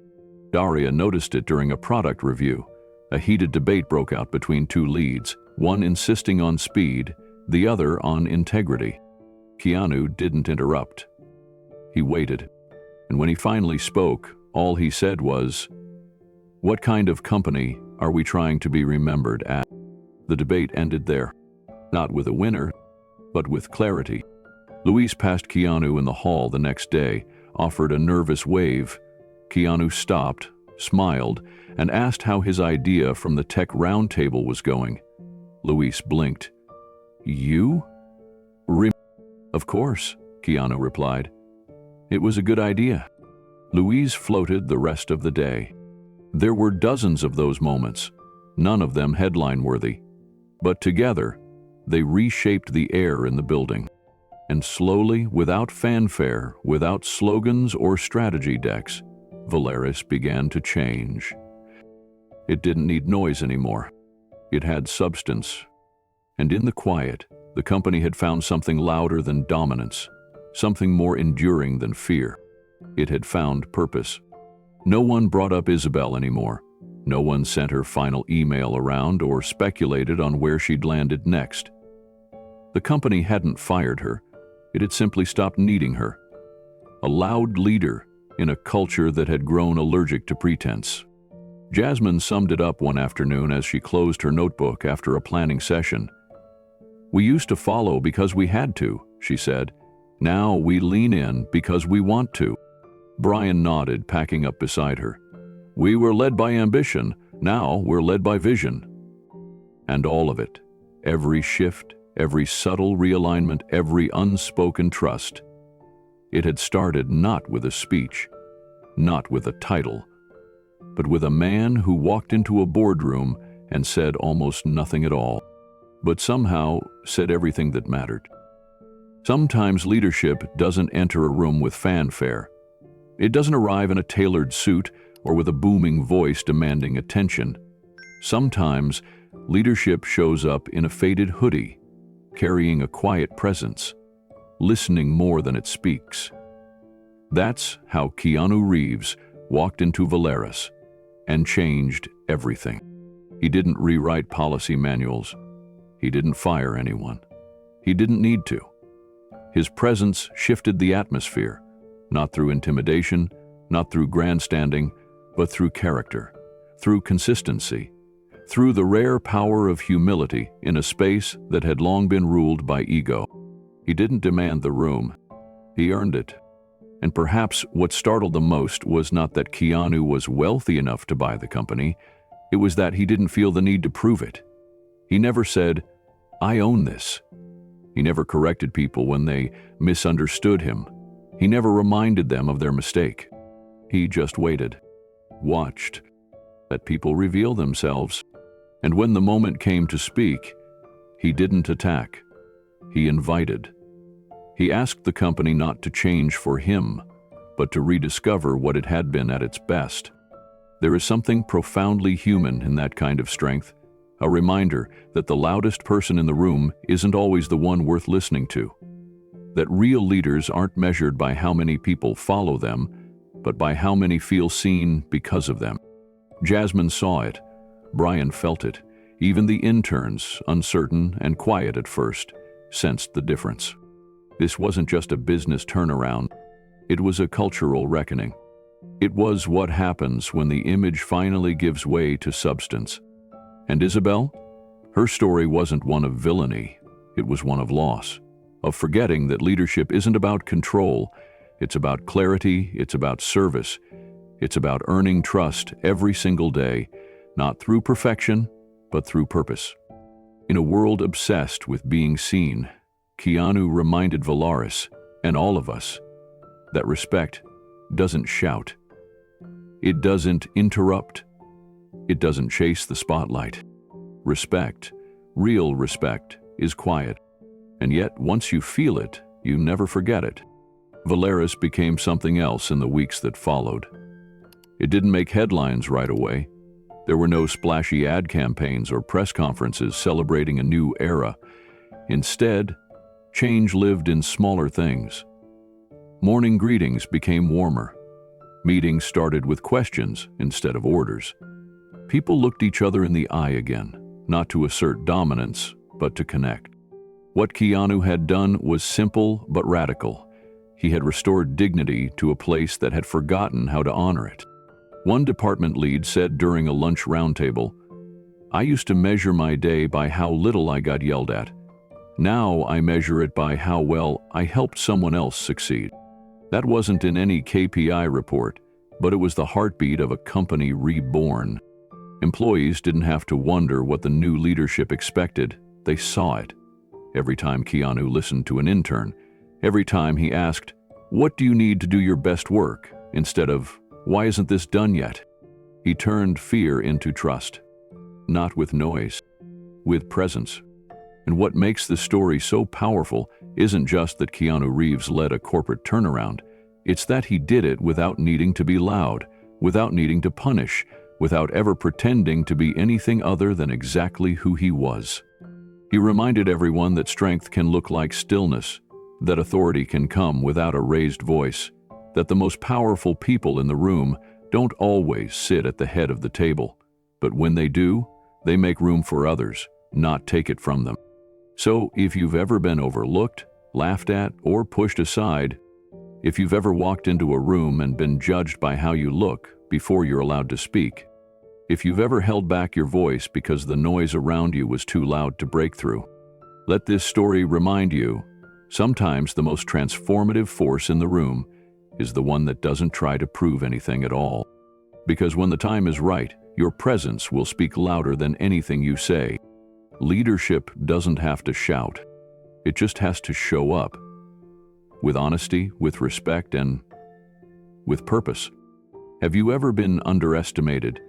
Daria noticed it during a product review. A heated debate broke out between two leads, one insisting on speed, the other on integrity. Keanu didn't interrupt. He waited, and when he finally spoke, all he said was, "What kind of company are we trying to be remembered as?" The debate ended there, not with a winner, but with clarity. Louise passed Keanu in the hall the next day, offered a nervous wave. Keanu stopped, smiled, and asked how his idea from the tech roundtable was going. Louise blinked. "You?" "Of course," Keanu replied. "It was a good idea." Louise floated the rest of the day. There were dozens of those moments, none of them headline-worthy. But together, they reshaped the air in the building. And slowly, without fanfare, without slogans or strategy decks, Volaris began to change. It didn't need noise anymore. It had substance. And in the quiet, the company had found something louder than dominance, something more enduring than fear. It had found purpose. No one brought up Isabel anymore. No one sent her final email around or speculated on where she'd landed next. The company hadn't fired her. It had simply stopped needing her. A loud leader in a culture that had grown allergic to pretense. Jasmine summed it up one afternoon as she closed her notebook after a planning session. "We used to follow because we had to," she said. "Now we lean in because we want to." Brian nodded, packing up beside her. "We were led by ambition, now we're led by vision." And all of it, every shift, every subtle realignment, every unspoken trust, it had started not with a speech, not with a title, but with a man who walked into a boardroom and said almost nothing at all, but somehow said everything that mattered. Sometimes leadership doesn't enter a room with fanfare. It doesn't arrive in a tailored suit or with a booming voice demanding attention. Sometimes leadership shows up in a faded hoodie, carrying a quiet presence, listening more than it speaks. That's how Keanu Reeves walked into Valeris and changed everything. He didn't rewrite policy manuals. He didn't fire anyone. He didn't need to. His presence shifted the atmosphere, not through intimidation, not through grandstanding, but through character, through consistency, through the rare power of humility in a space that had long been ruled by ego. He didn't demand the room. He earned it. And perhaps what startled the most was not that Keanu was wealthy enough to buy the company, it was that he didn't feel the need to prove it. He never said, "I own this." He never corrected people when they misunderstood him. He never reminded them of their mistake. He just waited, watched, let people reveal themselves. And when the moment came to speak, he didn't attack. He invited. He asked the company not to change for him, but to rediscover what it had been at its best. There is something profoundly human in that kind of strength, a reminder that the loudest person in the room isn't always the one worth listening to. That real leaders aren't measured by how many people follow them, but by how many feel seen because of them. Jasmine saw it. Brian felt it. Even the interns, uncertain and quiet at first, sensed the difference. This wasn't just a business turnaround. It was a cultural reckoning. It was what happens when the image finally gives way to substance. And Isabel? Her story wasn't one of villainy. It was one of loss, of forgetting that leadership isn't about control. It's about clarity. It's about service. It's about earning trust every single day, not through perfection, but through purpose. In a world obsessed with being seen, Keanu reminded Valeris, and all of us, that respect doesn't shout. It doesn't interrupt. It doesn't chase the spotlight. Respect, real respect, is quiet. And yet, once you feel it, you never forget it. Valeris became something else in the weeks that followed. It didn't make headlines right away. There were no splashy ad campaigns or press conferences celebrating a new era. Instead, change lived in smaller things. Morning greetings became warmer. Meetings started with questions instead of orders. People looked each other in the eye again, not to assert dominance, but to connect. What Keanu had done was simple but radical. He had restored dignity to a place that had forgotten how to honor it. One department lead said during a lunch roundtable, "I used to measure my day by how little I got yelled at. Now I measure it by how well I helped someone else succeed." That wasn't in any KPI report, but it was the heartbeat of a company reborn. Employees didn't have to wonder what the new leadership expected. They saw it. Every time Keanu listened to an intern, every time he asked, "What do you need to do your best work?" instead of, "Why isn't this done yet?" He turned fear into trust. Not with noise, with presence. And what makes this story so powerful isn't just that Keanu Reeves led a corporate turnaround. It's that he did it without needing to be loud, without needing to punish, without ever pretending to be anything other than exactly who he was. He reminded everyone that strength can look like stillness, that authority can come without a raised voice, that the most powerful people in the room don't always sit at the head of the table, but when they do, they make room for others, not take it from them. So if you've ever been overlooked, laughed at, or pushed aside. If you've ever walked into a room and been judged by how you look before you're allowed to speak. If you've ever held back your voice because the noise around you was too loud to break through. Let this story remind you, sometimes the most transformative force in the room is the one that doesn't try to prove anything at all. Because when the time is right, your presence will speak louder than anything you say. Leadership doesn't have to shout. It just has to show up. With honesty, with respect, and with purpose. Have you ever been underestimated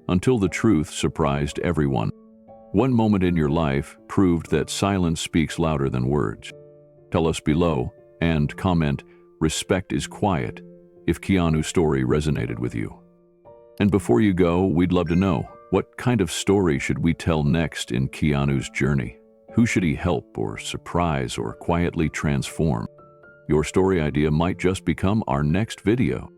until the truth surprised everyone? One moment in your life proved that silence speaks louder than words. Tell us below and comment, "Respect is quiet," if Keanu's story resonated with you. And before you go, we'd love to know, what kind of story should we tell next in Keanu's journey? Who should he help or surprise or quietly transform? Your story idea might just become our next video.